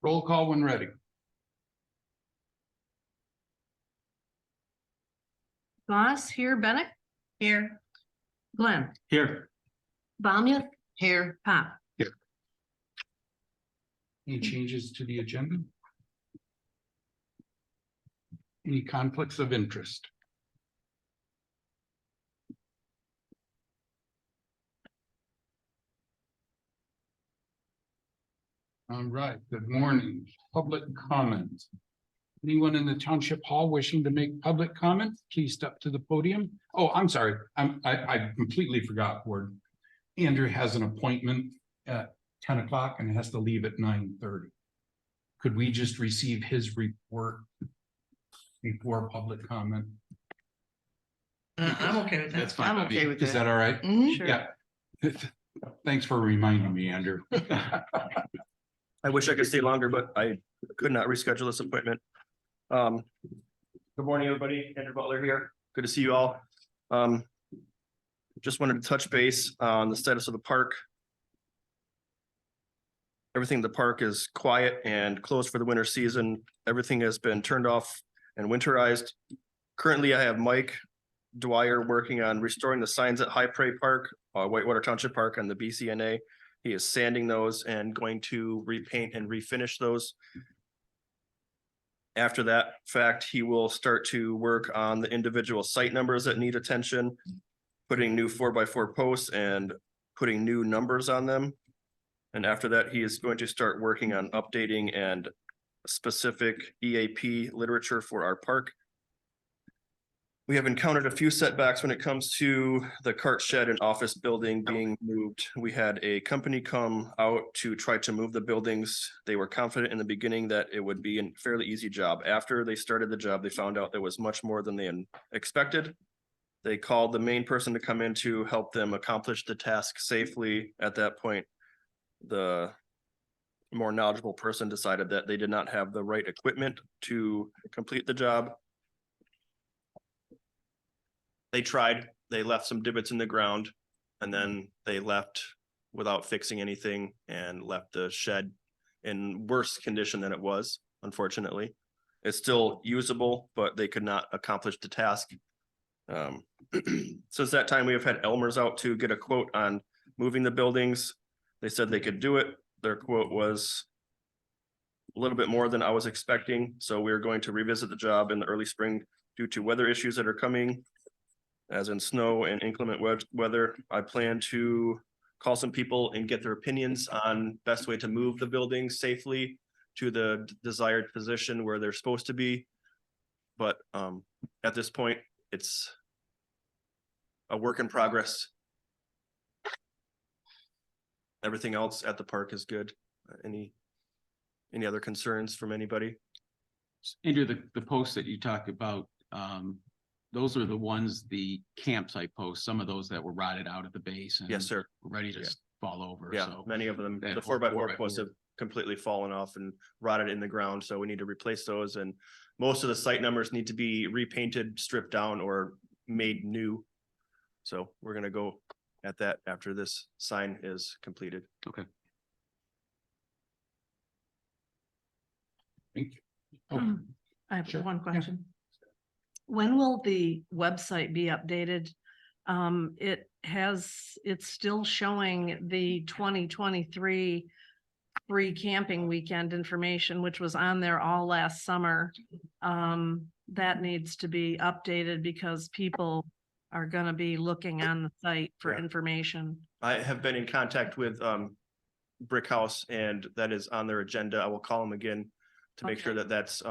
Roll call when ready. Goss, here. Bennett, here. Glenn, Here. Banya, here. Pop. Any changes to the agenda? Any conflicts of interest? All right, good morning. Public comment. Anyone in the township hall wishing to make public comment, please step to the podium. Oh, I'm sorry. I completely forgot. Word. Andrew has an appointment at 10 o'clock and has to leave at 9:30. Could we just receive his report before public comment? I'm okay with that. That's fine. I'm okay with Is that all right? Sure. Yeah. Thanks for reminding me, Andrew. I wish I could stay longer, but I could not reschedule this appointment. Good morning, everybody. Andrew Butler here. Good to see you all. Just wanted to touch base on the status of the park. Everything in the park is quiet and closed for the winter season. Everything has been turned off and winterized. Currently, I have Mike Dwyer working on restoring the signs at High Prairie Park, Whitewater Township Park on the BCNA. He is sanding those and going to repaint and refinish those. After that fact, he will start to work on the individual site numbers that need attention, putting new 4x4 posts and putting new numbers on them. And after that, he is going to start working on updating and specific EAP literature for our park. We have encountered a few setbacks when it comes to the cart shed and office building being moved. We had a company come out to try to move the buildings. They were confident in the beginning that it would be a fairly easy job. After they started the job, they found out there was much more than they expected. They called the main person to come in to help them accomplish the task safely. At that point, the more knowledgeable person decided that they did not have the right equipment to complete the job. They tried, they left some divots in the ground, and then they left without fixing anything and left the shed in worse condition than it was, unfortunately. It's still usable, but they could not accomplish the task. Since that time, we have had Elmer's out to get a quote on moving the buildings. They said they could do it. Their quote was a little bit more than I was expecting. So we're going to revisit the job in the early spring due to weather issues that are coming. As in snow and inclement weather. I plan to call some people and get their opinions on best way to move the buildings safely to the desired position where they're supposed to be. But at this point, it's a work in progress. Everything else at the park is good. Any other concerns from anybody? Andrew, the posts that you talked about, those are the ones, the campsite posts, some of those that were rotted out at the base and Yes, sir. ready to fall over. Yeah, So many of them, that the 4x4 posts have completely fallen off and rotted in the ground. So we need to replace those. And most of the site numbers need to be repainted, stripped down, or made new. So we're going to go at that after this sign is completed. Okay. Thank you. Oh, I have Sure. one question. When will the website be updated? It's still showing the 2023 free camping weekend information, which was on there all last summer. That needs to be updated because people are going to be looking on the site for information. I have been in contact with Brick House, and that is on their agenda. I will call them again to make sure that that's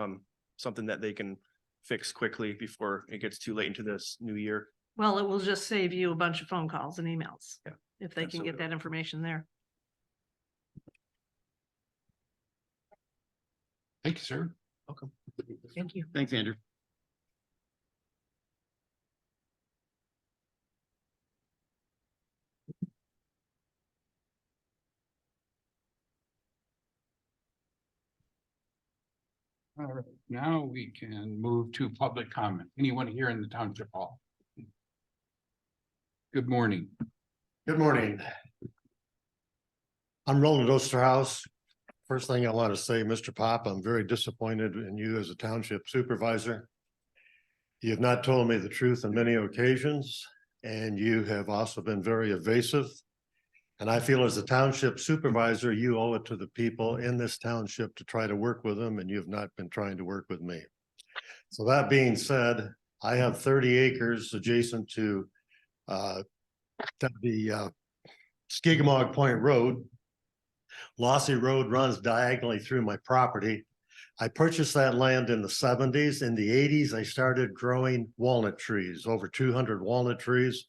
something that they can fix quickly before it gets too late into this new year. Well, it will just save you a bunch of phone calls and emails. Yeah, if they can get that information there. Thank you, sir. Welcome. Thank you. Thanks, Andrew. All right, now we can move to public comment. Anyone here in the township hall? Good morning. Good morning. I'm Roland Osterhaus First thing I want to say, Mr. Pop, I'm very disappointed in you as a township supervisor. You have not told me the truth on many occasions, and you have also been very evasive. And I feel as a township supervisor, you owe it to the people in this township to try to work with them, and you have not been trying to work with me. So that being said, I have 30 acres adjacent to the Skigmog Point Road. Lossy Road runs diagonally through my property. I purchased that land in the 70s. In the 80s, I started growing walnut trees, over 200 walnut trees.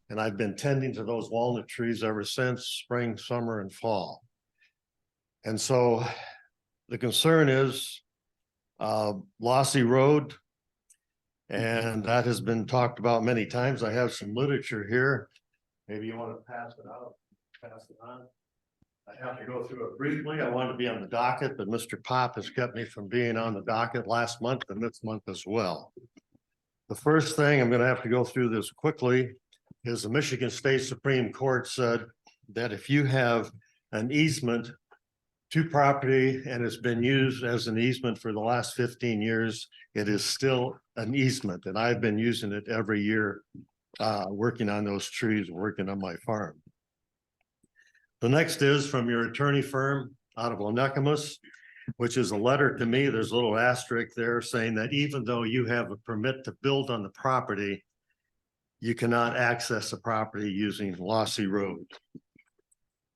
And I've been tending to those walnut trees ever since, spring, summer, and fall. And so the concern is Lossy Road, and that has been talked about many times. I have some literature here. Maybe you want to pass it out, pass it on. I have to go through it briefly. I wanted to be on the docket, but Mr. Pop has kept me from being on the docket last month and this month as well. The first thing, I'm going to have to go through this quickly, is the Michigan State Supreme Court said that if you have an easement to property and it's been used as an easement for the last 15 years, it is still an easement. And I've been using it every year, working on those trees, working on my farm. The next is from your attorney firm out of Onekamus, which is a letter to me. There's a little asterisk there saying that even though you have a permit to build on the property, you cannot access the property using Lossy Road.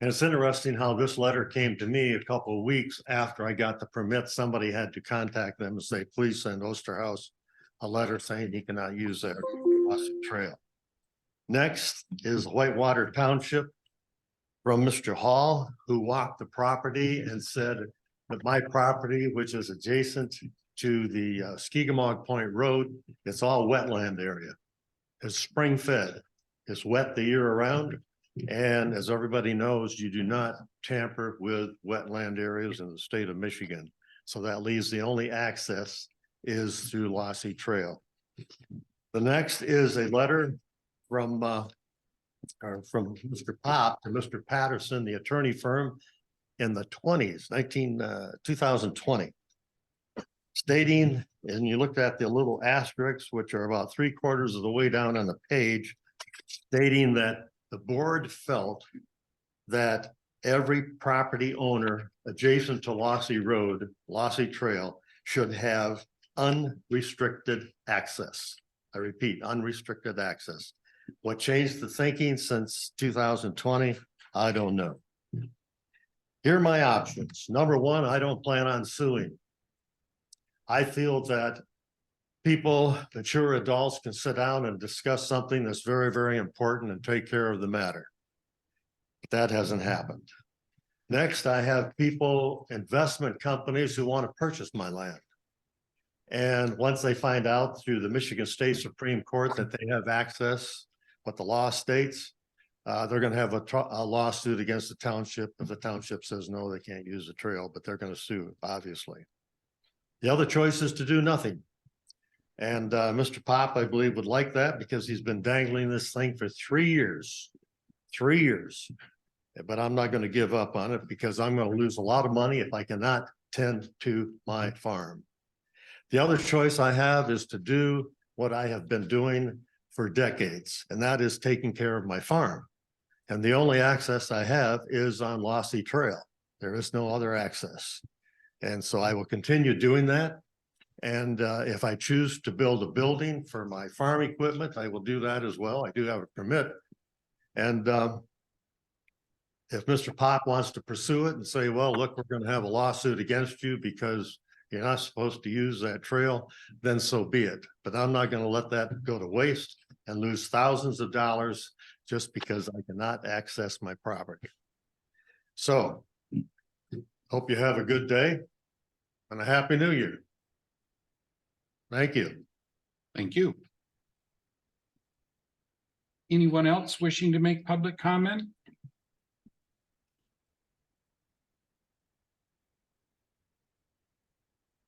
And it's interesting how this letter came to me a couple of weeks after I got the permit. Somebody had to contact them and say, please send Osterhaus a letter saying he cannot use that Lossy Trail. Next is Whitewater Township from Mr. Hall, who walked the property and said that my property, which is adjacent to the Skigmog Point Road, it's all wetland area. It's spring fed. It's wet the year around. And as everybody knows, you do not tamper with wetland areas in the state of Michigan. So that leaves the only access is through Lossy Trail. The next is a letter from Mr. Pop to Mr. Patterson, the attorney firm in the 2020, stating, and you looked at the little asterisks, which are about 3/4 of the way down on the page, stating that the board felt that every property owner adjacent to Lossy Road, Lossy Trail, should have unrestricted access. I repeat, unrestricted access. What changed the thinking since 2020? I don't know. Here are my options. Number one, I don't plan on suing. I feel that people, mature adults, can sit down and discuss something that's very, very important and take care of the matter. But that hasn't happened. Next, I have people, investment companies who want to purchase my land. And once they find out through the Michigan State Supreme Court that they have access, what the law states, they're going to have a lawsuit against the township. If the township says no, they can't use the trail, but they're going to sue, obviously. The other choice is to do nothing. And Mr. Pop, I believe, would like that because he's been dangling this thing for 3 years. 3 years. But I'm not going to give up on it because I'm going to lose a lot of money if I cannot tend to my farm. The other choice I have is to do what I have been doing for decades, and that is taking care of my farm. And the only access I have is on Lossy Trail. There is no other access. And so I will continue doing that. And if I choose to build a building for my farm equipment, I will do that as well. I do have a permit. And if Mr. Pop wants to pursue it and say, well, look, we're going to have a lawsuit against you because you're not supposed to use that trail, then so be it. But I'm not going to let that go to waste and lose thousands of dollars just because I cannot access my property. So hope you have a good day and a happy new year. Thank you. Thank you. Anyone else wishing to make public comment?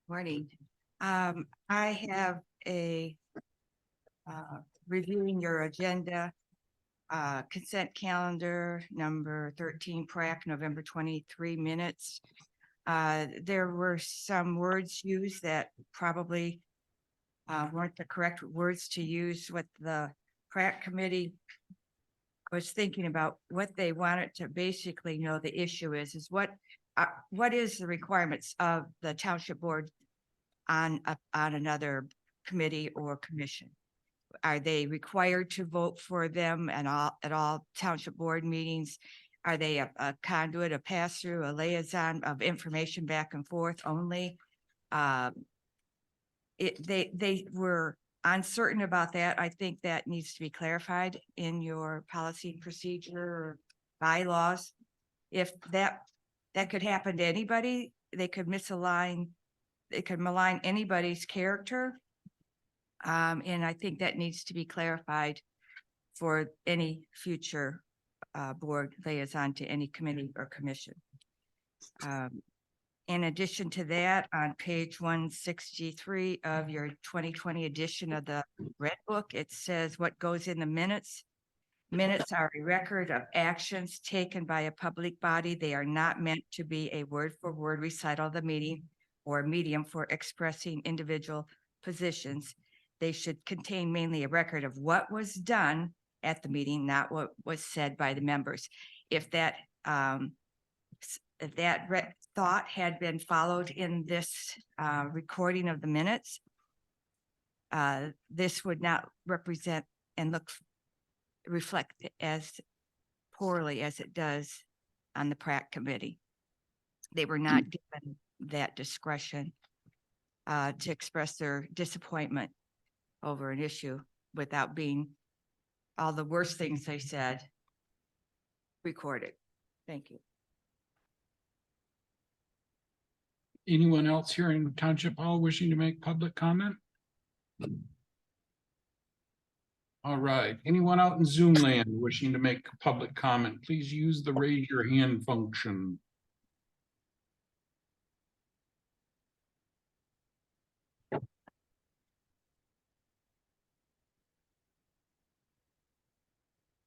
Morning. I have a reviewing your agenda, consent calendar number 13, PrAC, November 23 minutes. There were some words used that probably weren't the correct words to use. What the Pratt Committee was thinking about, what they wanted to basically know the issue is what is the requirements of the township board on another committee or commission? Are they required to vote for them and at all township board meetings? Are they a conduit, a pass-through, a liaison of information back and forth only? They were uncertain about that. I think that needs to be clarified in your policy and procedure or bylaws. If that could happen to anybody, they could misalign, it could malign anybody's character. And I think that needs to be clarified for any future board liaison to any committee or commission. In addition to that, on page 163 of your 2020 edition of the Red Book, it says what goes in the minutes. Minutes are a record of actions taken by a public body. They are not meant to be a word for word recital of the meeting or a medium for expressing individual positions. They should contain mainly a record of what was done at the meeting, not what was said by the members. If that thought had been followed in this recording of the minutes, this would not represent and reflect as poorly as it does on the Pratt Committee. They were not given that discretion to express their disappointment over an issue without being all the worst things they said recorded. Thank you. Anyone else here in Township Hall wishing to make public comment? All right, anyone out in Zoom land wishing to make public comment, please use the raise your hand function.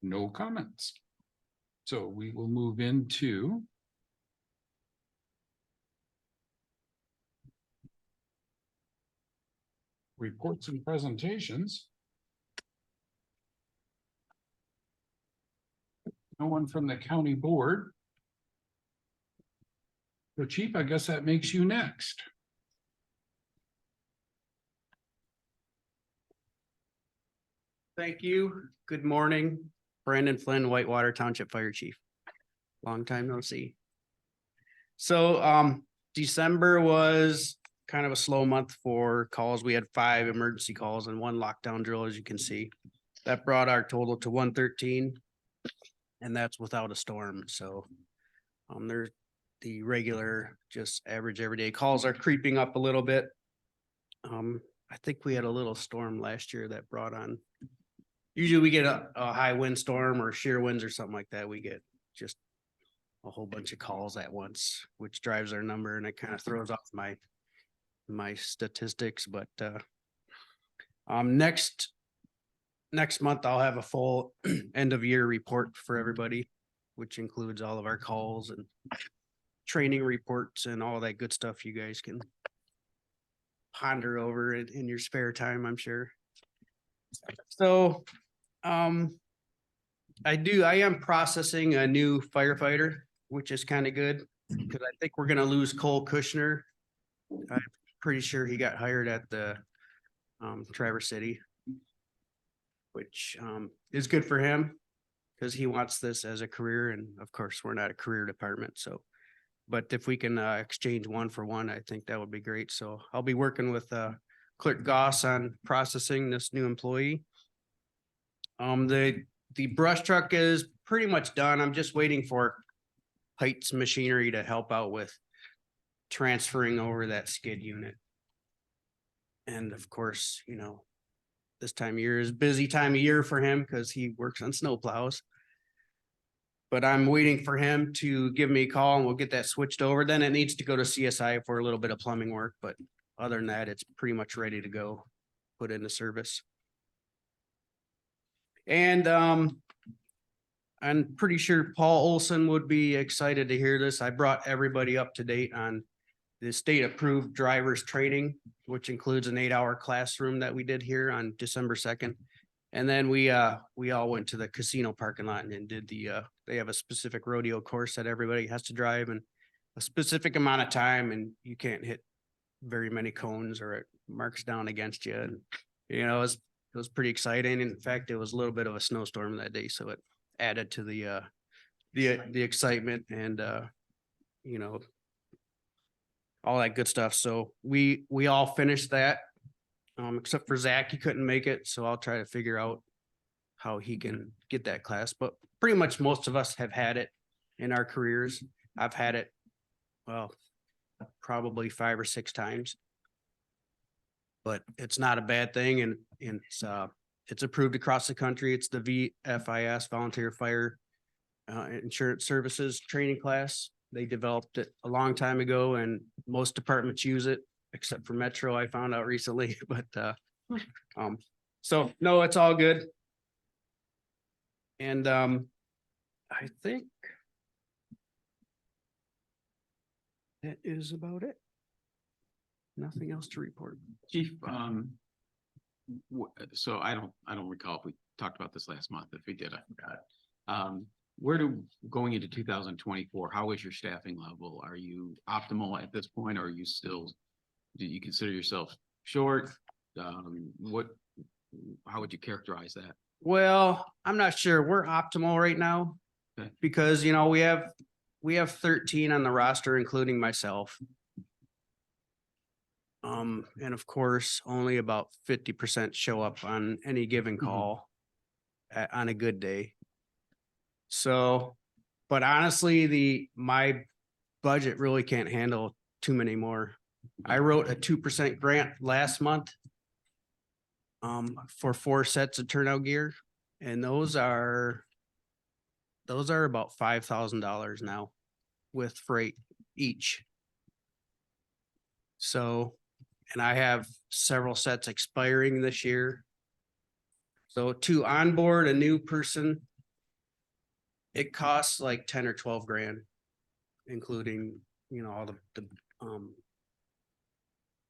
No comments. So we will move into reports and presentations. No one from the county board. So Chief, I guess that makes you next. Thank you. Good morning. Brandon Flynn, Whitewater Township Fire Chief. Long time no see. So December was kind of a slow month for calls. We had 5 emergency calls and 1 lockdown drill, as you can see. That brought our total to 113, and that's without a storm. So there's the regular, just average everyday calls are creeping up a little bit. I think we had a little storm last year that brought on. Usually we get a high wind storm or shear winds or something like that. We get just a whole bunch of calls at once, which drives our number, and it kind of throws off my statistics. But next month I'll have a full end of year report for everybody, which includes all of our calls and training reports and all that good stuff you guys can ponder over in your spare time, I'm sure. So I am processing a new firefighter, which is kind of good because I think we're going to lose Cole Kushner. I'm pretty sure he got hired at the Traverse City, which is good for him because he wants this as a career. And of course, we're not a career department. So, but if we can exchange 1 for 1, I think that would be great. So I'll be working with Clerk Goss on processing this new employee. The brush truck is pretty much done. I'm just waiting for Heights Machinery to help out with transferring over that skid unit. And of course, you know, this time of year is busy time of year for him because he works on snow plows. But I'm waiting for him to give me a call and we'll get that switched over. Then it needs to go to CSI for a little bit of plumbing work. But other than that, it's pretty much ready to go, put into service. And I'm I'm pretty sure Paul Olson would be excited to hear this. I brought everybody up to date on the state approved drivers training, which includes an 8-hour classroom that we did here on December 2nd. And then we all went to the casino parking lot and did they have a specific rodeo course that everybody has to drive in a specific amount of time, and you can't hit very many cones or it marks down against you. And, it was pretty exciting. In fact, it was a little bit of a snowstorm that day, so it added to the excitement and, all that good stuff. So we all finished that. Except for Zach, he couldn't make it, so I'll try to figure out how he can get that class, but pretty much most of us have had it in our careers. I've had it, well, probably 5 or 6 times. But it's not a bad thing, and it's approved across the country. It's the VFIS, Volunteer Fire Insurance Services Training Class. They developed it a long time ago, and most departments use it, except for Metro, I found out recently, but so no, it's all good. And I think that is about it. Nothing else to report. Chief, so I don't recall if we talked about this last month. If we did, I forgot. Going into 2024, how is your staffing level? Are you optimal at this point? Or are you still, do you consider yourself short? How would you characterize that? Well, I'm not sure. We're optimal right now. Okay. Because, we have 13 on the roster, including myself. And of course, only about 50% show up on any given call on a good day. So, but honestly, my budget really can't handle too many more. I wrote a 2% grant last month for 4 sets of turnout gear, and those are about $5,000 now with freight each. So, and I have several sets expiring this year. So to onboard a new person, it costs like 10 or 12 grand, including, all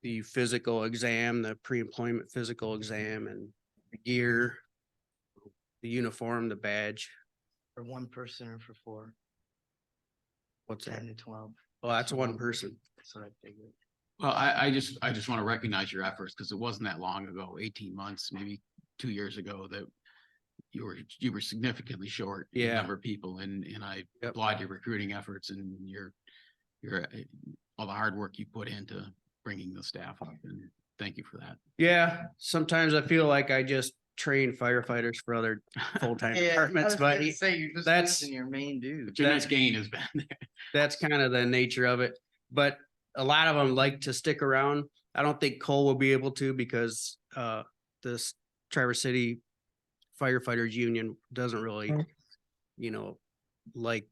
the physical exam, the pre-employment physical exam, and the gear, the uniform, the badge. For one person or for 4, What's that? 10 to 12. Oh, that's one person. That's what I figured. Well, I just want to recognize your efforts, because it wasn't that long ago, 18 months, maybe 2 years ago, that you were significantly short in the Yeah. number of people, and I Yep. applaud your recruiting efforts and your all the hard work you put into bringing the staff up, and thank you for that. Yeah, sometimes I feel like I just train firefighters for other full-time departments, but that's in your main dude. But your next gain has been there. that's kind of the nature of it. But a lot of them like to stick around. I don't think Cole will be able to, because this Traverse City Firefighters Union doesn't really, like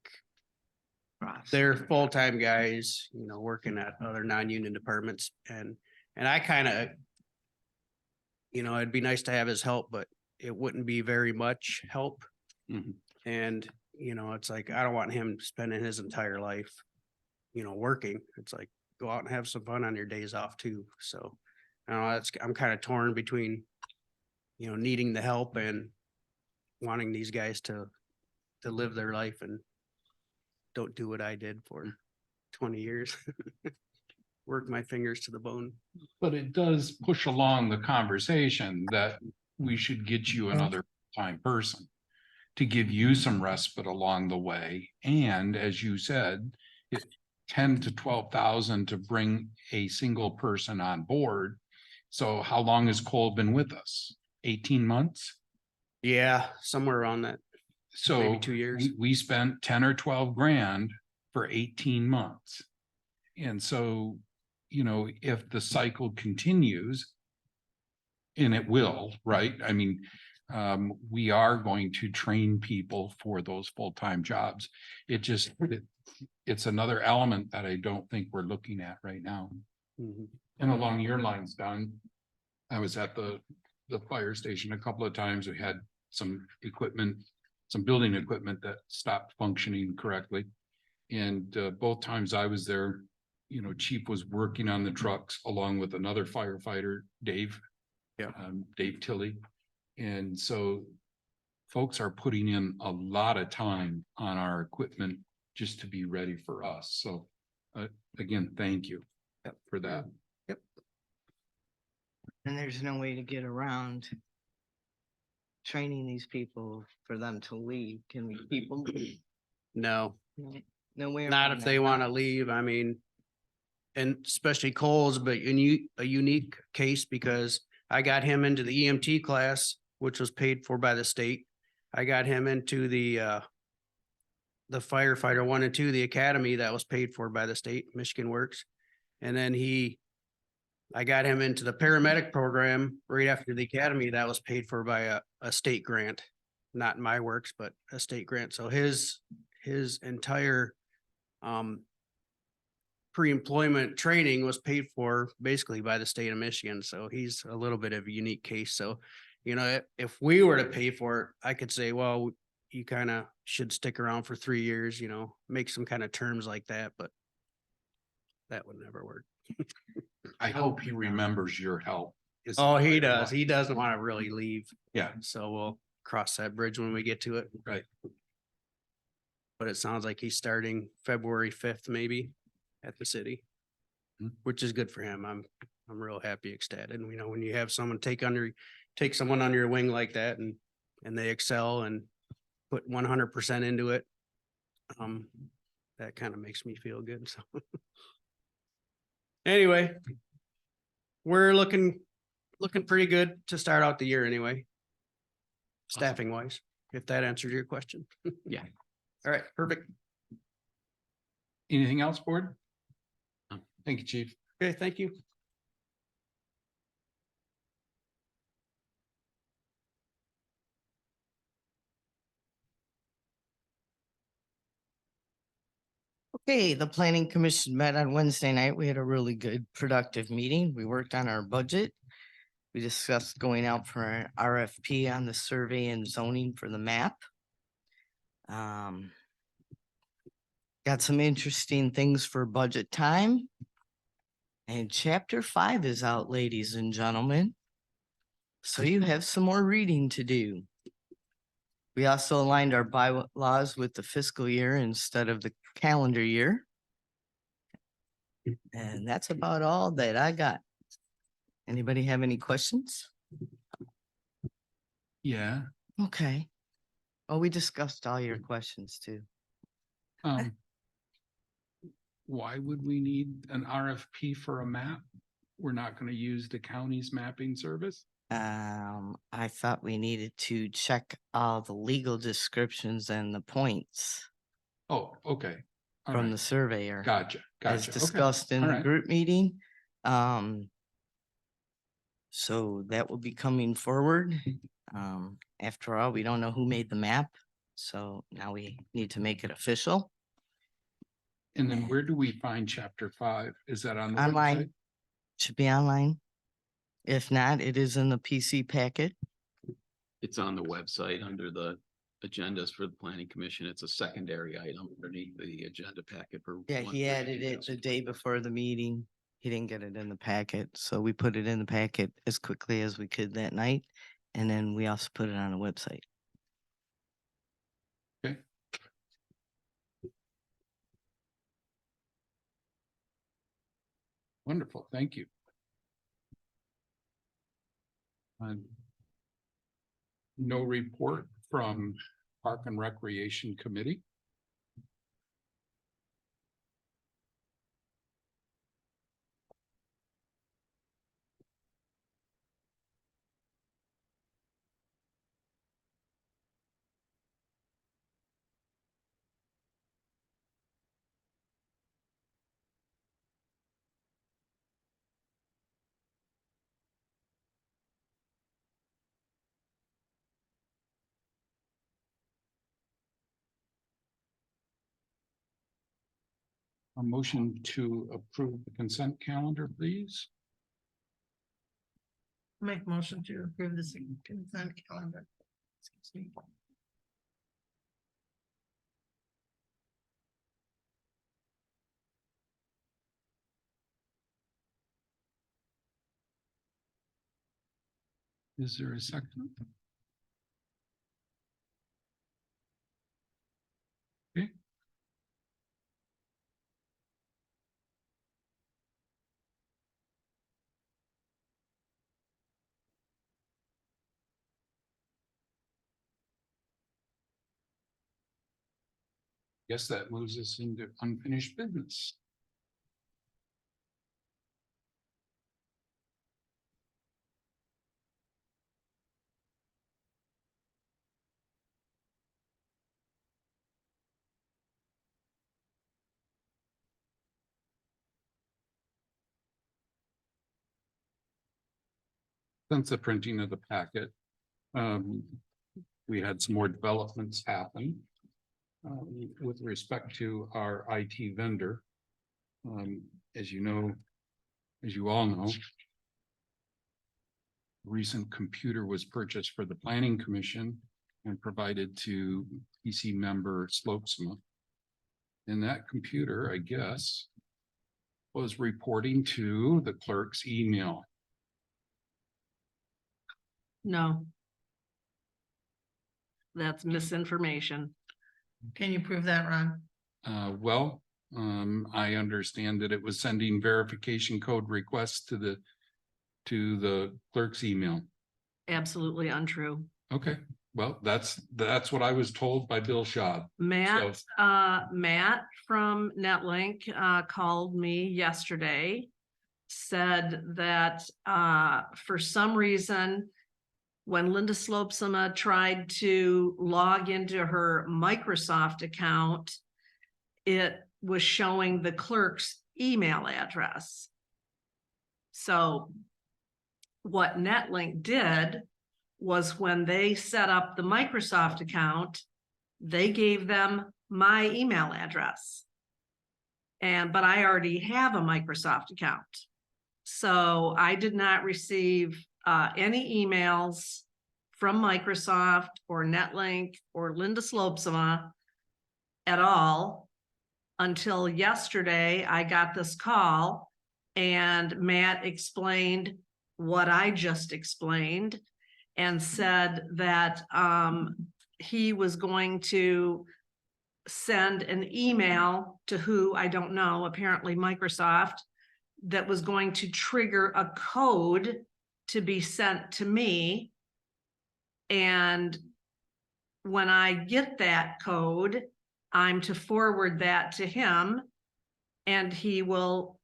they're full-time guys, working at other non-union departments. And I kind of, it'd be nice to have his help, but it wouldn't be very much help. Mhm. And, it's like, I don't want him spending his entire life, working. It's like, go out and have some fun on your days off too. So, I'm kind of torn between, needing the help and wanting these guys to live their life and don't do what I did for 20 years. Work my fingers to the bone. But it does push along the conversation that we should get you another time person to give you some respite along the way. And as you said, 10 to 12,000 to bring a single person on board. So how long has Cole been with us? 18 months? Yeah, somewhere around that. So Maybe 2 years. we spent 10 or 12 grand for 18 months. And so, if the cycle continues, and it will, right? I mean, we are going to train people for those full-time jobs. It's another element that I don't think we're looking at right now. Mhm. And along your lines, Don, I was at the fire station a couple of times. We had some equipment some building equipment that stopped functioning correctly. And both times I was there, you know, Chief was working on the trucks along with another firefighter, Dave. Yeah. Dave Tilley. And so folks are putting in a lot of time on our equipment just to be ready for us. So again, thank you for that. And there's no way to get around training these people for them to leave. Can we keep them? No, No way. not around if that, they huh? want to leave. I mean, and especially Cole's, but a unique case because I got him into the EMT class, which was paid for by the state. I got him into the firefighter 1 and 2, the academy that was paid for by the state, Michigan Works. And then I got him into the paramedic program right after the academy that was paid for by a state grant, not my works, but a state grant. So his entire pre-employment training was paid for basically by the state of Michigan. So he's a little bit of a unique case. So, you know, if we were to pay for it, I could say, well, you kind of should stick around for 3 years, you know, make some kind of terms like that, but that would never work. I hope he remembers your help. is Oh, the he bottom does. line. He doesn't want to really leave. Yeah. So we'll cross that bridge when we get to it. Right. But it sounds like he's starting February 5th, maybe at the city, Hmm. which is good for him. I'm real happy, ecstatic. And you know, when you have someone take someone under your wing like that and they excel and put 100% into it, that kind of makes me feel good. So anyway, we're looking pretty good to start out the year anyway. Staffing wise, if that answers your question. Yeah. All right, perfect. Anything else, board? Thank you, Chief. Okay, thank you. Okay, the planning commission met on Wednesday night. We had a really good productive meeting. We worked on our budget. We discussed going out for an RFP on the survey and zoning for the map. Got some interesting things for budget time. And chapter 5 is out, ladies and gentlemen. So you have some more reading to do. We also aligned our bylaws with the fiscal year instead of the calendar year. And that's about all that I got. Anybody have any questions? Yeah. Okay. Oh, we discussed all your questions too. Why would we need an RFP for a map? We're not going to use the county's mapping service? I thought we needed to check all the legal descriptions and the points Oh, okay. All from right. the surveyor. Gotcha. As Gotcha. Okay. discussed in All the right. group meeting. So that will be coming forward. After all, we don't know who made the map, so now we need to make it official. And then where do we find chapter 5? Is that on the Online. website? Should be online. If not, it is in the PC packet. It's on the website under the agendas for the planning commission. It's a secondary item underneath the agenda packet for. Yeah, he added it the day before the meeting. He didn't get it in the packet, so we put it in the packet as quickly as we could that night. And then we also put it on the website. Okay. Wonderful. Thank you. No report from Park and Recreation Committee. A motion to approve the consent calendar, please. Make motion to approve the consent calendar. Excuse me. Is there a second? Okay. Guess that moves us into unfinished business. Since the printing of the packet, we had some more developments happen with respect to our IT vendor. As you know, as you all know, recent computer was purchased for the Planning Commission and provided to PC member Slopesma. And that computer, I guess, was reporting to the clerk's email. No. That's misinformation. Can you prove that, Ron? Well, I understand that it was sending verification code requests to the clerk's email. Absolutely untrue. Okay, well, that's what I was told by Bill Schaub. Matt from Netlink, called me yesterday. Said that, for some reason, when Linda Slopesma tried to log into her Microsoft account, it was showing the clerk's email address. So what Netlink did was when they set up the Microsoft account, they gave them my email address. But I already have a Microsoft account. So I did not receive any emails from Microsoft or Netlink or Linda Slopesma at all until yesterday. I got this call and Matt explained what I just explained and said that he was going to send an email to who I don't know, apparently Microsoft, that was going to trigger a code to be sent to me. And when I get that code, I'm to forward that to him and he will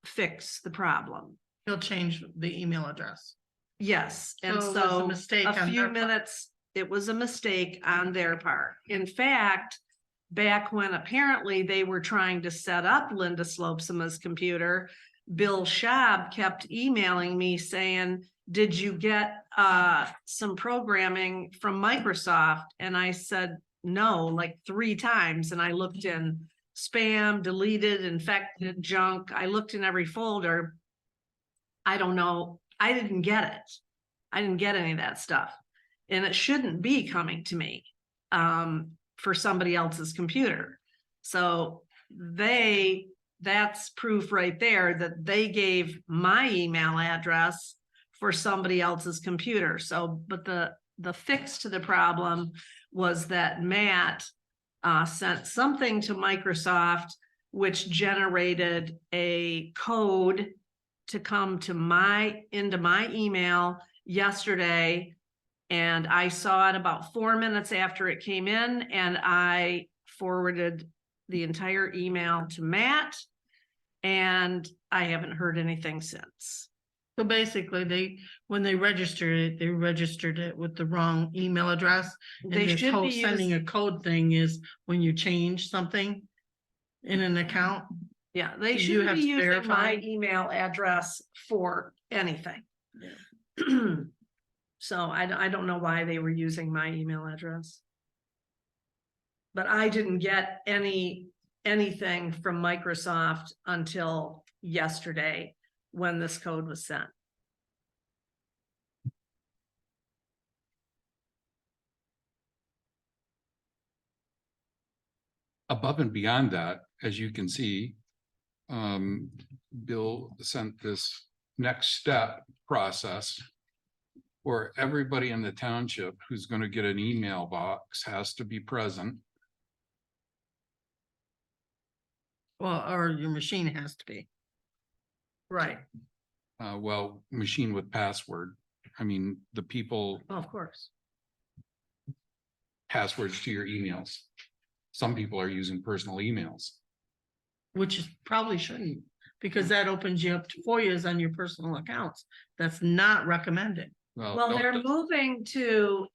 fix the problem. He'll change the email address. Yes, and So it was a so mistake a on few their part. minutes, it was a mistake on their part. In fact, back when apparently they were trying to set up Linda Slopesma's computer, Bill Schaub kept emailing me saying, did you get some programming from Microsoft? And I said, no, like 3 times. And I looked in spam, deleted, infected, junk. I looked in every folder. I don't know. I didn't get it. I didn't get any of that stuff. And it shouldn't be coming to me for somebody else's computer. So that's proof right there that they gave my email address for somebody else's computer. So, but the fix to the problem was that Matt sent something to Microsoft, which generated a code to come to into my email yesterday. And I saw it about 4 minutes after it came in, and I forwarded the entire email to Matt, and I haven't heard anything since. So basically, when they registered it with the wrong email address. And They this should whole be sending a code thing is when you change something in an account. Yeah, they You should have be to using verify. my email address for anything. So I don't know why they were using my email address. But I didn't get anything from Microsoft until yesterday when this code was sent. Above and beyond that, as you can see, Bill sent this next step process where everybody in the township who's gonna get an email box has to be present. Well, or your machine has to be. Right, Well, machine with password. I mean, the people, well, of course. passwords to your emails. Some people are using personal emails. Which is probably shouldn't, because that opens you up to FOIAs on your personal accounts. That's not recommended. Well, no, they're moving to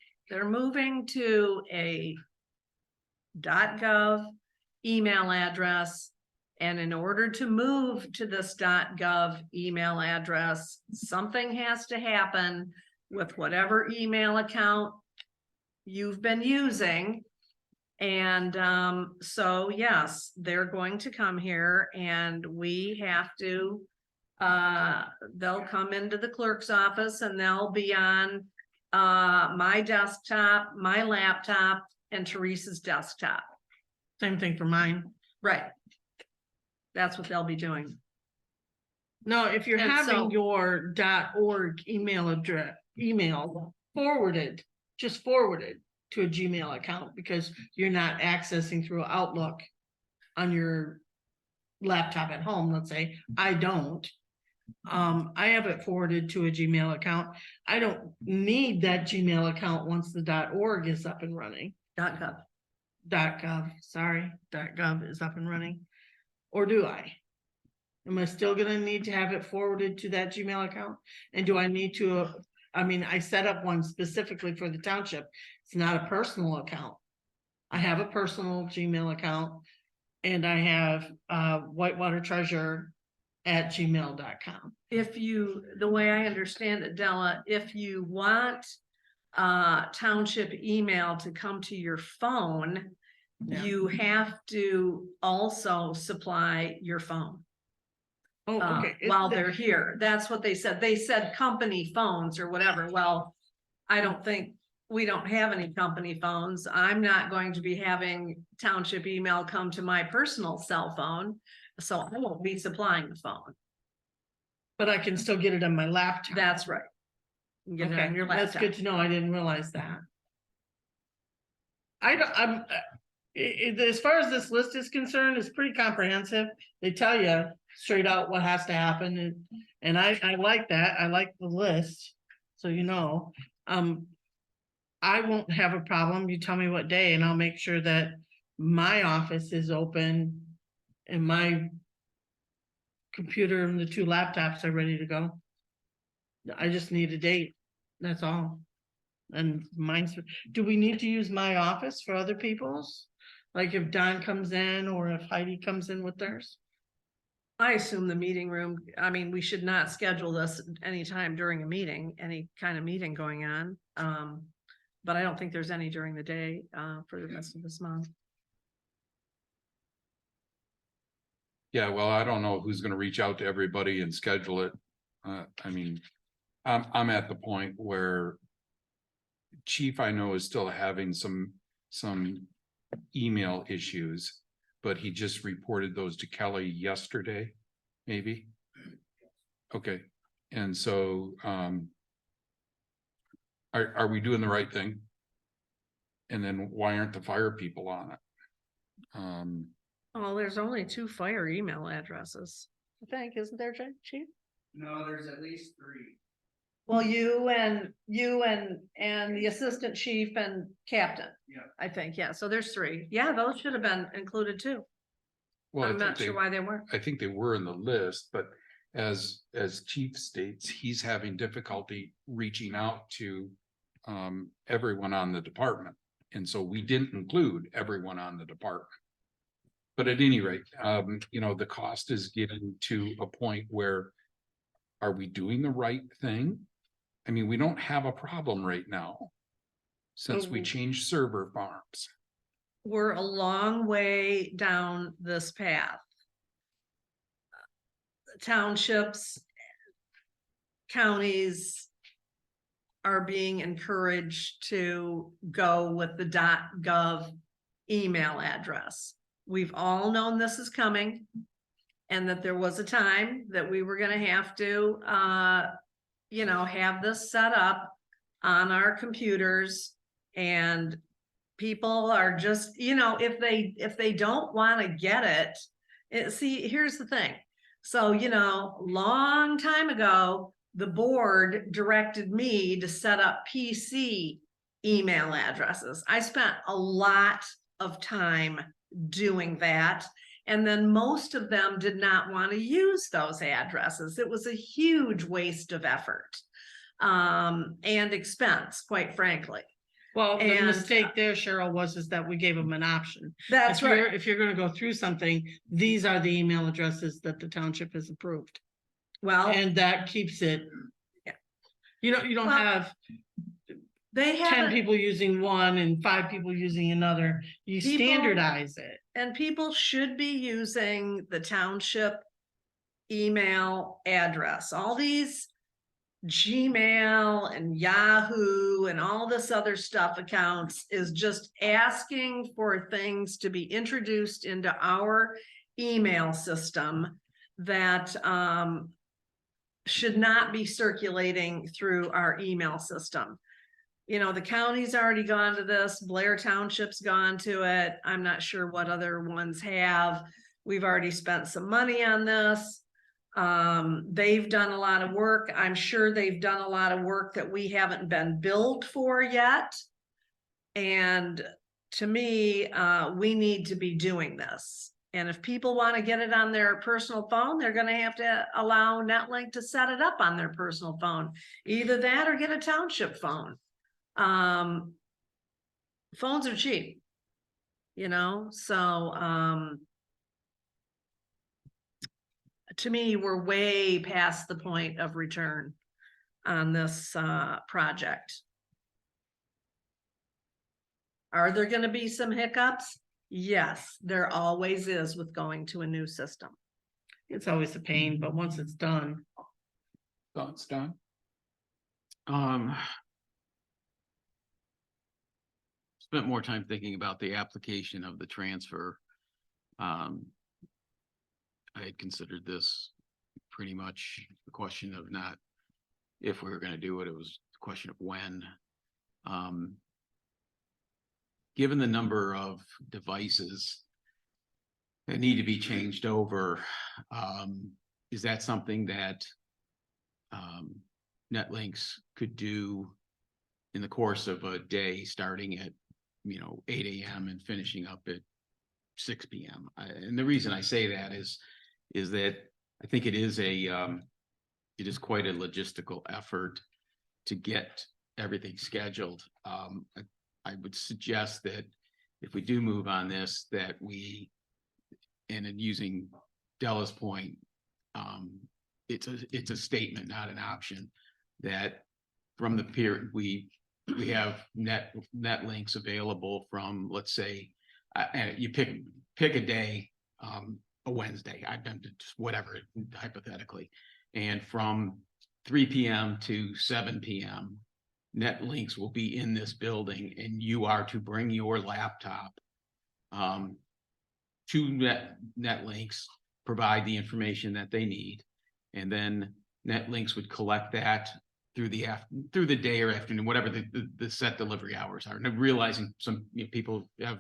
a .gov email address. And in order to move to this .gov email address, something has to happen with whatever email account you've been using. And so yes, they're going to come here and we have to, they'll come into the clerk's office and they'll be on my desktop, my laptop, and Teresa's desktop. Same thing for mine. Right. That's what they'll be doing. No, if you're And having so- your .org email forwarded, just forwarded to a Gmail account, because you're not accessing through Outlook on your laptop at home, let's say. I don't. I have it forwarded to a Gmail account. I don't need that Gmail account once the .org is up and running. .gov. .gov is up and running. Or do I? Am I still gonna need to have it forwarded to that Gmail account? And do I need to, I mean, I set up one specifically for the township. It's not a personal account. I have a personal Gmail account and I have Whitewater Treasure at gmail.com. If you, the way I understand it, Della, if you want township email to come to your phone, Yeah. you have to also supply your phone Oh, okay. while they're here. That's what they said. They said company phones or whatever. Well, I don't think, we don't have any company phones. I'm not going to be having township email come to my personal cell phone. So I won't be supplying the phone. But I can still get it on my laptop. That's right. You Get it on Okay, your that's laptop. good to know. I didn't realize that. I don't, as far as this list is concerned, it's pretty comprehensive. They tell you straight out what has to happen and I like that. I like the list. So, you know, I won't have a problem. You tell me what day and I'll make sure that my office is open and my computer and the 2 laptops are ready to go. I just need a date. That's all. And mine's, do we need to use my office for other people's? Like if Don comes in or if Heidi comes in with theirs? I assume the meeting room, I mean, we should not schedule this anytime during a meeting, any kind of meeting going on. But I don't think there's any during the day, for the rest of this month. Yeah, well, I don't know who's gonna reach out to everybody and schedule it. I mean, I'm at the point where Chief, I know, is still having some email issues, but he just reported those to Kelly yesterday, maybe. Okay, and so, are we doing the right thing? And then why aren't the fire people on it? Oh, there's only 2 fire email addresses, I think, isn't there, Chief? No, there's at least 3. Well, you and the assistant chief and captain. Yeah. I think, yeah, so there's 3. Yeah, those should have been included too. Well, I'm not sure why they weren't. I think they were in the list, but as Chief states, he's having difficulty reaching out to everyone on the department. And so we didn't include everyone on the department. But at any rate, you know, the cost is getting to a point where, are we doing the right thing? I mean, we don't have a problem right now since we changed server farms. We're a long way down this path. Townships, counties are being encouraged to go with the .gov email address. We've all known this is coming and that there was a time that we were gonna have to, you know, have this set up on our computers, and people are just, you know, if they don't want to get it, see, here's the thing. So, you know, long time ago, the board directed me to set up PC email addresses. I spent a lot of time doing that. And then most of them did not want to use those addresses. It was a huge waste of effort and expense, quite frankly. Well, the And, mistake there, Cheryl, is that we gave them an option. That's If you're- right. If you're gonna go through something, these are the email addresses that the township has approved. Well, And that keeps it. Yeah. You don't Well, have they 10 haven't, people using one and 5 people using another. You People- standardize it. and people should be using the township email address. All these Gmail and Yahoo and all this other stuff accounts is just asking for things to be introduced into our email system that should not be circulating through our email system. You know, the county's already gone to this, Blair Township's gone to it. I'm not sure what other ones have. We've already spent some money on this. They've done a lot of work. I'm sure they've done a lot of work that we haven't been billed for yet. And to me, we need to be doing this. And if people want to get it on their personal phone, they're going to have to allow NetLink to set it up on their personal phone. Either that or get a township phone. Phones are cheap, you know, so to me, we're way past the point of return on this project. Are there going to be some hiccups? Yes, there always is with going to a new system. It's always a pain, but once it's done. Thoughts, Don? Spent more time thinking about the application of the transfer. I had considered this pretty much the question of not if we were going to do it, it was the question of when. Given the number of devices that need to be changed over, is that something that NetLinks could do in the course of a day, starting at 8 a.m. and finishing up at 6 p.m. And the reason I say that is that I think it is quite a logistical effort to get everything scheduled. I would suggest that if we do move on this, that we, and in using Della's point, it's a statement, not an option, that from the period we have NetLinks available from, let's say, and you pick a day, a Wednesday, I've done just whatever, hypothetically, and from 3 p.m. to 7 p.m. NetLinks will be in this building, and you are to bring your laptop to NetLinks, provide the information that they need, and then NetLinks would collect that through the day or afternoon, whatever the set delivery hours are. And realizing some people have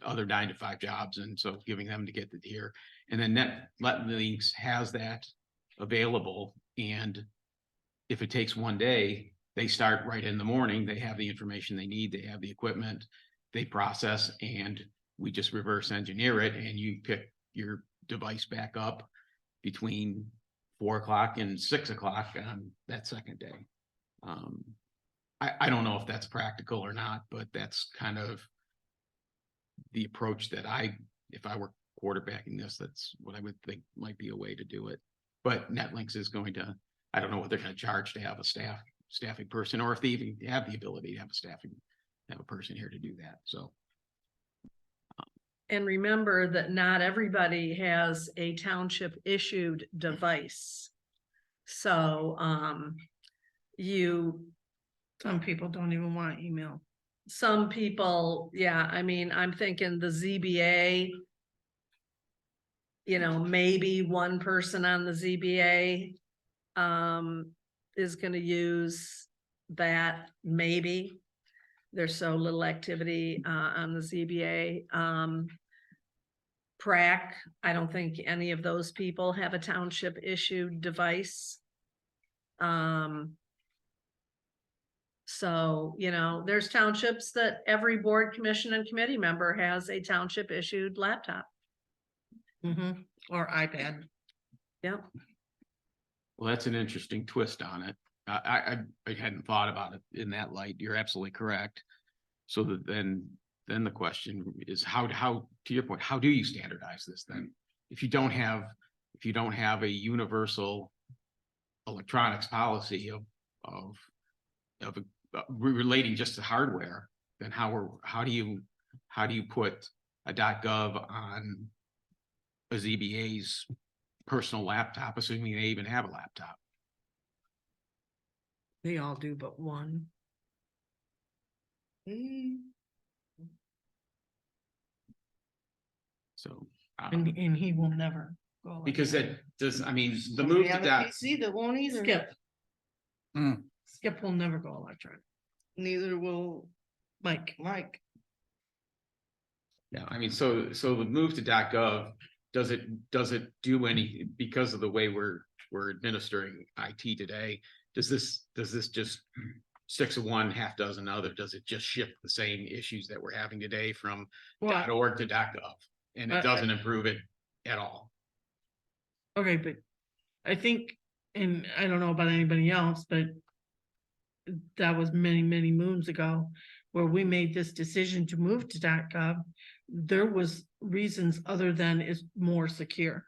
other 9 to 5 jobs, and so giving them to get it here, and then NetLinks has that available. And if it takes one day, they start right in the morning. They have the information they need. They have the equipment. They process, and we just reverse engineer it. And you pick your device back up between 4 o'clock and 6 o'clock on that second day. I don't know if that's practical or not, but that's kind of the approach that if I were quarterbacking this, that's what I would think might be a way to do it. But NetLinks is going to, I don't know what they're going to charge to have a staffing person, or if they even have the ability to have a person here to do that. So. And remember that not everybody has a township issued device. So, Some people don't even want email. some people, yeah, I mean, I'm thinking the ZBA, maybe one person on the ZBA is going to use that maybe there's so little activity on the ZBA. PrAC, I don't think any of those people have a township issued device. So, you know, there's townships that every board, commission and committee member has a township issued laptop. Or iPad. Yep. Well, that's an interesting twist on it. I hadn't thought about it in that light. You're absolutely correct. So that then the question is how, to your point, how do you standardize this then? If you don't have a universal electronics policy of relating just to hardware, then how do you put a .gov on a ZBA's personal laptop, assuming they even have a laptop? They all do but one. So, And he will never go. because electronic. that does, I mean, the Somebody move to on a that, PC that won't either. Skip. Hmm. Skip will never go electronic. Neither will Mike. yeah, I mean, so the move to .gov, does it do any, because of the way we're administering IT today, does this just 6 of one, half dozen other, does it just shift the same issues that we're having today from Well, .org to .gov? And it doesn't improve it at all? okay, but I think, and I don't know about anybody else, but that was many, many moons ago where we made this decision to move to .gov. There was reasons other than it's more secure.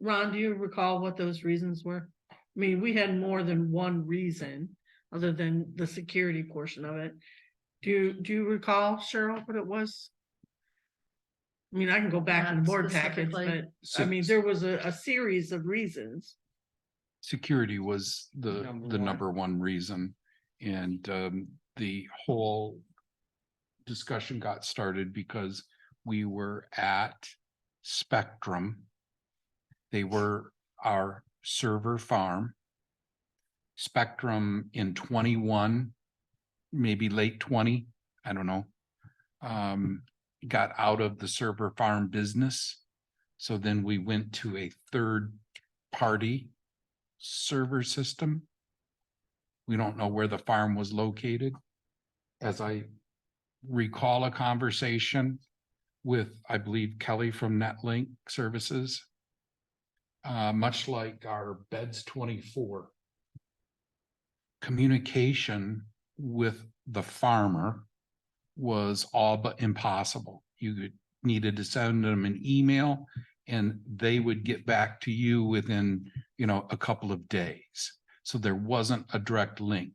Ron, do you recall what those reasons were? I mean, we had more than one reason other than the security portion of it. Do you recall, Cheryl, what it was? I mean, I can go back in the Not board package, specifically. but I mean, there was a series of reasons. Security was the Number number one reason. And the whole discussion got started because we were at Spectrum. They were our server farm. Spectrum in 21, maybe late 20, I don't know, got out of the server farm business. So then we went to a third party server system. We don't know where the farm was located. As I recall a conversation with, I believe, Kelly from NetLink Services, much like our Beds 24, communication with the farmer was all but impossible. You needed to send them an email and they would get back to you within, a couple of days. So there wasn't a direct link.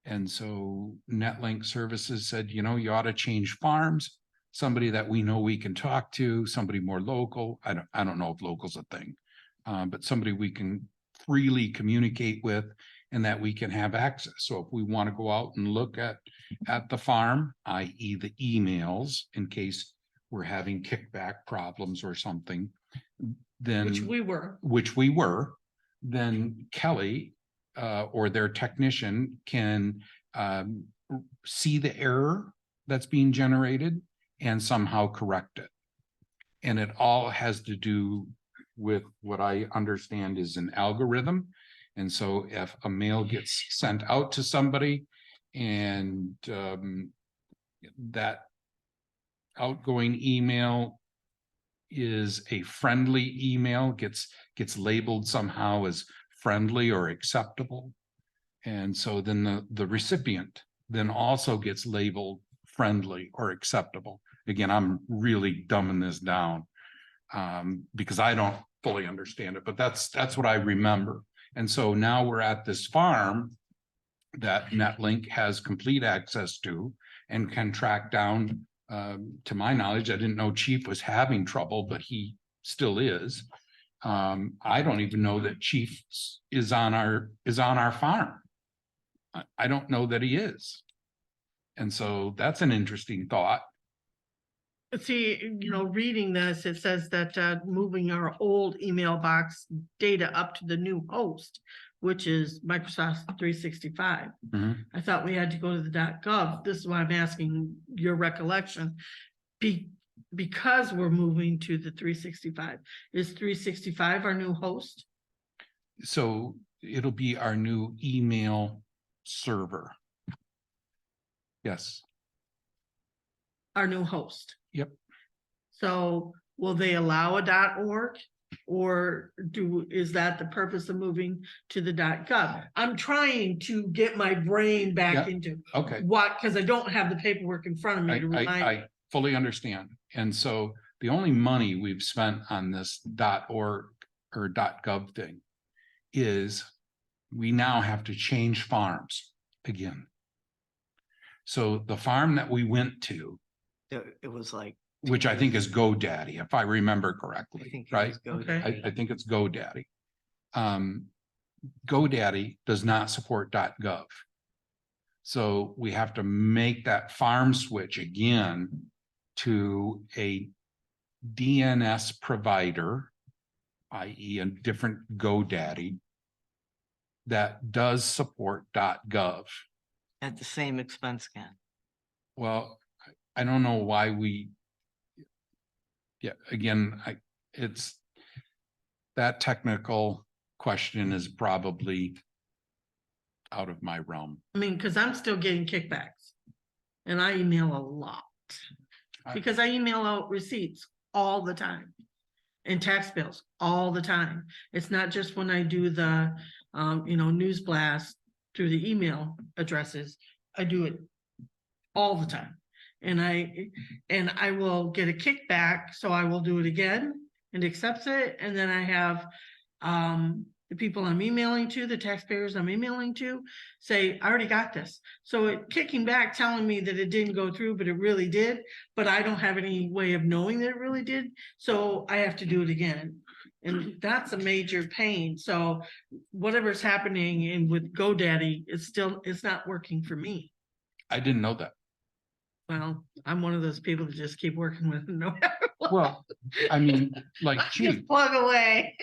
And so NetLink Services said, you ought to change farms, somebody that we know we can talk to, somebody more local. I don't know if local's a thing, but somebody we can freely communicate with and that we can have access. So if we want to go out and look at the farm, i.e. the emails, in case we're having kickback problems or something, then Which we were. Then Kelly or their technician can see the error that's being generated and somehow correct it. And it all has to do with what I understand is an algorithm. And so if a mail gets sent out to somebody and that outgoing email is a friendly email, gets labeled somehow as friendly or acceptable. And so then the recipient then also gets labeled friendly or acceptable. Again, I'm really dumbing this down because I don't fully understand it, but that's what I remember. And so now we're at this farm that NetLink has complete access to and can track down. To my knowledge, I didn't know Chief was having trouble, but he still is. I don't even know that Chief is on our farm. I don't know that he is. And so that's an interesting thought. See, reading this, it says that moving our old email box data up to the new host which is Microsoft 365. Mhm. I thought we had to go to the .gov. This is why I'm asking your recollection. Because we're moving to the 365. Is 365 our new host? So it'll be our new email server. Yes, Our new host? Yep. So will they allow a .org? Or is that the purpose of moving to the .gov? I'm trying to get my brain back Yeah. into okay. what, because I don't have the paperwork in front of me to remind me. I fully understand. And so the only money we've spent on this .org or .gov thing is we now have to change farms again. So the farm that we went to, It was like, which I think is GoDaddy, if I remember I correctly, think. it right? was go Okay. to- I think it's GoDaddy. GoDaddy does not support .gov. So we have to make that farm switch again to a DNS provider, i.e. a different GoDaddy that does support .gov. At the same expense, Ken. Well, I don't know why again, it's that technical question is probably out of my realm. I mean, because I'm still getting kickbacks. And I email a lot. Because I email out receipts all the time. And tax bills all the time. It's not just when I do the news blast through the email addresses. I do it all the time. And I will get a kickback, so I will do it again and accepts it. And then I have the people I'm emailing to, the taxpayers I'm emailing to, say, I already got this. So it kicking back, telling me that it didn't go through, but it really did. But I don't have any way of knowing that it really did. So I have to do it again. And that's a major pain. So whatever's happening with GoDaddy, it's not working for me. I didn't know that. Well, I'm one of those people that just keep working with it no matter what. Well, I mean, like Chief, Just plug away.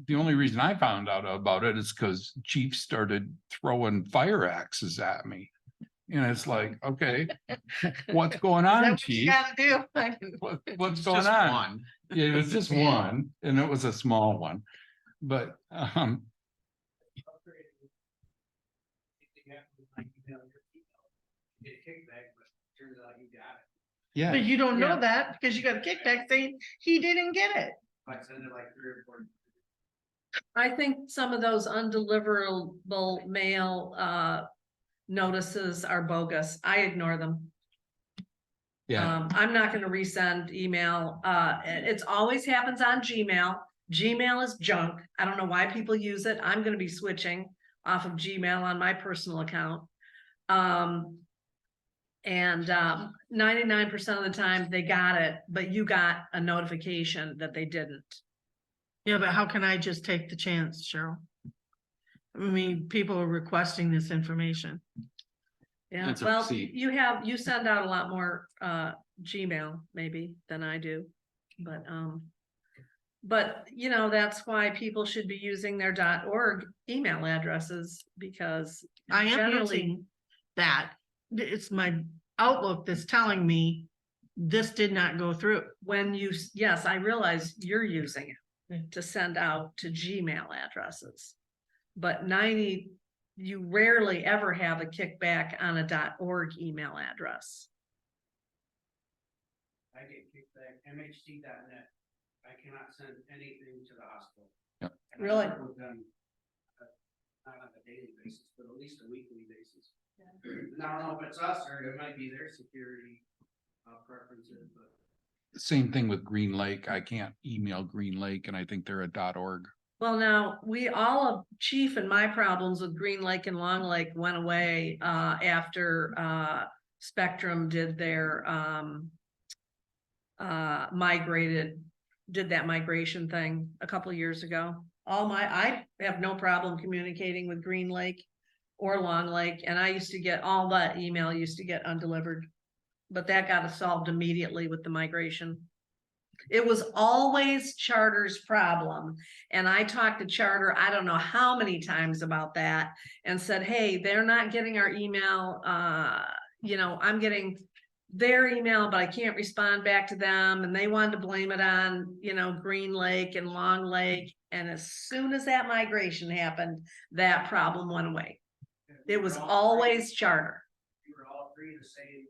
the only reason I found out about it is because Chief started throwing fire axes at me. And it's like, okay, what's going Is that on, what you Chief? gotta do? What's It's going just on? one. Yeah, it was just one, and it was a small one, but, yeah, But you don't know Yeah. that because you got a kickback saying he didn't get it. I think some of those undeliverable mail notices are bogus. I ignore them. yeah, I'm not gonna resend email. It's always happens on Gmail. Gmail is junk. I don't know why people use it. I'm gonna be switching off of Gmail on my personal account. And 99% of the time they got it, but you got a notification that they didn't. Yeah, but how can I just take the chance, Cheryl? I mean, people are requesting this information. Yeah, It's a well, seed. you send out a lot more Gmail maybe than I do, but that's why people should be using their .org email addresses because I am generally, using that. It's my Outlook that's telling me this did not go through. yes, I realize you're using it to send out to Gmail addresses. But you rarely ever have a kickback on a .org email address. I get kickback, mhc.net. I cannot send anything to the hospital. Yep. And I Really? work with them, not on a daily basis, but at least a weekly basis. And I don't know if it's us or it might be their security preferences, but. same thing with Green Lake. I can't email Green Lake, and I think they're a .org. Well, now, Chief and my problems with Green Lake and Long Lake went away after Spectrum did their did that migration thing a couple of years ago. I have no problem communicating with Green Lake or Long Lake, and I used to get all that email used to get undelivered. But that got solved immediately with the migration. It was always Charter's problem. And I talked to Charter, I don't know how many times about that and said, hey, they're not getting our email. I'm getting their email, but I can't respond back to them. And they wanted to blame it on, Green Lake and Long Lake. And as soon as that migration happened, that problem went away. It was always Charter. You were all three the same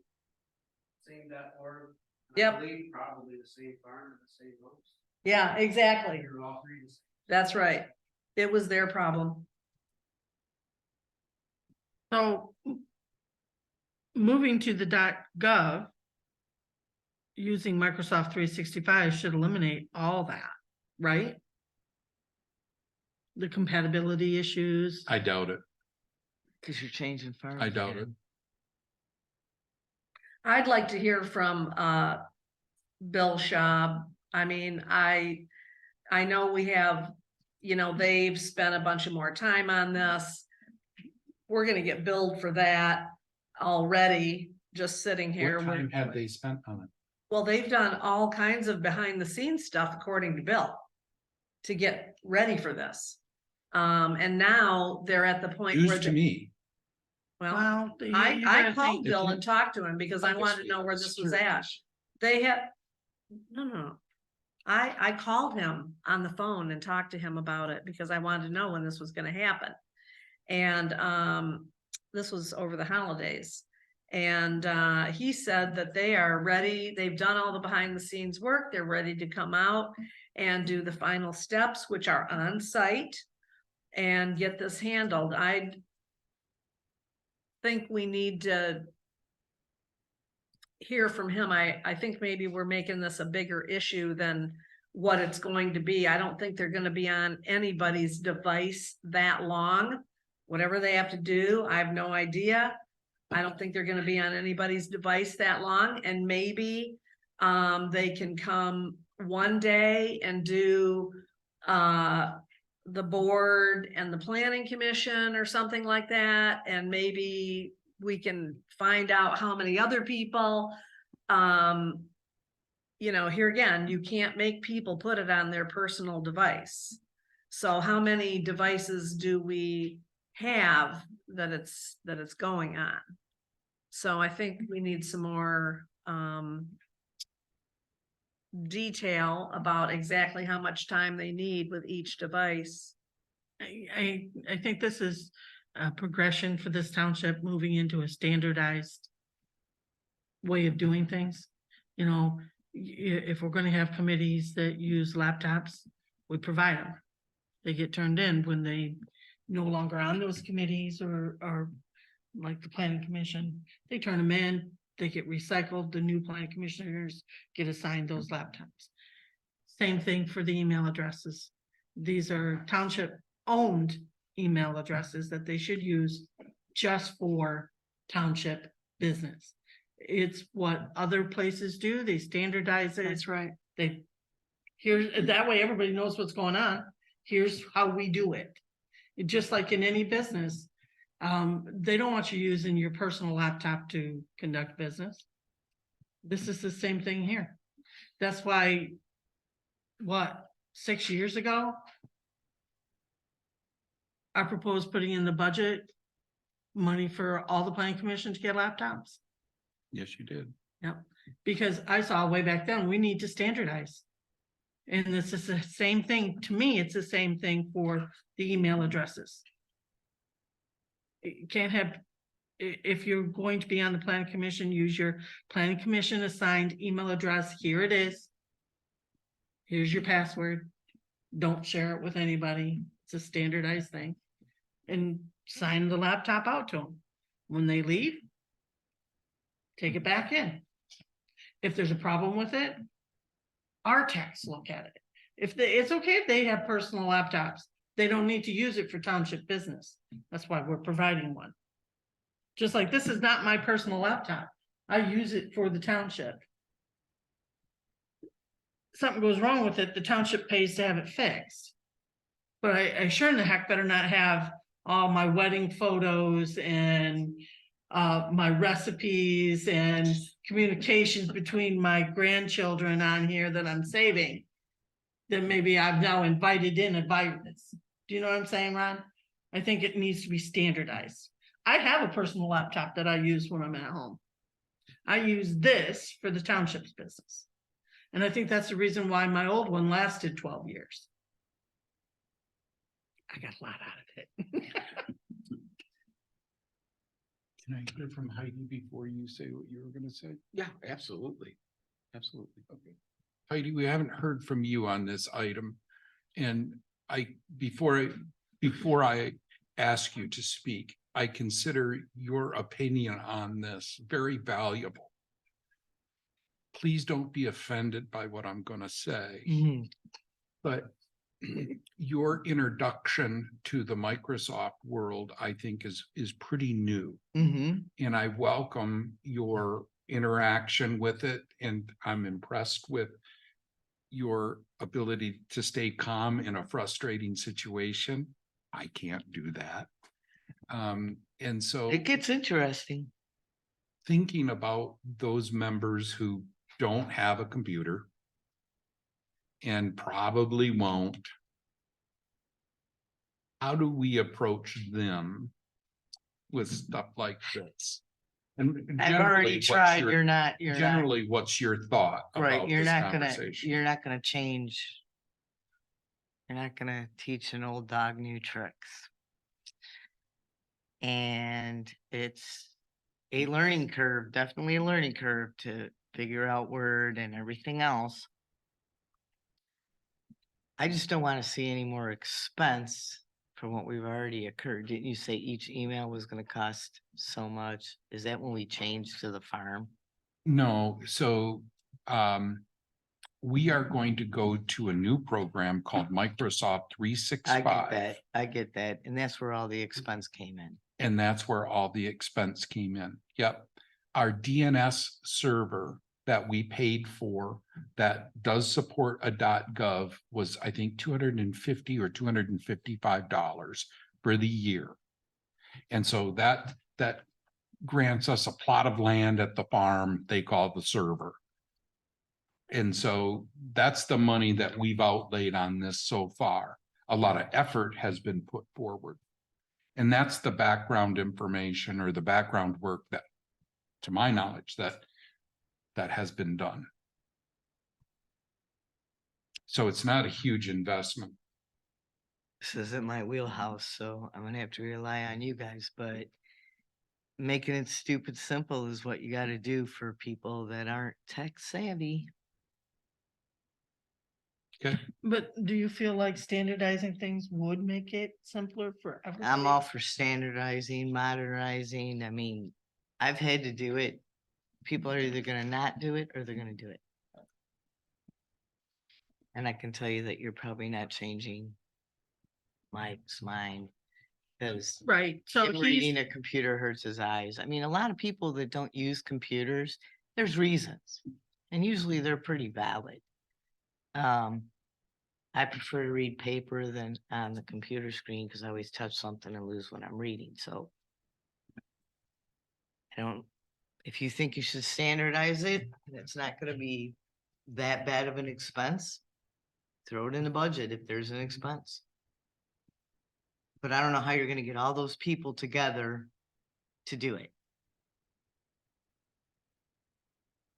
.org. Yep. Probably the same farm and the same homes. Yeah, exactly. You were all three the same. That's right. It was their problem. So moving to the .gov using Microsoft 365 should eliminate all that, right? The compatibility issues. I doubt it. Cause you're changing farm. I doubt it. I'd like to hear from Bill Schaub. I mean, I know we have, they've spent a bunch of more time on this. We're gonna get billed for that already, just sitting here. What time have they spent on it? Well, they've done all kinds of behind the scenes stuff according to Bill to get ready for this. And now they're at the point where News to me. well, Well, I called if Bill you- and talked to him because I wanted to know where this was at. They had, no. I called him on the phone and talked to him about it because I wanted to know when this was gonna happen. And this was over the holidays. And he said that they are ready. They've done all the behind the scenes work. They're ready to come out and do the final steps, which are on site, and get this handled. I think we need to hear from him. I think maybe we're making this a bigger issue than what it's going to be. I don't think they're gonna be on anybody's device that long. Whatever they have to do, I have no idea. I don't think they're gonna be on anybody's device that long, and maybe they can come one day and do the board and the planning commission or something like that, and maybe we can find out how many other people. Here again, you can't make people put it on their personal device. So how many devices do we have that it's going on? So I think we need some more detail about exactly how much time they need with each device. I think this is a progression for this township moving into a standardized way of doing things. If we're gonna have committees that use laptops, we provide them. They get turned in when they no longer on those committees or like the planning commission, they turn them in, they get recycled, the new planning commissioners get assigned those laptops. Same thing for the email addresses. These are township owned email addresses that they should use just for township business. It's what other places do. They standardize it. That's right. That way everybody knows what's going on. Here's how we do it. Just like in any business, they don't want you using your personal laptop to conduct business. This is the same thing here. That's why, 6 years ago, I proposed putting in the budget money for all the planning commission to get laptops. Yes, you did. Yep, because I saw way back then, we need to standardize. And this is the same thing, to me, it's the same thing for the email addresses. You can't have, if you're going to be on the planning commission, use your planning commission assigned email address. Here it is. Here's your password. Don't share it with anybody. It's a standardized thing. And sign the laptop out to them. When they leave, take it back in. If there's a problem with it, our techs look at it. It's okay if they have personal laptops. They don't need to use it for township business. That's why we're providing one. Just like this is not my personal laptop. I use it for the township. Something goes wrong with it, the township pays to have it fixed. But I sure in the heck better not have all my wedding photos and my recipes and communications between my grandchildren on here that I'm saving, then maybe I've now invited in a virus. Do you know what I'm saying, Ron? I think it needs to be standardized. I have a personal laptop that I use when I'm at home. I use this for the township's business. And I think that's the reason why my old one lasted 12 years. I got a lot out of it. Can I hear from Heidi before you say what you were gonna say? Yeah, absolutely. Absolutely. Okay. Heidi, we haven't heard from you on this item. And before I ask you to speak, I consider your opinion on this very valuable. Please don't be offended by what I'm gonna say, but your introduction to the Microsoft world, I think is pretty new. And I welcome your interaction with it, and I'm impressed with your ability to stay calm in a frustrating situation. I can't do that. And so It gets interesting. thinking about those members who don't have a computer and probably won't, how do we approach them with stuff like this? And I've already generally, tried. you're Not, generally, what's your thought right. about You're this not gonna, conversation? you're not gonna change. You're not gonna teach an old dog new tricks. And it's a learning curve, definitely a learning curve to figure out Word and everything else. I just don't want to see any more expense from what we've already occurred. Didn't you say each email was going to cost so much? Is that when we changed to the farm? No, so we are going to go to a new program called Microsoft I get 365. that. I get that. And that's where all the expense came in. And that's where all the expense came in. Yep. Our DNS server that we paid for that does support a .gov was, I think, $250 or $255 for the year. And so that grants us a plot of land at the farm they call the server. And so that's the money that we've outlaid on this so far. A lot of effort has been put forward. And that's the background information or the background work that, to my knowledge, that has been done. So it's not a huge investment. This isn't my wheelhouse, so I'm gonna have to rely on you guys, but making it stupid simple is what you gotta do for people that aren't tech savvy. Okay. But do you feel like standardizing things would make it simpler for everybody? I'm all for standardizing, modernizing. I mean, I've had to do it. People are either gonna not do it or they're gonna do it. And I can tell you that you're probably not changing Mike's mind. Because Right, so him he's, reading a computer hurts his eyes. I mean, a lot of people that don't use computers, there's reasons. And usually they're pretty valid. I prefer to read paper than on the computer screen because I always touch something and lose what I'm reading. So I don't, if you think you should standardize it, and it's not gonna be that bad of an expense, throw it in the budget if there's an expense. But I don't know how you're gonna get all those people together to do it.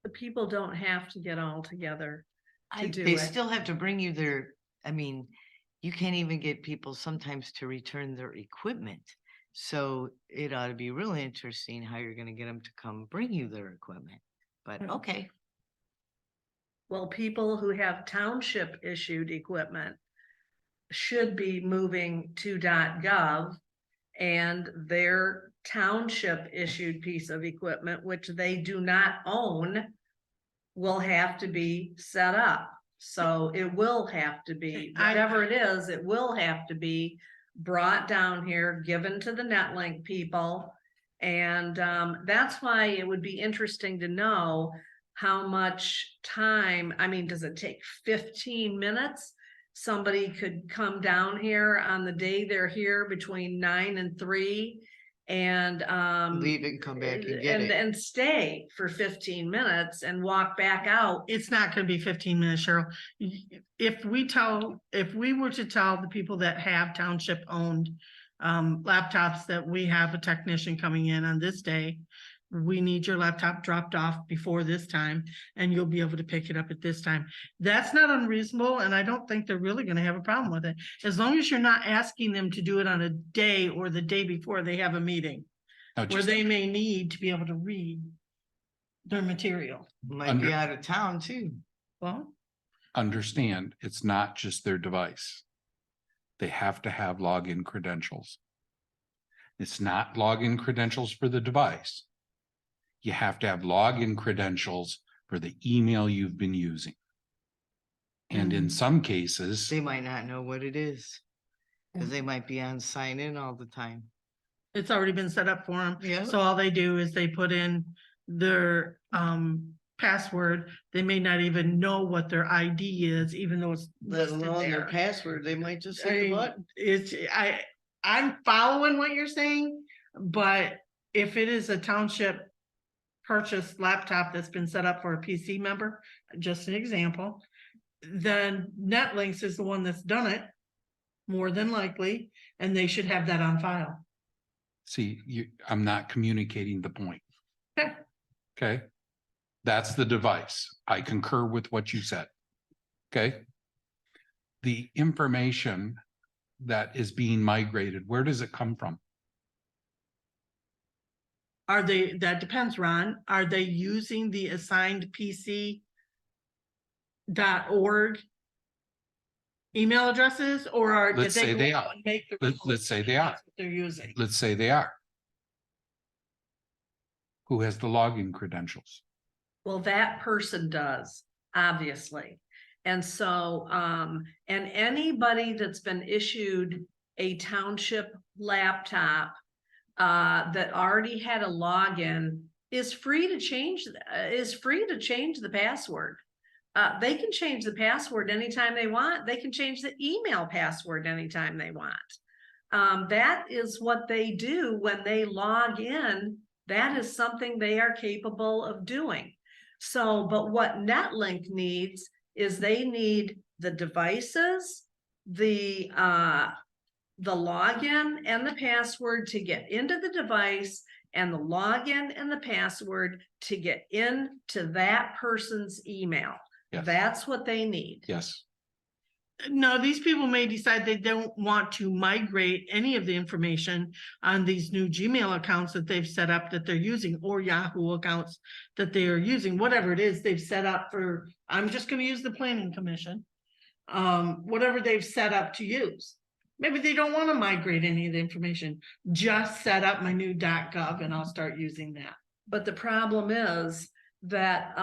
The people don't have to get all together. do They it. still have to bring you their, I mean, you can't even get people sometimes to return their equipment. So it ought to be really interesting how you're gonna get them to come bring you their equipment. But okay, Well, people who have township issued equipment should be moving to .gov, and their township issued piece of equipment, which they do not own, will have to be set up. So it will have to be, whatever it is, it will have to be brought down here, given to the Netlink people. And that's why it would be interesting to know how much time, I mean, does it take 15 minutes? Somebody could come down here on the day they're here between 9 and 3 and Leave it and come back and get it. and stay for 15 minutes and walk back out. It's not gonna be 15 minutes, Cheryl. If we were to tell the people that have township owned laptops that we have a technician coming in on this day, we need your laptop dropped off before this time and you'll be able to pick it up at this time. That's not unreasonable, and I don't think they're really gonna have a problem with it. As long as you're not asking them to do it on a day or the day before they have a meeting Now, where just they may need to be able to read their material. Might be out of town too. Well, understand, it's not just their device. They have to have login credentials. It's not login credentials for the device. You have to have login credentials for the email you've been using. And in some cases, They might not know what it is. Cause they might be on sign in all the time. it's already been set up for them. Yeah. So all they do is they put in their password. They may not even know what their ID is, even though it's Let listed alone their there. password, they might just hit the button. I'm following what you're saying, but if it is a township purchased laptop that's been set up for a PC member, just an example, then NetLinks is the one that's done it, more than likely, and they should have that on file. see, I'm not communicating the point. Okay. Okay? That's the device. I concur with what you said. Okay? The information that is being migrated, where does it come from? That depends, Ron, are they using the assigned PC.org email addresses, or did Let's say go they out are. and make the Let's say they are. that's what they're using? Let's say they are. Who has the login credentials? Well, that person does, obviously. And so, and anybody that's been issued a township laptop that already had a login is free to change the password. They can change the password anytime they want. They can change the email password anytime they want. That is what they do when they log in. That is something they are capable of doing. So, but what NetLink needs is they need the devices, the login and the password to get into the device, and the login and the password to get into that person's email. Yes. That's what they need. Yes. No, these people may decide they don't want to migrate any of the information on these new Gmail accounts that they've set up that they're using, or Yahoo accounts that they are using, whatever it is they've set up for, I'm just gonna use the planning commission. Whatever they've set up to use. Maybe they don't want to migrate any of the information, just set up my new .gov and I'll start using that. But the problem is that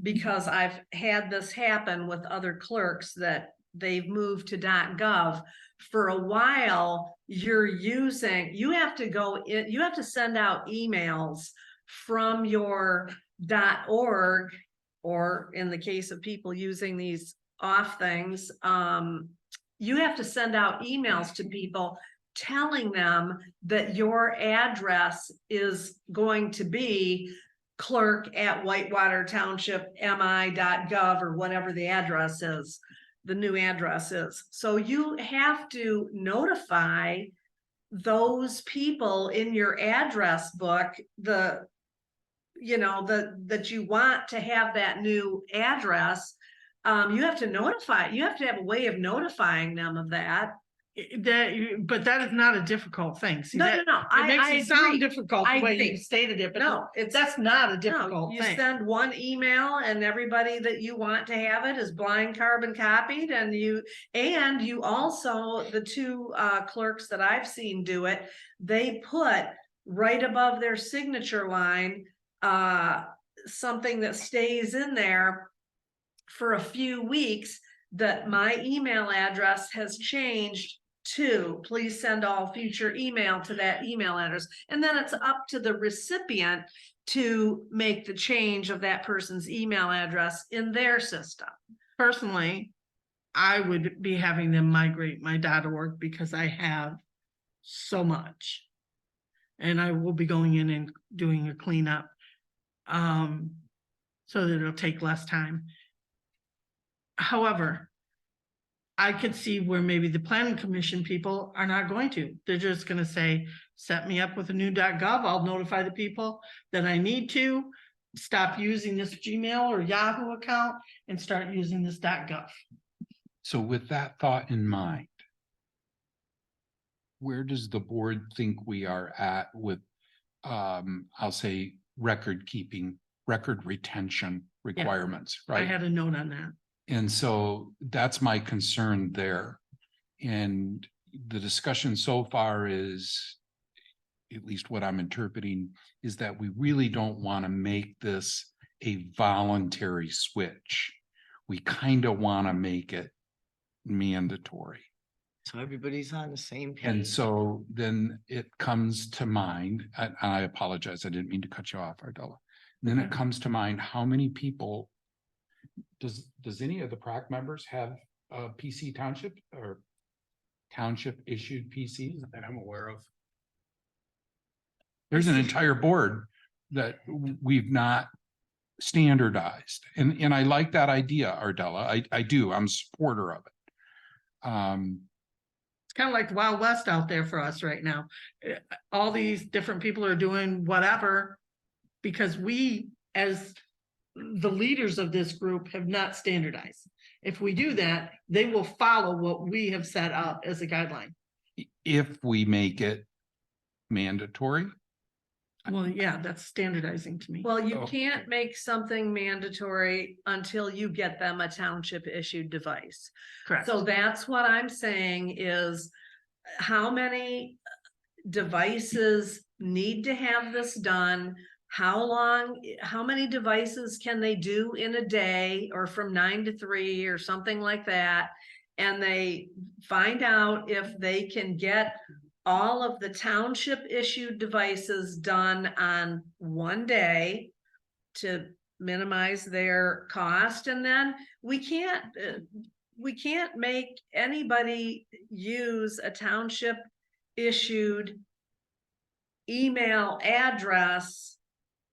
because I've had this happen with other clerks that they've moved to .gov for a while, you have to go in, you have to send out emails from your .org, or in the case of people using these off things, you have to send out emails to people telling them that your address is going to be clerk@Whitewater Township mi.gov, or whatever the address is, the new address is. So you have to notify those people in your address book, that you want to have that new address. You have to have a way of notifying them of that. But that is not a difficult thing. See, No, that, no, it makes I it sound agree. difficult the I way you agree. stated it, but No, that's not a no, difficult you thing. send one email and everybody that you want to have it is blind carbon copied, and you also, the two clerks that I've seen do it, they put right above their signature line something that stays in there for a few weeks, that my email address has changed to, please send all future email to that email address. And then it's up to the recipient to make the change of that person's email address in their system. Personally, I would be having them migrate my .org because I have so much. And I will be going in and doing a cleanup. So that it'll take less time. However, I could see where maybe the planning commission people are not going to. They're just gonna say, set me up with a new .gov. I'll notify the people that I need to stop using this Gmail or Yahoo account and start using this .gov. So with that thought in mind, where does the board think we are at with, I'll say, record keeping, record retention requirements, I right? had a note on that. And so that's my concern there. And the discussion so far is, at least what I'm interpreting, is that we really don't want to make this a voluntary switch. We kind of want to make it mandatory. So everybody's on the same page. And so then it comes to mind, and I apologize, I didn't mean to cut you off, Ardella. Then it comes to mind, how many people, does any of the PRAC members have a PC township or township issued PCs that I'm aware of? There's an entire board that we've not standardized. And I like that idea, Ardella. I do, I'm a supporter of it. It's kind of like the Wild West out there for us right now. All these different people are doing whatever because we, as the leaders of this group, have not standardized. If we do that, they will follow what we have set up as a guideline. If we make it mandatory. Well, yeah, that's standardizing to me. Well, you Okay. can't make something mandatory until you get them a township issued device. Correct. So that's what I'm saying is how many devices need to have this done? How long, how many devices can they do in a day or from 9 to 3 or something like that? And they find out if they can get all of the township issued devices done on one day to minimize their cost. And then we can't make anybody use a township issued email address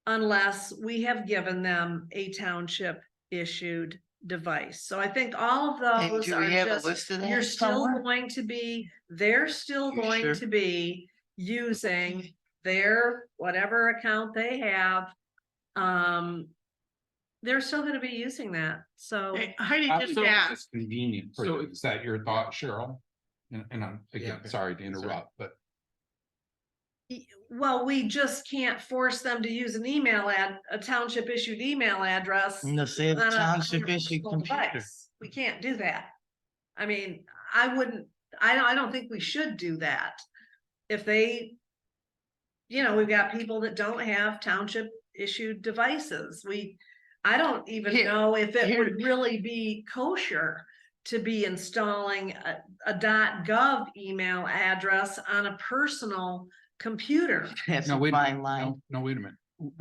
unless we have given them a township issued device. So I think all of And those do are we have a just, list of you're that still somewhere? going to be, they're still You going sure? to be using their whatever account they have. They're still gonna be using that, so. Hey, Heidi just So asked, it's convenient. So- So is that your thought, Cheryl? And I'm, again, Yeah. sorry to interrupt, but Well, we just can't force them to use an email a township issued email address. Unless they have on a a- on township their issued personal computer. device. We can't do that. I mean, I wouldn't, I don't think we should do that. If they, we've got people that don't have township issued devices. I don't even Here- know if it here- would really be kosher to be installing a .gov email address on a personal computer. That's no, a wait, fine line. no, wait a minute.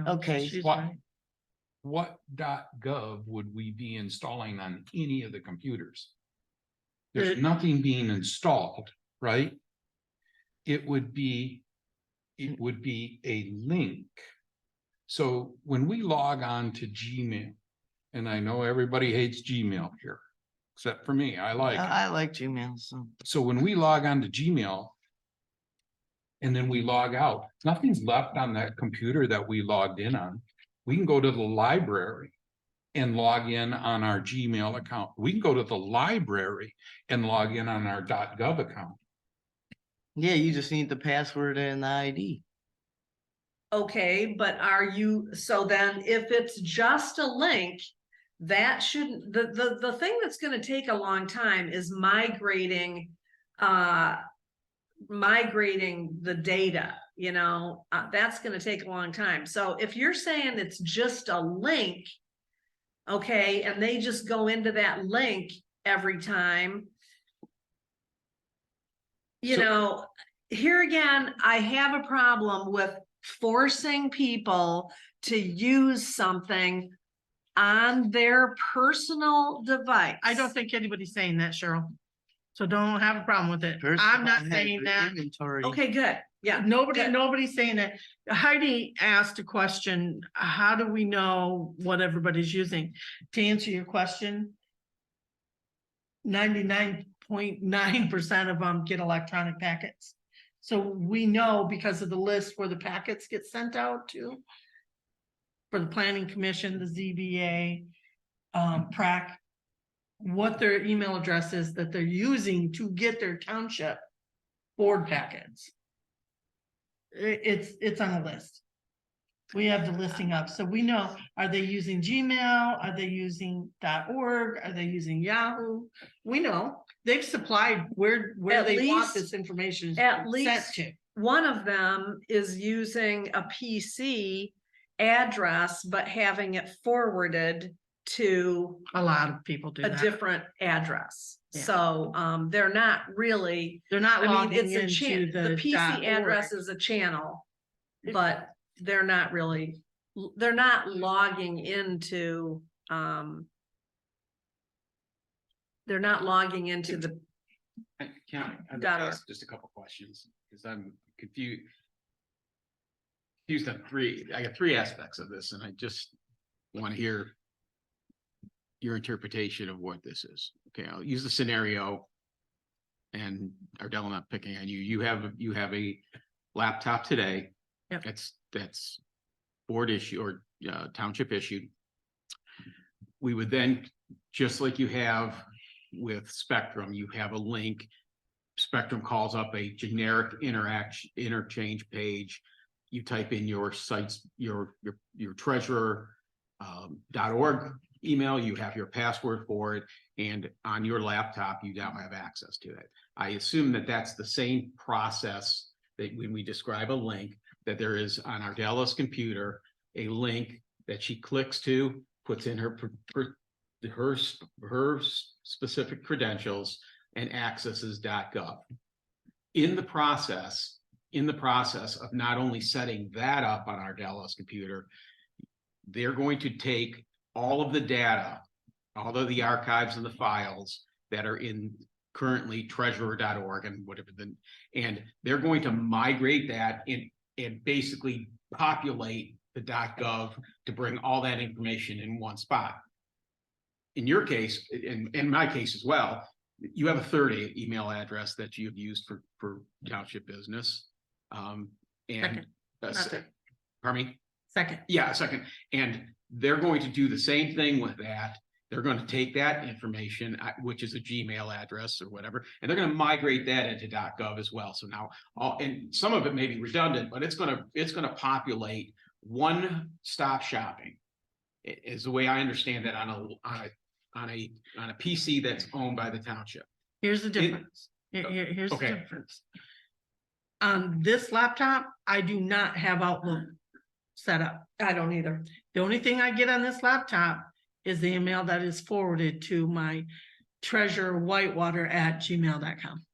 Okay. she's What, right. what .gov would we be installing on any of the computers? There's The- nothing being installed, right? It would be a link. So when we log on to Gmail, and I know everybody hates Gmail here, except for me, I like it. I like Gmail, so. So when we log on to Gmail and then we log out, nothing's left on that computer that we logged in on. We can go to the library and log in on our Gmail account. We can go to the library and log in on our .gov account. Yeah, you just need the password and the ID. Okay, but so then if it's just a link, that shouldn't, the thing that's gonna take a long time is migrating the data, that's gonna take a long time. So if you're saying it's just a link, okay, and they just go into that link every time, here again, I have a problem with forcing people to use something on their personal device. I don't think anybody's saying that, Cheryl. So don't have a problem with it. I'm Personal not has saying your that. Inventory. Okay, good. Yeah. Nobody's saying that. Heidi asked a question, how do we know what everybody's using? To answer your question, 99.9% of them get electronic packets. So we know because of the list where the packets get sent out to. For the planning commission, the ZBA, PrAC, what their email address is that they're using to get their township board packets. It's on a list. We have the listing up, so we know, are they using Gmail? Are they using .org? Are they using Yahoo? We know, they've supplied where At they want least- this information At sent least to. one of them is using a PC address, but having it forwarded to A lot of people do a that. different address. Yeah. So, they're not really, They're not I mean, logging it's a into the PC .org. address is a channel, but they're not really, they're not logging into, they're not logging into the, I've Got it. asked just a couple questions, because I'm confused. Confused on three, I got three aspects of this, and I just want to hear your interpretation of what this is. Okay, I'll use the scenario. And Ardell, I'm not picking on you. You have a laptop today. Yep. That's board issue or township issued. We would then, just like you have with Spectrum, you have a link. Spectrum calls up a generic interchange page. You type in your sites, your treasurer .org email, you have your password for it, and on your laptop, you now have access to it. I assume that that's the same process that when we describe a link, that there is on Ardella's computer, a link that she clicks to, puts in her specific credentials and accesses .gov. In the process of not only setting that up on Ardella's computer, they're going to take all of the data, all of the archives and the files that are in currently treasurer.org and whatever, and they're going to migrate that and basically populate the .gov to bring all that information in one spot. In your case, in my case as well, you have a third email address that you've used for township business. And Second. pardon me? Second. Yeah, a second. And they're going to do the same thing with that. They're going to take that information, which is a Gmail address or whatever, and they're going to migrate that into .gov as well. So now, and some of it may be redundant, but it's going to populate one-stop shopping. Is the way I understand that on a PC that's owned by the township. Here's the difference. Here's the okay. difference. On this laptop, I do not have Outlook set up. I don't either. The only thing I get on this laptop is the email that is forwarded to my treasurer whitewater@gmail.com.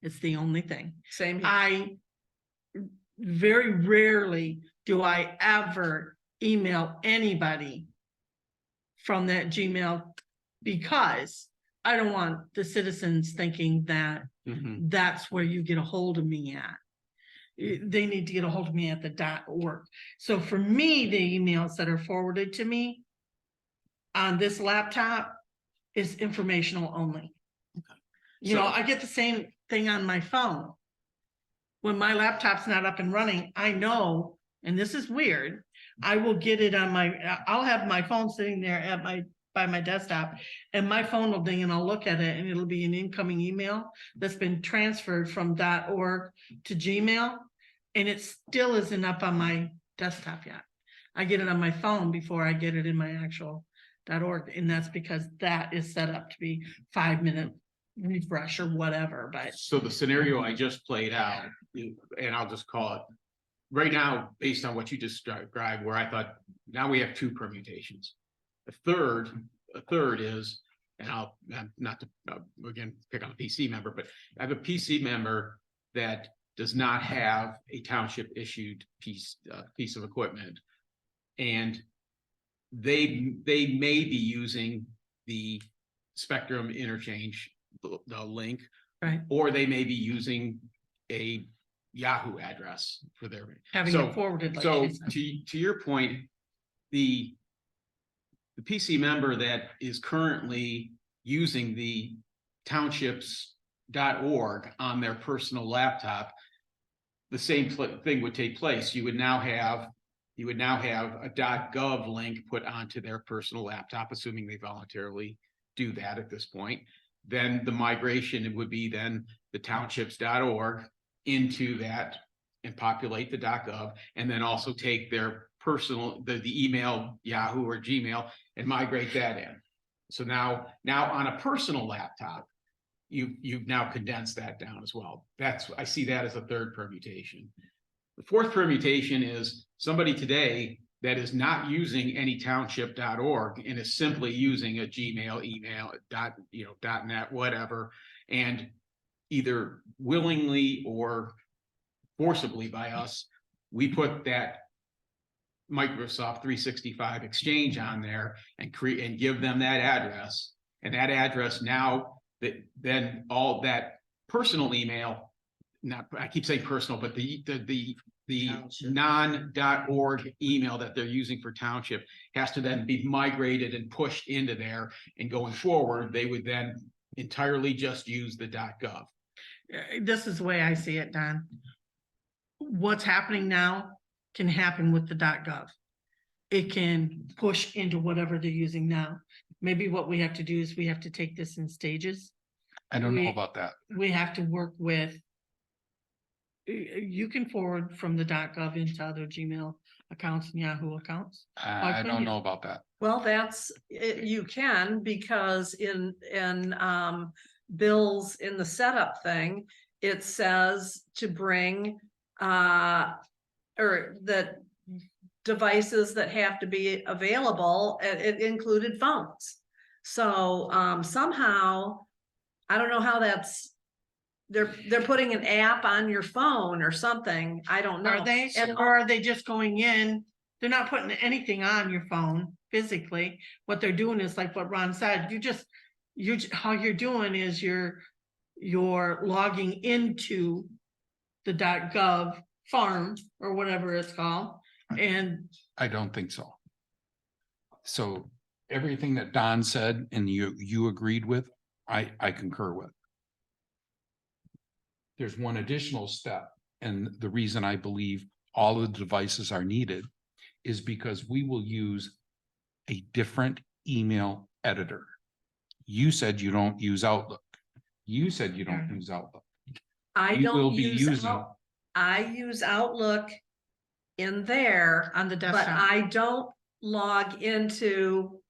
It's the only thing. Same here. I very rarely do I ever email anybody from that Gmail, because I don't want the citizens thinking that that's where you get a hold of me at. They need to get a hold of me at the .org. So for me, the emails that are forwarded to me on this laptop is informational only. You know, I get the same thing on my phone. When my laptop's not up and running, I know, and this is weird, I will get it on I'll have my phone sitting there by my desktop, and my phone will ding and I'll look at it and it'll be an incoming email that's been transferred from .org to Gmail, and it still isn't up on my desktop yet. I get it on my phone before I get it in my actual .org, and that's because that is set up to be 5-minute refresh or whatever. But So the scenario I just played out, and I'll just call it right now, based on what you described, where I thought now we have two permutations. A third is, and I'll not to again pick on a PC member, but I have a PC member that does not have a township issued piece of equipment, and they may be using the Spectrum interchange, the link, right. or they may be using a Yahoo address for their. Having So- it forwarded. like So she said. to your point, the PC member that is currently using the townships.org on their personal laptop, the same thing would take place. You would now have a .gov link put onto their personal laptop, assuming they voluntarily do that at this point. Then the migration would be then the townships.org into that and populate the .gov, and then also take their personal, the email, Yahoo or Gmail, and migrate that in. So now on a personal laptop, you've now condensed that down as well. I see that as a third permutation. The fourth permutation is somebody today that is not using any township.org and is simply using a Gmail, email, .net, whatever, and either willingly or forcibly by us, we put that Microsoft 365 Exchange on there and create and give them that address. And that address now, that then all that personal email, I keep saying personal, but the Township. non.org email that they're using for township has to then be migrated and pushed into there. And going forward, they would then entirely just use the .gov. This is the way I see it, Don. What's happening now can happen with the .gov. It can push into whatever they're using now. Maybe what we have to do is we have to take this in stages. I don't know We- about that. We have to work with. You can forward from the .gov into other Gmail accounts and Yahoo accounts. I couldn't don't you? know about that. Well, you can, because in Bill's, in the setup thing, it says to bring, or that devices that have to be available, it included phones. So, somehow, I don't know how they're putting an app on your phone or something. I don't know. Are they, And or are they just going in? They're not putting anything on your phone physically. What they're doing is like what Ron said, how you're doing is you're logging into the .gov farm or whatever it's called. And I don't think so. So everything that Don said and you agreed with, I concur with. There's one additional step, and the reason I believe all of the devices are needed is because we will use a different email editor. You said you don't use Outlook. You said you don't use Outlook. I We will don't be use, using- I use Outlook in there, on the but desktop. I don't log into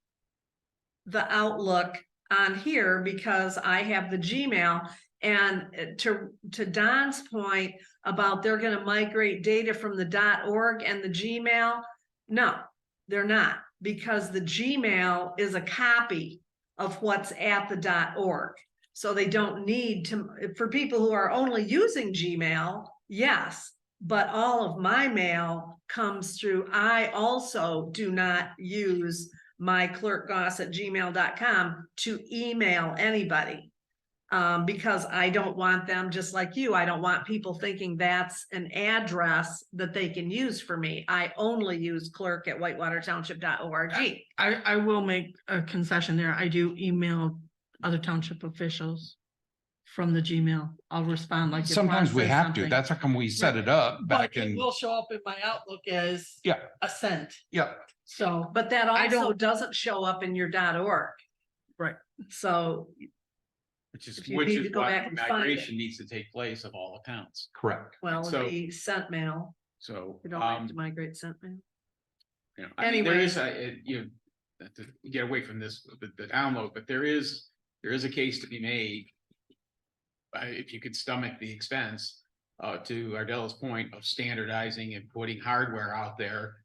the Outlook on here because I have the Gmail. And to Don's point about they're gonna migrate data from the .org and the Gmail, no, they're not, because the Gmail is a copy of what's at the .org. So they don't need to, for people who are only using Gmail, yes, but all of my mail comes through. I also do not use my clerkgoss@gmail.com to email anybody. Because I don't want them, just like you, I don't want people thinking that's an address that they can use for me. I only use clerk@whitewatertownship.org. I will make a concession there. I do email other township officials from the Gmail. I'll respond like. if Ron Sometimes we says have to. something. That's how come we set it up But back it in. will show up in my Outlook as. Yeah. A sent, Yeah, so. But that I also don't- doesn't show up in your .org. Right. So Which is If you need to go why back and find it. migration needs to take place of all accounts. correct. well, So- it'd be sent mail. So, You don't have to migrate sent mail. I mean, there is Anyways. to get away from this, the download, but there is a case to be made. If you could stomach the expense, to Ardella's point of standardizing and putting hardware out there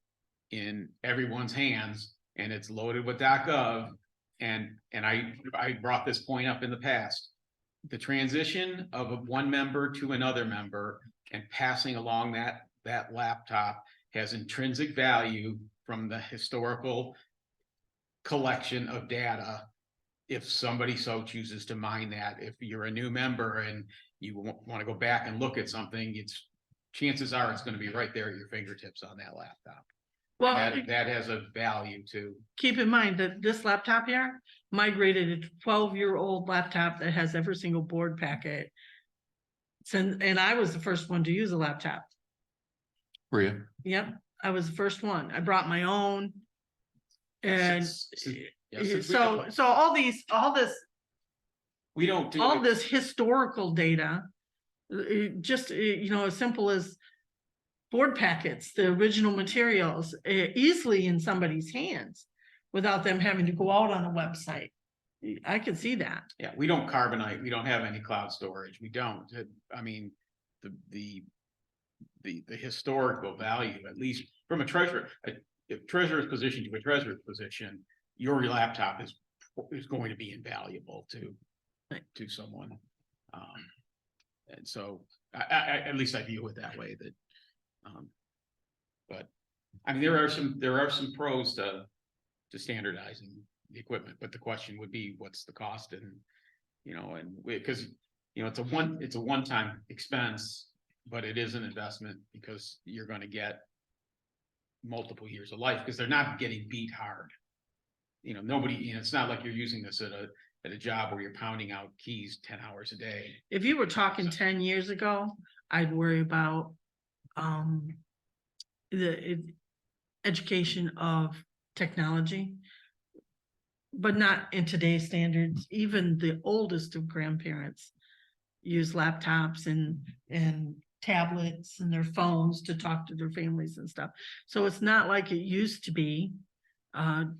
in everyone's hands, and it's loaded with .gov. And I brought this point up in the past. The transition of one member to another member and passing along that laptop has intrinsic value from the historical collection of data. If somebody so chooses to mine that, if you're a new member and you want to go back and look at something, chances are it's gonna be right there at your fingertips on that laptop. Well, That has a value too. keep in mind that this laptop here migrated a 12-year-old laptop that has every single board packet. And I was the first one to use a laptop. For you. Yep, I was the first one. I brought my own. And Yeah, since we don't- so all this We don't do. all this historical data, just, as simple as board packets, the original materials, easily in somebody's hands without them having to go out on a website. I can see that. Yeah, we don't carbonite, we don't have any cloud storage, we don't, I mean, the historical value, at least from a treasurer, if treasurer's position to a treasurer's position, your laptop is going to be invaluable to someone. And so, at least I view it that way, that, but, I mean, there are some pros to standardizing the equipment, but the question would be, what's the cost? And, because, it's a one-time expense, but it is an investment because you're gonna get multiple years of life, because they're not getting beat hard. Nobody, it's not like you're using this at a job where you're pounding out keys 10 hours a day. If you were talking 10 years ago, I'd worry about the education of technology. But not in today's standards. Even the oldest of grandparents use laptops and tablets and their phones to talk to their families and stuff. So it's not like it used to be 12,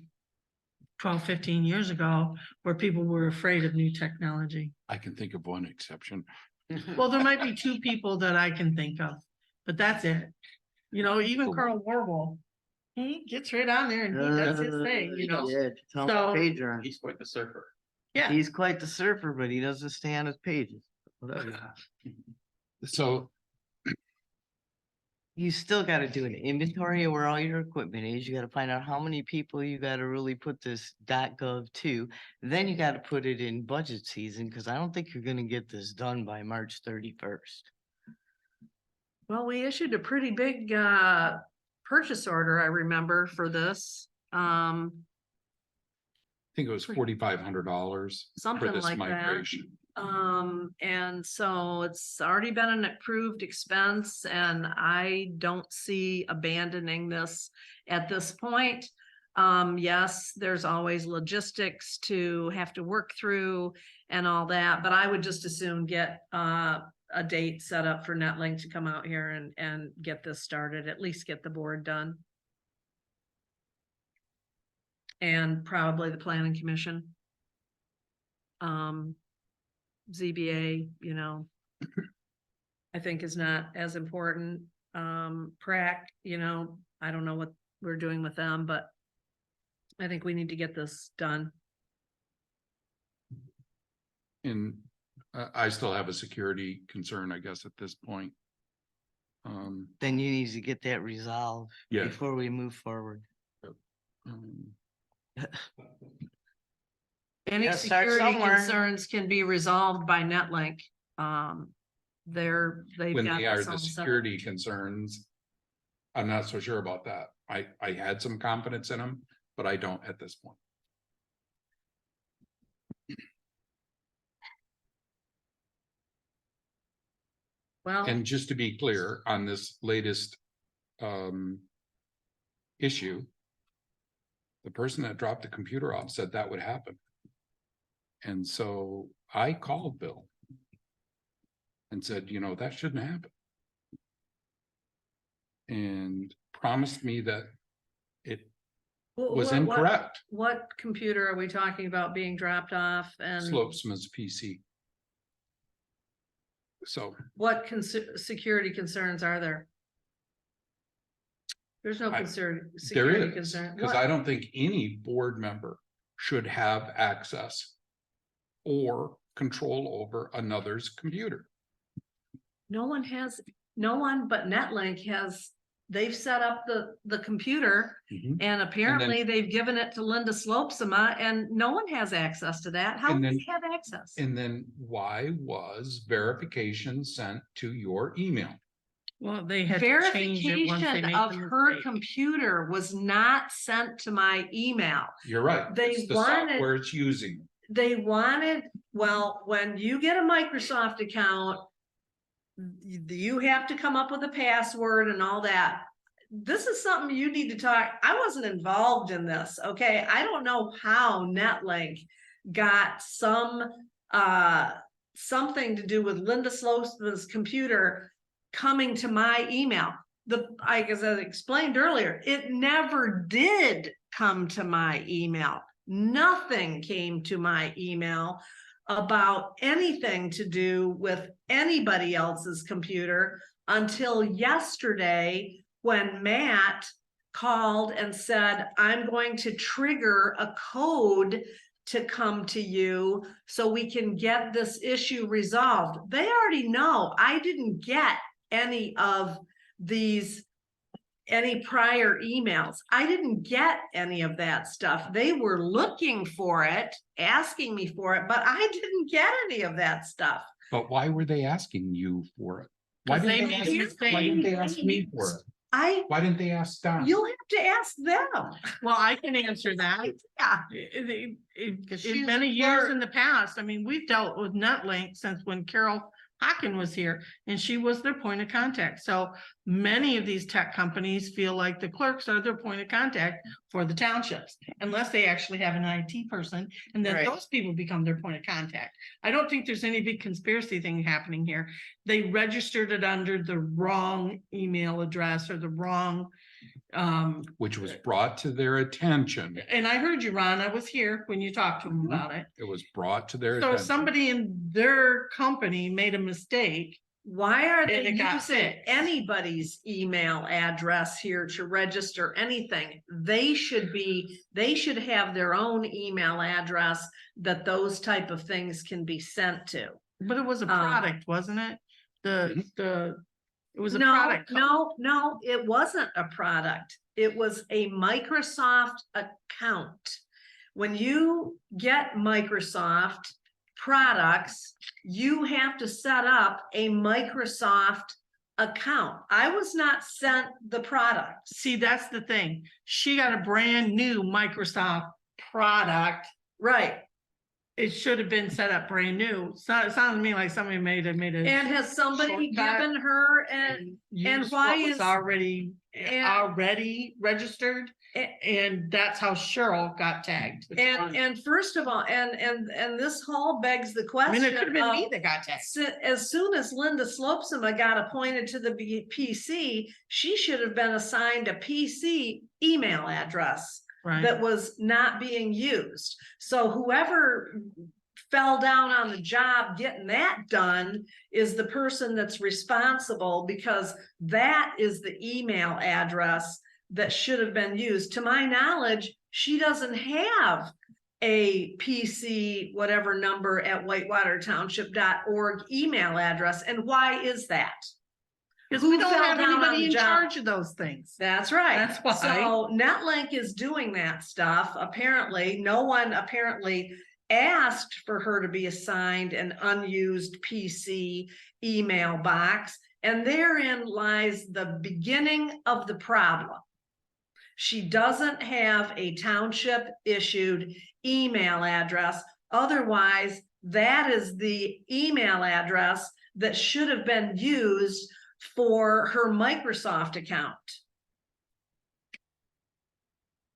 15 years ago, where people were afraid of new technology. I can think of one exception. Well, there might be two people that I can think of, but that's it. Even Carl Warble, he gets right on there and he does his thing, Yeah, tell So- pager. He's quite the surfer. Yeah. He's quite the surfer, but he doesn't stay on his pages. Whatever. So You still gotta do an inventory of where all your equipment is. You gotta find out how many people you gotta really put this .gov to. Then you gotta put it in budget season, because I don't think you're gonna get this done by March 31st. Well, we issued a pretty big purchase order, I remember, for this. I think it was $4,500 for Something this like that. migration. And so it's already been an approved expense, and I don't see abandoning this at this point. Yes, there's always logistics to have to work through and all that, but I would just as soon get a date set up for Netlink to come out here and get this started, at least get the board done. And probably the planning commission. ZBA, I think is not as important. PrAC, I don't know what we're doing with them, but I think we need to get this done. And I still have a security concern, I guess, at this point. Then you need to get that resolved Yeah. before we move forward. um, Any Gotta start security somewhere. concerns can be resolved by Netlink. They've When got they are this the all set up. security concerns, I'm not so sure about that. I had some confidence in them, but I don't at this point. Well, And just to be clear on this latest issue, the person that dropped the computer off said that would happen. And so I called Bill and said, that shouldn't happen. And promised me that it was incorrect. What computer are we talking about being dropped off, and Slopesman's PC. So what security concerns are there? There's no I- concern, there security is, concern. because What? I don't think any board member should have access or control over another's computer. No one but Netlink they've set up the computer, and apparently they've given it to Linda Slopesma, and no one has access to that. How And do then- they have access? And then why was verification sent to your email? Well, they had to change it once they verification made of the her mistake. computer was not sent to my email. You're right. They It's the wanted- software it's using. They wanted, well, when you get a Microsoft account, you have to come up with a password and all that. This is something you need to talk, I wasn't involved in this, okay? I don't know how NetLink got something to do with Linda Slosman's computer coming to my email. As I explained earlier, it never did come to my email. Nothing came to my email about anything to do with anybody else's computer until yesterday when Matt called and said, I'm going to trigger a code to come to you so we can get this issue resolved. They already know I didn't get any of any prior emails. I didn't get any of that stuff. They were looking for it, asking me for it, but I didn't get any of that stuff. But why were they asking you for it? Why 'Cause they didn't made a ask, mistake. why didn't they ask me for it? Why didn't they ask Don? You'll have to ask them. Well, I can answer that. Yeah. It's she's been years clerk. in the past. I mean, we've dealt with NetLink since when Carol Hockin was here and she was their point of contact. So many of these tech companies feel like the clerks are their point of contact for the townships, unless they actually have an IT person, and then Right. those people become their point of contact. I don't think there's any big conspiracy thing happening here. They registered it under the wrong email address or the wrong Which was brought to their attention. and I heard you, Ron. I was here when you talked to them Mhm. about it. It was brought to their So attention. somebody in their company made a mistake. Why are And they it got using fixed. anybody's email address here to register anything? They should have their own email address that those type of things can be sent to. But it was a product, wasn't it? It was a No, product. no, it wasn't a product. It was a Microsoft account. When you get Microsoft products, you have to set up a Microsoft account. I was not sent the product. See, that's the thing. She got a brand new Microsoft product. Right. It should have been set up brand new. So it sounded to me like somebody made a. And has somebody Shortcut. given her and used why what was is- already and- registered, A- and that's how Cheryl got tagged. It's fine. and first of all, and this whole begs the I question. mean, it could have been me of- that got tagged. As soon as Linda Slopsima got appointed to the PC, she should have been assigned a PC email address Right. that was not being used. So whoever fell down on the job getting that done is the person that's responsible, because that is the email address that should have been used. To my knowledge, she doesn't have a PC whatever number at whitewatertownship.org email address. And why is that? Because Who we don't fell have down on anybody the in job? charge of those things. That's right. That's why. So NetLink is doing that stuff. Apparently, no one asked for her to be assigned an unused PC email box. And therein lies the beginning of the problem. She doesn't have a township issued email address. Otherwise, that is the email address that should have been used for her Microsoft account.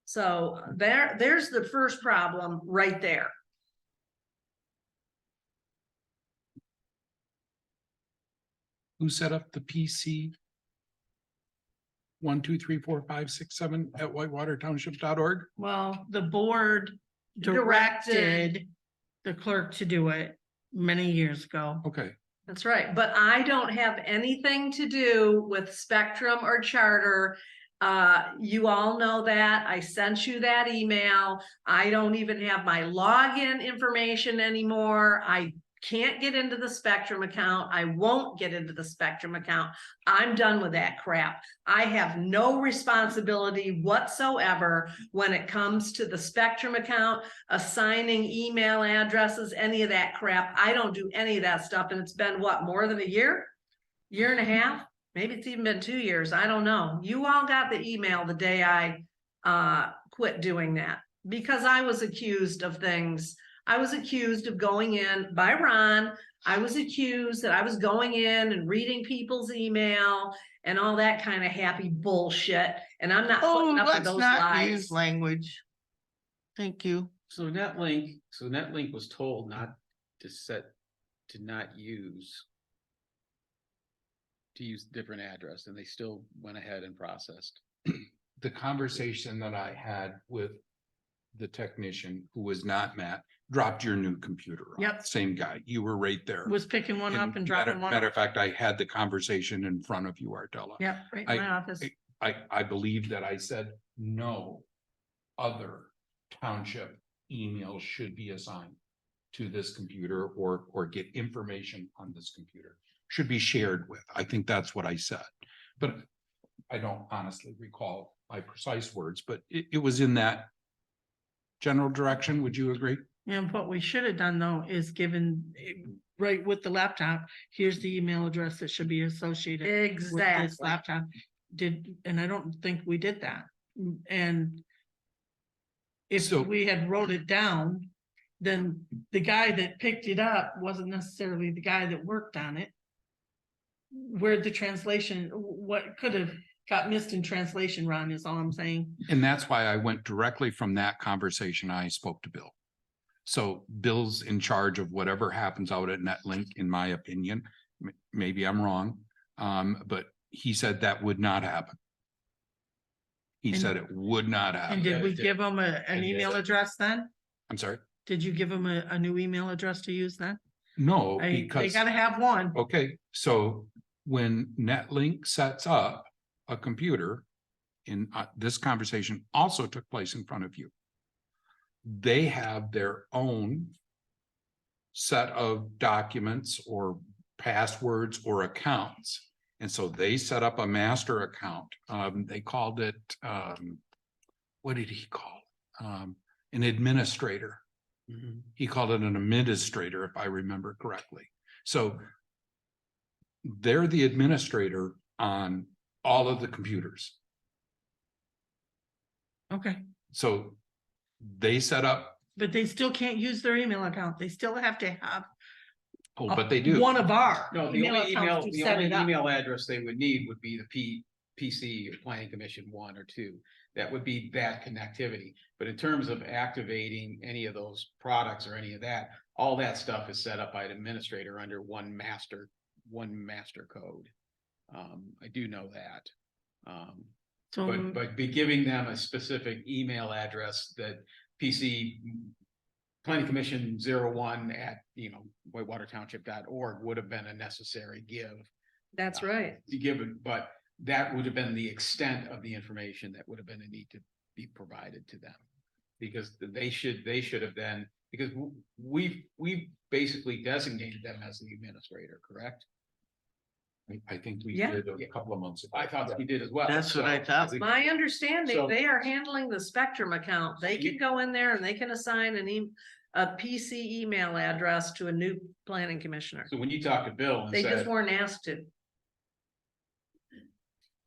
So there's the first problem right there. Who set up the PC? 1, 2, 3, 4, 5, 6, 7 at whitewatertownship.org? Well, the board Directed. directed the clerk to do it many years ago. Okay, That's right, but I don't have anything to do with Spectrum or Charter. You all know that. I sent you that email. I don't even have my login information anymore. I can't get into the Spectrum account. I won't get into the Spectrum account. I'm done with that crap. I have no responsibility whatsoever when it comes to the Spectrum account, assigning email addresses, any of that crap. I don't do any of that stuff. And it's been what, more than a year? Year and a half? maybe it's even been 2 years, I don't know. You all got the email the day I quit doing that. Because I was accused of things. I was accused of going in by Ron. I was accused that I was going in and reading people's email and all that kind of happy bullshit. And I'm not Oh, putting up with let's those not use lies. language. Thank you. So Netlink was told not to not use. To use different address, and they still went ahead and processed. The conversation that I had with the technician, who was not Matt, dropped your new computer off. Yep. Same guy. You were right there. Was picking one up and dropping one. Matter of fact, I had the conversation in front of you, Ardella. Yep, right in my office. I believe that I said no other township emails should be assigned to this computer or get information on this computer. Should be shared with. I think that's what I said. But I don't honestly recall my precise words, but it was in that general direction. Would you agree? And what we should have done though is given, right with the laptop, here's the email address that should be associated with this Exactly. laptop. And I don't think we did that. And if So- we had wrote it down, then the guy that picked it up wasn't necessarily the guy that worked on it. Where the translation, what could have got missed in translation, Ron, is all I'm saying. And that's why I went directly from that conversation. I spoke to Bill. So Bill's in charge of whatever happens out at Netlink, in my opinion. Maybe I'm wrong. But he said that would not happen. He And- said it would not And happen. did we give him an email address then? I'm sorry. Did you give him a new email address to use then? No, They because, gotta have one. okay, so when Netlink sets up a computer, in this conversation also took place in front of you. They have their own set of documents or passwords or accounts. And so they set up a master account. They called it, what did he call? An administrator. He called it an administrator, if I remember correctly. So they're the administrator on all of the computers. Okay, So they set up, but they still can't use their email account. They still have to have. oh, but they do. One of our. No, the only accounts to the set only it up. email address they would need would be the PC or Planning Commission 1 or 2. That would be that connectivity. But in terms of activating any of those products or any of that, all that stuff is set up by an administrator under one master code. I do know that. So, But be giving them a specific email address that PC Planning Commission 01 at, whitewatertownship.org would have been a necessary give. That's right. To give it, but that would have been the extent of the information that would have been a need to be provided to them. Because they should have then, because we basically designated them as the administrator, correct? I think we Yeah. did a couple of months ago. I thought we did as well. That's what I So- thought. My understanding, So- they are handling the Spectrum account. They can go in there and they can assign a PC email address to a new planning commissioner. So when you talk to Bill and They just said, weren't asked to.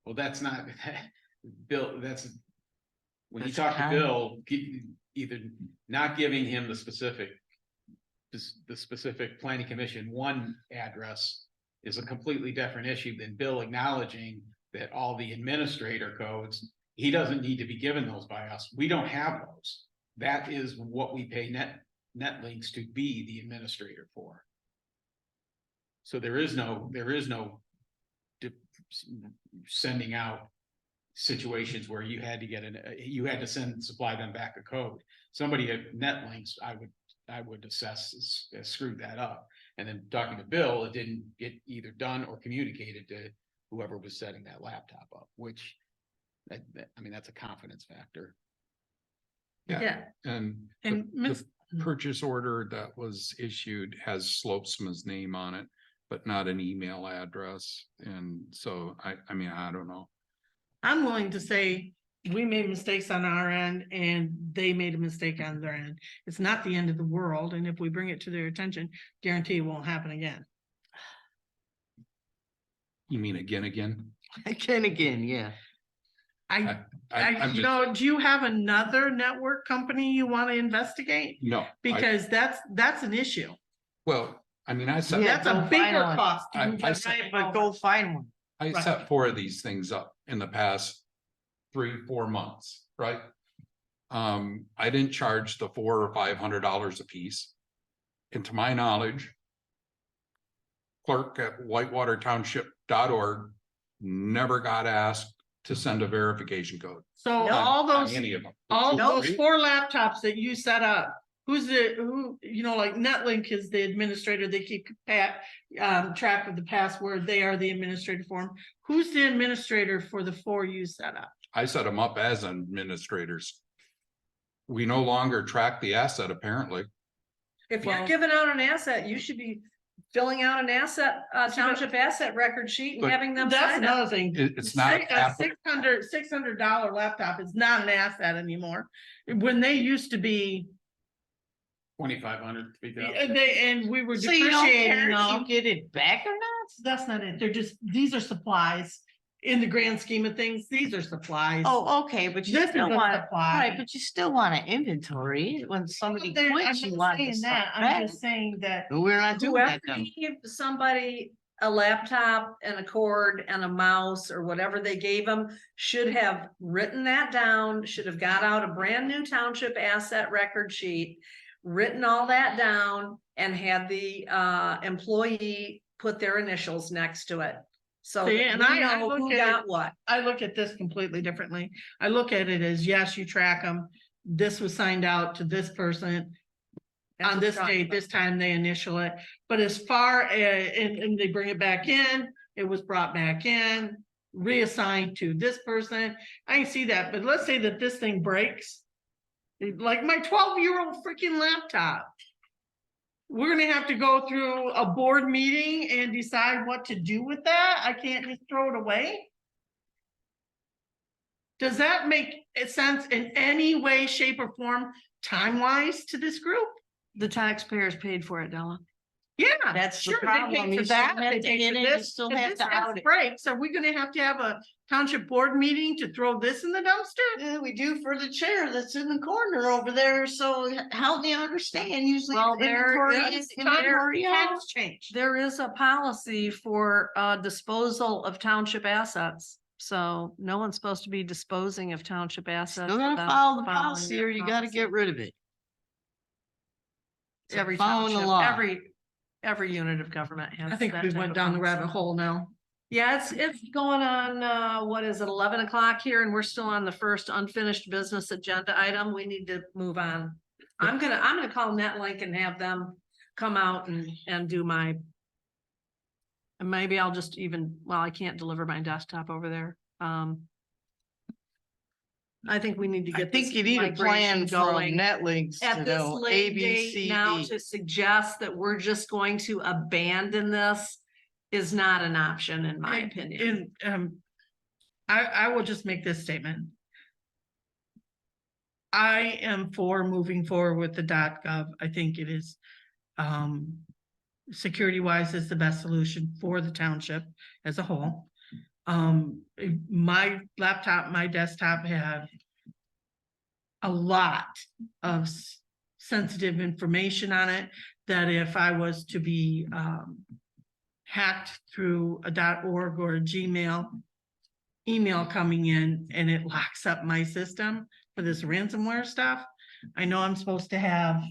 well, that's not, Bill, that's. When you That's talk to kind- Bill, either not giving him the specific planning commission 1 address is a completely different issue than Bill acknowledging that all the administrator codes, he doesn't need to be given those by us. We don't have those. That is what we pay Netlinks to be the administrator for. So there is no sending out situations where you had to supply them back a code. Somebody at Netlinks, I would assess screwed that up. And then talking to Bill, it didn't get either done or communicated to whoever was setting that laptop up, which that's a confidence factor. Yeah. And And the purchase order that was issued has Slopesman's name on it, but not an email address. And so I don't know. I'm willing to say we made mistakes on our end and they made a mistake on their end. It's not the end of the world. And if we bring it to their attention, guarantee it won't happen again. You mean again? Again, yeah. I'm just, no, do you have another network company you want to investigate? no. Because that's an issue. Well, I mean, I set, Yeah, That's a go find bigger one. cost. to I- move I that said- right But over. go find one. I Right. set 4 of these things up in the past 3-4 months, right? I didn't charge the $400 or $500 a piece. And to my knowledge, clerk at whitewatertownship.org never got asked to send a verification code. So on- all on those, Any of them. all Nope. those 4 laptops that you set up, who, like Netlink is the administrator, they keep track of the password, they are the administrator for 'em. Who's the administrator for the 4 you set up? I set them up as administrators. We no longer track the asset, apparently. If you're Well- giving out an asset, you should be filling out an asset, township asset record sheet and But- having them That's sign it. another thing. It's not. A $600 laptop is not an asset anymore. When they used to be, 2,500, 3,000. and we were So you don't care depreciating if you them. get it back or not? That's not it. These are supplies. In the grand scheme of things, these are supplies. Oh, okay, but you This is still a want, supply. right, but you still want an inventory when somebody I'm quits, you want the saying stuff that, I'm back. just saying that. But we're not doing Whoever that then. gave somebody a laptop and a cord and a mouse or whatever they gave them should have written that down, should have got out a brand new township asset record sheet, written all that down and had the employee put their initials next to it. So See, that and we I know look who at got it- what. I look at this completely differently. I look at it as, yes, you track them. This was signed out to this person. That's On what this we're talking date, about. this time they initial it, but as far as, and they bring it back in, it was brought back in. Reassigned to this person, I can see that, but let's say that this thing breaks. Like my 12-year-old freaking laptop. We're gonna have to go through a board meeting and decide what to do with that, I can't just throw it away. Does that make sense in any way, shape or form, time-wise to this group? The taxpayers paid for it, Della. Yeah. That's the sure, they problem. paid You for still that, have they to paid get for in, you this. still If have this to has audit. breaks, are we gonna have a township board meeting to throw this in the dumpster? Yeah, we do for the chair that's in the corner over there, so help me understand, usually. Well, there inventory is- in, inventory out. Times change. There is a policy for disposal of township assets. So no one's supposed to be disposing of township assets. Still gotta without follow the following policy that or you gotta policy. get rid of it. So Every following the township, law. every unit of government has. I think that we type went of down the policy. rabbit hole now. Yeah, it's going on, what is it, 11 o'clock here and we're still on the first unfinished business agenda item. We need to move on. I'm gonna call Netlink and have them come out and do my. And maybe I'll just well, I can't deliver my desktop over there. I think we need to I get. think this you need a plan migration from going. Netlinks to At this know A, late B, date C, now D. to suggest that we're just going to abandon this is not an option, in my opinion. And I will just make this statement. I am for moving forward with the .gov. I think it is security wise is the best solution for the township as a whole. My laptop, my desktop have a lot of sensitive information on it that if I was to be hacked through a .org or a Gmail email coming in and it locks up my system for this ransomware stuff. I know I'm supposed to have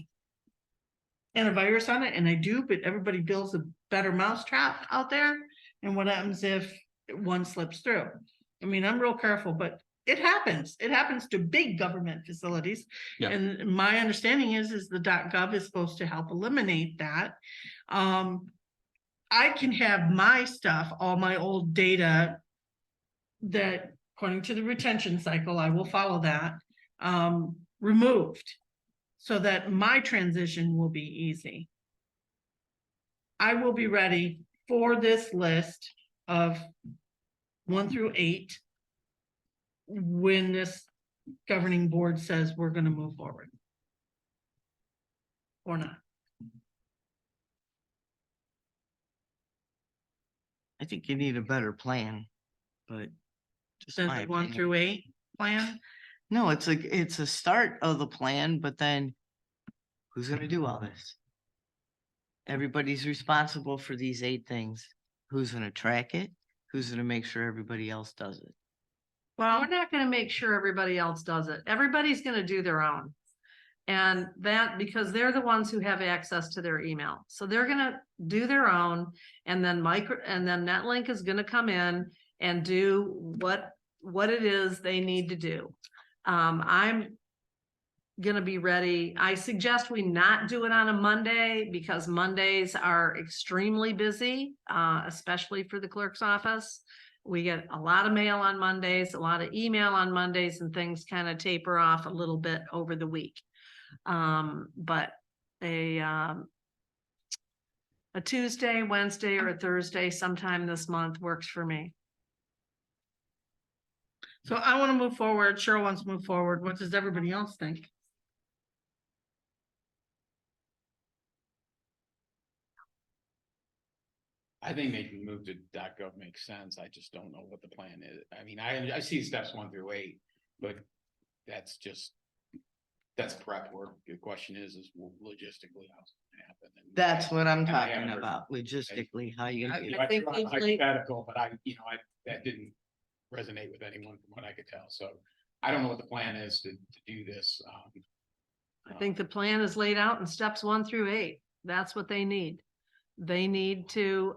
antivirus on it and I do, but everybody builds a better mousetrap out there. And what happens if one slips through? I mean, I'm real careful, but it happens. It happens to big government facilities. Yeah. And my understanding is the .gov is supposed to help eliminate that. I can have my stuff, all my old data that according to the retention cycle, I will follow that, removed so that my transition will be easy. I will be ready for this list of 1 through 8 when this governing board says we're going to move forward. Or not. I think you need a better plan, but. Just Says my the 1 opinion. through 8 plan. No, it's a start of the plan, but then who's gonna do all this? Everybody's responsible for these 8 things. Who's gonna track it? Who's gonna make sure everybody else does it? Well, we're not gonna make sure everybody else does it. Everybody's gonna do their own. And that, because they're the ones who have access to their email. So they're gonna do their own, and then Netlink is gonna come in and do what it is they need to do. I'm gonna be ready. I suggest we not do it on a Monday because Mondays are extremely busy, especially for the clerk's office. We get a lot of mail on Mondays, a lot of email on Mondays, and things kind of taper off a little bit over the week. But a Tuesday, Wednesday, or a Thursday sometime this month works for me. So I want to move forward. Cheryl wants to move forward. What does everybody else think? I think making move to .gov makes sense. I just don't know what the plan is. I mean, I see steps 1 through 8, but that's prep work. The question is logistically how's it gonna happen? And That's what I'm and I talking haven't heard- about, logistically, how you gonna do it. I think tried hopefully- hypothetical, but that didn't resonate with anyone from what I could tell. So I don't know what the plan is to do this. I think the plan is laid out in steps 1 through 8. That's what they need. They need to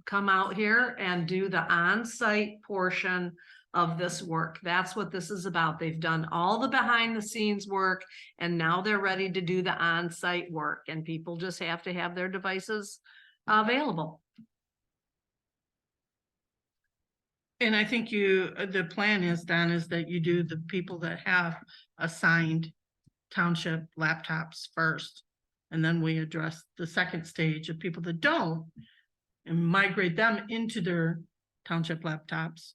come out here and do the on-site portion of this work. That's what this is about. They've done all the behind the scenes work and now they're ready to do the on-site work, and people just have to have their devices available. And I think the plan is, Don, is that you do the people that have assigned township laptops first. And then we address the second stage of people that don't and migrate them into their township laptops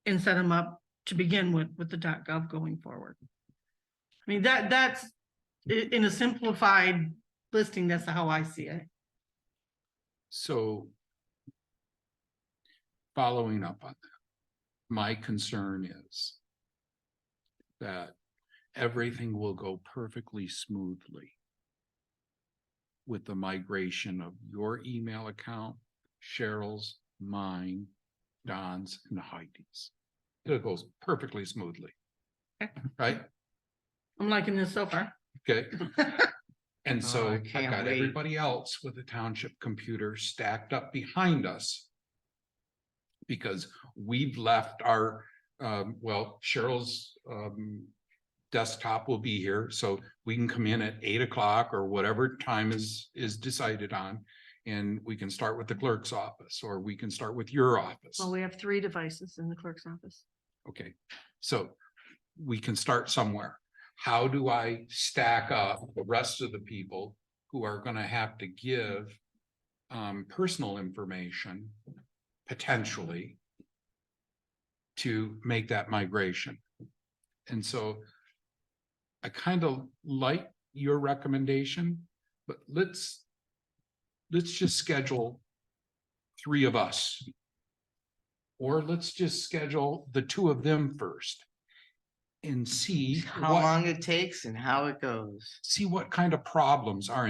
and set them up to begin with the .gov going forward. I mean, that's in a simplified listing, that's how I see it. So following up on that, my concern is that everything will go perfectly smoothly with the migration of your email account, Cheryl's, mine, Don's, and Heidi's. It goes perfectly smoothly. Okay. Right? I'm liking this so far. Okay. And so Oh, I I've can't got wait. everybody else with the township computer stacked up behind us. Because we've left our, Cheryl's desktop will be here, so we can come in at 8 o'clock or whatever time is decided on. And we can start with the clerk's office, or we can start with your office. Well, we have 3 devices in the clerk's office. Okay, so we can start somewhere. How do I stack up the rest of the people who are gonna have to give personal information potentially to make that migration? And so I kind of like your recommendation, but let's just schedule 3 of us. Or let's just schedule the 2 of them first. And see How long it takes and how it goes. see what kind of problems are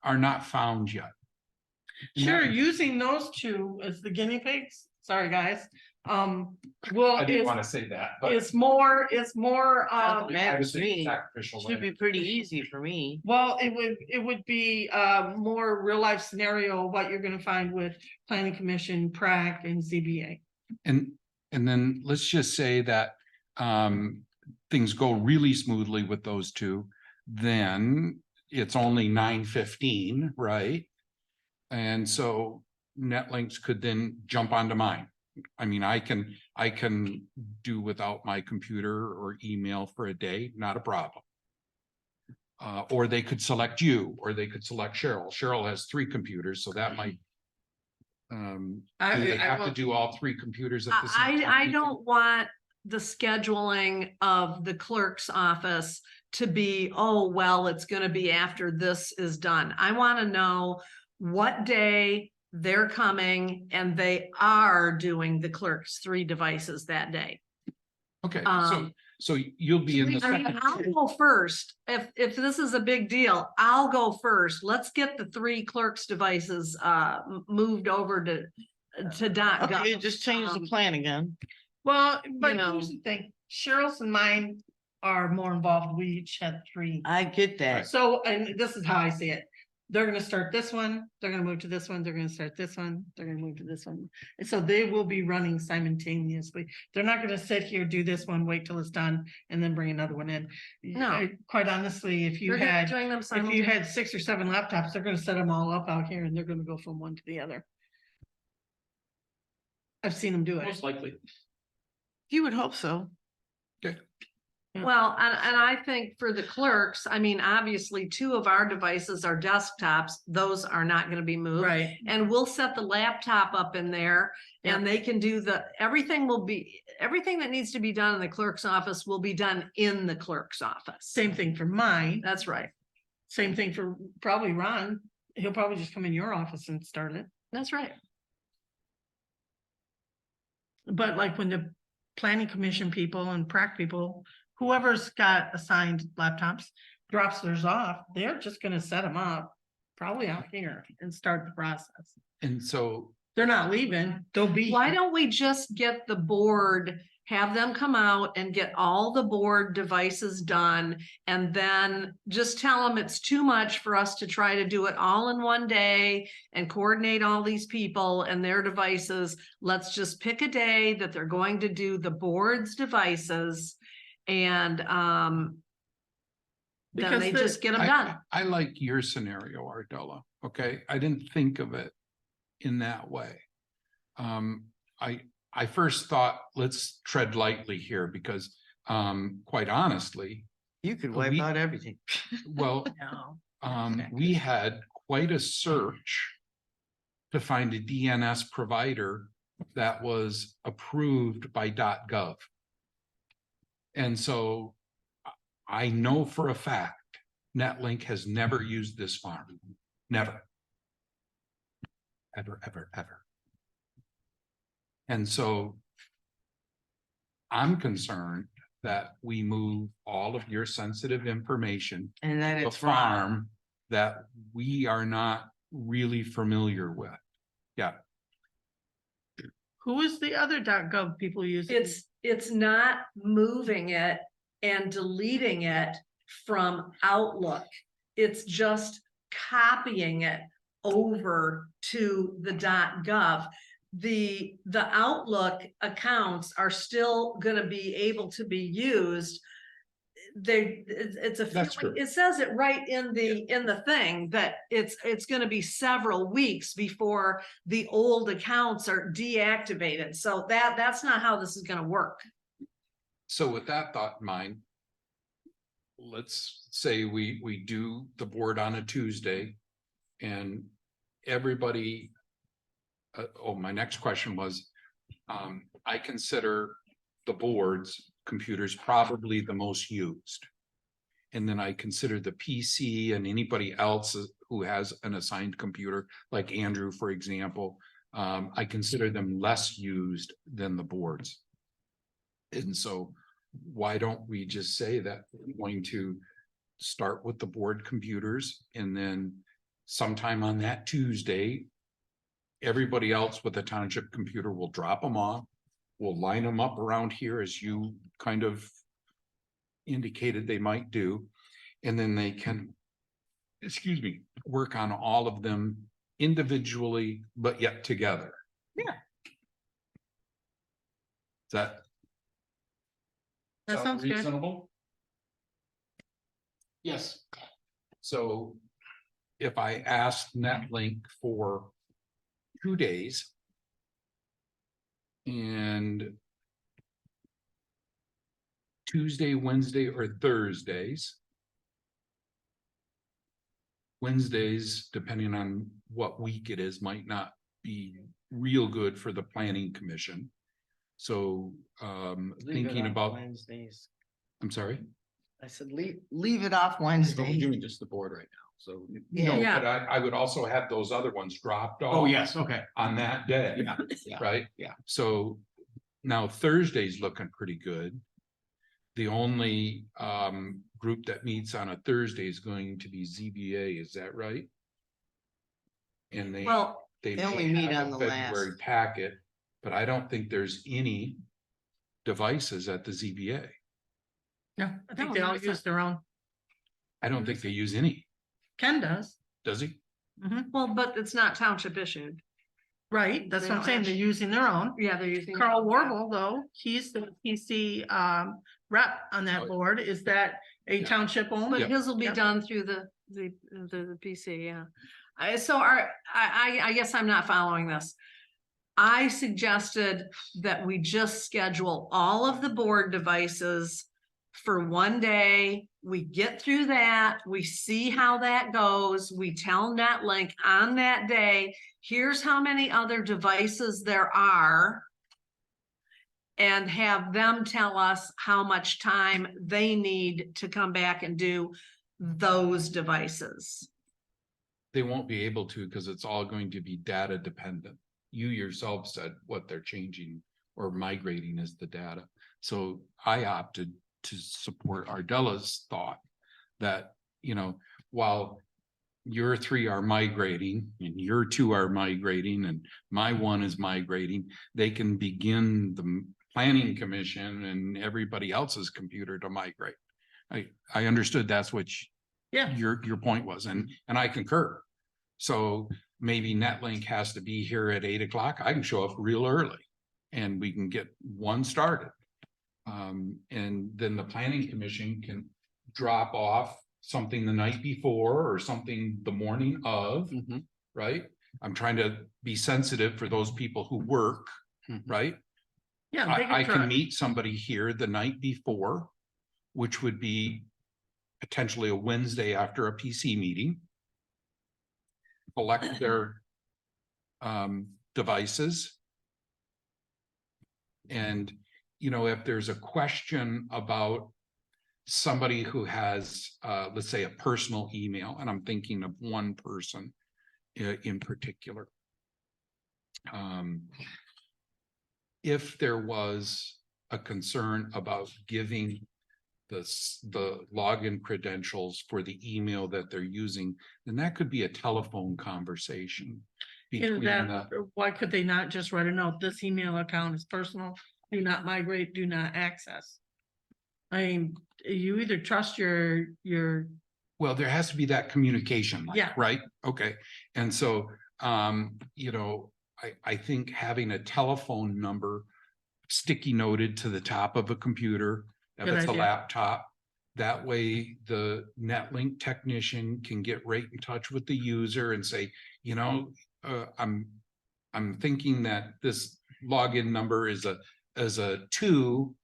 not found yet. And Sure, that- using those 2 as the guinea pigs, sorry, guys. Well, I didn't want to say that, but it's more, I was Matters to thinking me. sacrificial Should be lamb. pretty easy for me. well, it would be more real life scenario, what you're gonna find with planning commission, PrAC and ZBA. And then let's just say that things go really smoothly with those 2, then it's only 9:15, right? And so Netlinks could then jump onto mine. I mean, I can do without my computer or email for a day, not a problem. Or they could select you, or they could select Cheryl. Cheryl has 3 computers, so that might. Do they have to do all 3 computers at the same time? I don't want the scheduling of the clerk's office to be, oh, well, it's gonna be after this is done. I wanna know what day they're coming and they are doing the clerk's 3 devices that day. Okay, so, Um, so you'll be in the I mean, second. I'll go first. If this is a big deal, I'll go first. Let's get the 3 clerks' devices moved over to dot gov. Okay, just change the plan again. Well, but know. here's the thing, Cheryl's and mine are more involved. We each had 3. I get that. So, and this is how I see it. They're gonna start this one, they're gonna move to this one, they're gonna start this one, they're gonna move to this one. And so they will be running simultaneously. They're not gonna sit here, do this one, wait till it's done, and then bring another one in. No. Quite honestly, if you They're had, doing them if you simultaneously. had 6 or 7 laptops, they're gonna set them all up out here and they're gonna go from one to the other. I've seen them do it. Most likely. You would hope so. Well, and I think for the clerks, I mean, obviously 2 of our devices are desktops. Those are not gonna be moved. Right. And we'll set the laptop up in there and they can do everything that needs to be done in the clerk's office will be done in the clerk's office. Same thing for mine. That's right. Same thing for probably Ron. He'll probably just come in your office and start it. That's right. But like when the planning commission people and prac people, whoever's got assigned laptops, drops theirs off, they're just gonna set them up. Probably out here and start the process. And so, They're not leaving, they'll be. Why here. don't we just get the board, have them come out and get all the board devices done? And then just tell them it's too much for us to try to do it all in one day and coordinate all these people and their devices. Let's just pick a day that they're going to do the board's devices and then Because they the- just get them done. I like your scenario, Ardella, okay? I didn't think of it in that way. I first thought, let's tread lightly here because, quite honestly, You could But wipe we- out everything. well, No. we had quite a search to find a DNS provider that was approved by .gov. And so I know for a fact, Netlink has never used this farm, never. Ever, ever, ever. And so I'm concerned that we move all of your sensitive information And then to a it's wrong. farm that we are not really familiar with. Yeah, Who is the other .gov people using? It's not moving it and deleting it from Outlook. It's just copying it over to the .gov. The Outlook accounts are still gonna be able to be used. It's a, That's true. it says it right in the thing that it's gonna be several weeks before the old accounts are deactivated. So that's not how this is gonna work. so with that thought in mind, let's say we do the board on a Tuesday and everybody. My next question was, I consider the board's computers probably the most used. And then I consider the PC and anybody else who has an assigned computer, like Andrew, for example, I consider them less used than the boards. And so why don't we just say that we're going to start with the board computers and then sometime on that Tuesday, everybody else with a township computer will drop them off. We'll line them up around here as you kind of indicated they might do. And then they can, work on all of them individually, but yet together. Yeah. Is that? That sounds good. Reasonable? Yes. So if I asked Netlink for 2 days and Tuesday, Wednesday, or Thursdays. Wednesdays, depending on what week it is, might not be real good for the planning commission. So thinking about, Wednesdays. I'm sorry, I said, leave it off So we're Wednesday. doing just the board right now. So, Yeah. but I would also have those other ones dropped off. Oh, yes, okay. On that day. Yeah, yeah. Right? yeah. So now Thursday's looking pretty good. The only group that meets on a Thursday is going to be ZBA, is that right? And Well, They only meet have on a the February last. packet, but I don't think there's any devices at the ZBA. Yeah, I think No, they all that's use their own. I don't think they use any, Ken does. does he? well, but it's not township issued. Right, that's They what I'm don't saying. They're actually- using their own. Yeah, they're using. Carl Warble, though, he's the PC rep on Oh, that board. Is that a Yeah. township owned? But his will be Yep. done through the PC, yeah. I guess I'm not following this. I suggested that we just schedule all of the board devices for one day. We get through that, we see how that goes, we tell NetLink on that day, here's how many other devices there are. And have them tell us how much time they need to come back and do those devices. They won't be able to because it's all going to be data dependent. You yourself said what they're changing or migrating is the data. So I opted to support Ardella's thought that, while your 3 are migrating and your 2 are migrating and my 1 is migrating, they can begin the planning commission and everybody else's computer to migrate. I understood that's what Yeah, your point was, and I concur. So maybe NetLink has to be here at 8 o'clock. I can show up real early and we can get one started. And then the planning commission can drop off something the night before or something the morning of, Mhm. right? I'm trying to be sensitive for those people who work, Mhm. right? yeah. they I try. can meet somebody here the night before, which would be potentially a Wednesday after a PC meeting. Collect their devices. And, if there's a question about somebody who has, let's say, a personal email, and I'm thinking of one person in particular. If there was a concern about giving the login credentials for the email that they're using, then that could be a telephone conversation. Is Between that, why could they not just write a note? This email account is personal. Do not migrate, do not access. I mean, you either trust your, well, there has to be that communication. Yeah. Right? Okay. And so, I think having a telephone number sticky noted to the top of a computer, if Good it's a idea. laptop, that way the NetLink technician can get right in touch with the user and say, I'm thinking that this login number is a 2,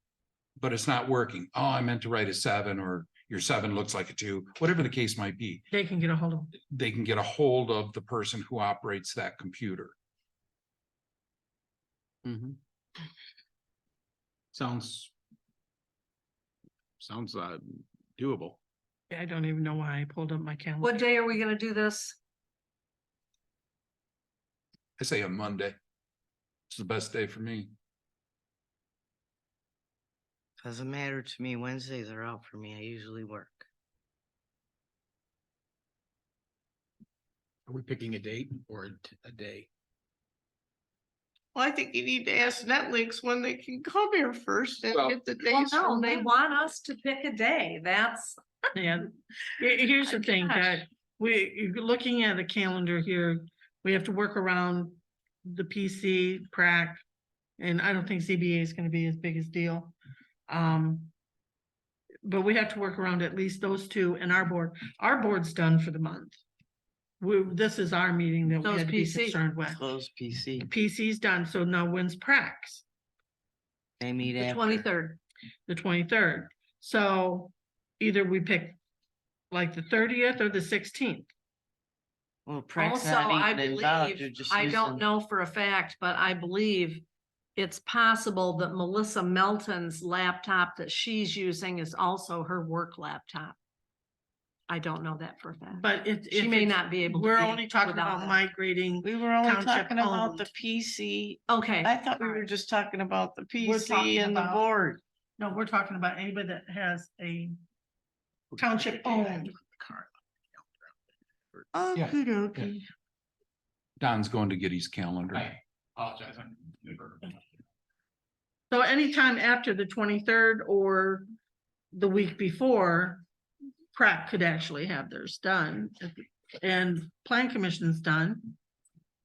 but it's not working. Oh, I meant to write a 7, or your 7 looks like a 2, whatever the case might be. they can get a hold of. They can get a hold of the person who operates that computer. Mhm. Sounds doable. I don't even know why I pulled up my calendar. What day are we gonna do this? I say a Monday. It's the best day for me. Doesn't matter to me. Wednesdays are out for me. I usually work. Are we picking a date or a day? Well, I think you need to ask Netflix when they can come here first and Well- get the Well, dates no, from they them. want us to pick a day. That's, Yeah, here's the thing Gosh. that you're looking at a calendar here, we have to work around the PC, prac. And I don't think ZBA is gonna be as big a deal. But we have to work around at least those 2 and our board's done for the month. This is our meeting that we Those had to be PC. concerned with. Close PC. PC's done, so now when's pracs? They meet the after. 23rd. The 23rd. So either we pick like the 30th or the 16th. Well, Prax's Also, not I even involved. You're believe, just I don't using- know for a fact, but I believe it's possible that Melissa Melton's laptop that she's using is also her work laptop. I don't know that for a fact. But it. She if may it's- not be able to. We're be only talking without about that. migrating. We were only Township talking about the owned. PC. Okay, I thought we were just talking about the We're PC talking and the about- board. No, we're talking about anybody that has a township owned. Oh, Yeah, good, okay. Don's going to get his calendar. Apologize. So anytime after the 23rd or the week before, Pratt could actually have theirs done. And Plan Commission's done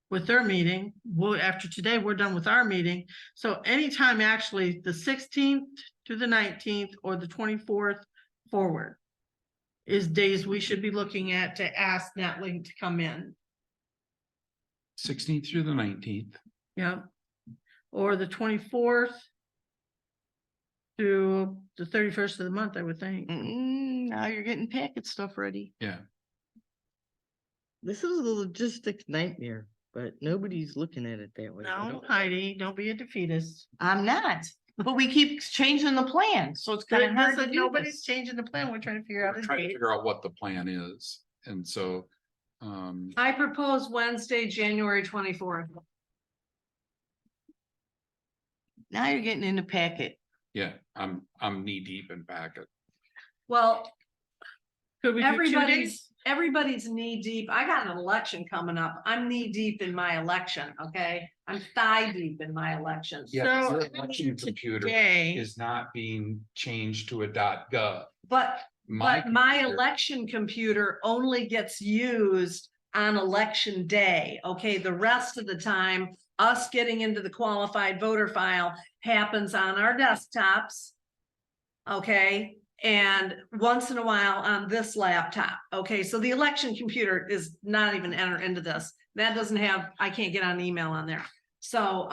with their meeting. Well, after today, we're done with our meeting. So anytime actually the 16th to the 19th or the 24th forward is days we should be looking at to ask Netlink to come in. 16th through the 19th. Yeah. Or the 24th through the 31st of the month, I would think. Now you're getting packet stuff ready. Yeah, This is a logistic nightmare, but nobody's looking at it that way. No, Heidi, don't be a defeatist. I'm not, but we keep changing the plan, so it's kind of hard to Listen, do nobody's this. changing the plan. We're trying to figure out. we're a trying to date. figure out what the plan is. And so, I propose Wednesday, January 24th. Now you're getting into packet. yeah, I'm knee deep in packet. Well, Could we do 2 everybody's, days? everybody's knee deep. I got an election coming up. I'm knee deep in my election, okay? I'm thigh deep in my election. Yeah, So, your election computer Today, is not being changed to a .gov. But my computer- election computer only gets used on election day, okay? The rest of the time, us getting into the qualified voter file happens on our desktops. Okay, and once in a while on this laptop, okay? So the election computer is not even entered into this. That doesn't have, I can't get on email on there. So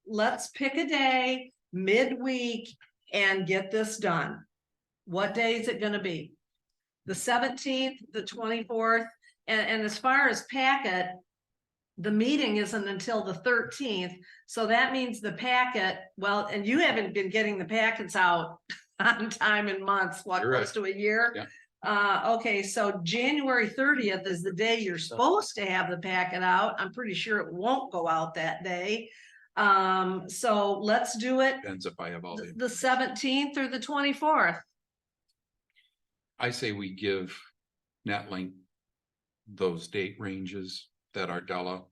let's pick a day midweek and get this done. What day is it gonna be? The 17th, the 24th, and as far as packet, the meeting isn't until the 13th, so that means the packet, well, and you haven't been getting the packets out on time in months, what, You're right. close to a year? Yeah. Okay, so January 30th is the day you're supposed to have the packet out. I'm pretty sure it won't go out that day. So let's do it Depends if I have all the. the 17th or the 24th. I say we give Netlink those date ranges that are Della.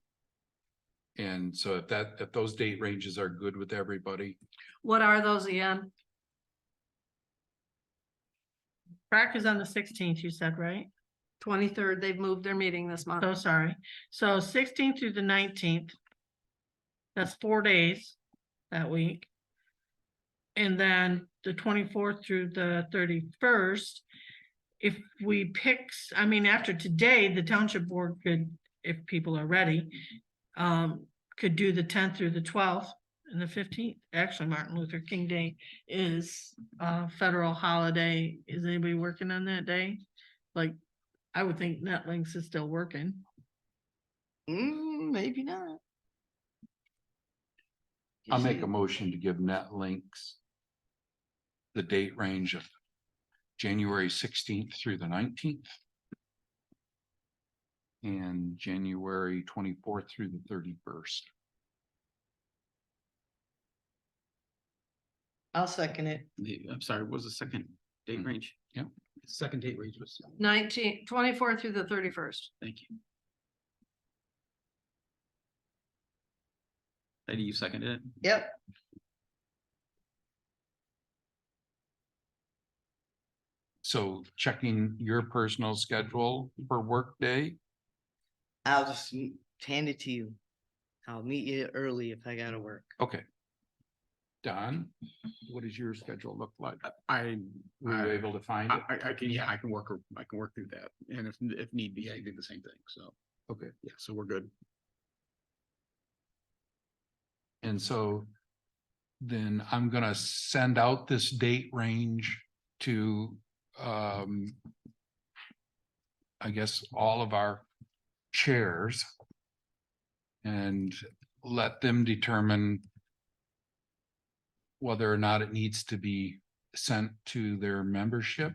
And so if those date ranges are good with everybody, What are those again? Pratt is on the 16th, you said, right? 23rd, they've moved their meeting this month. So sorry. So 16th through the 19th. That's 4 days that week. And then the 24th through the 31st. If we pick, I mean, after today, the township board could, if people are ready, could do the 10th through the 12th and the 15th. Actually, Martin Luther King Day is a federal holiday. Is anybody working on that day? Like, I would think Netlinks is still working. Maybe not. I'll make a motion to give Netlinks the date range of January 16th through the 19th. And January 24th through the 31st. I'll second it. I'm sorry, what was the second date range? Yeah. Second date range was, 24th through the 31st. thank you. Eddie, you seconded it? Yep. So checking your personal schedule for work day. I'll just hand it to you. I'll meet you early if I gotta work. Okay. Don, what does your schedule look like? I, Were you able to find it? I can, yeah, I can work through that. And if need be, I do the same thing. So, Okay. yeah, so we're good. And so then I'm gonna send out this date range to I guess all of our chairs and let them determine whether or not it needs to be sent to their membership.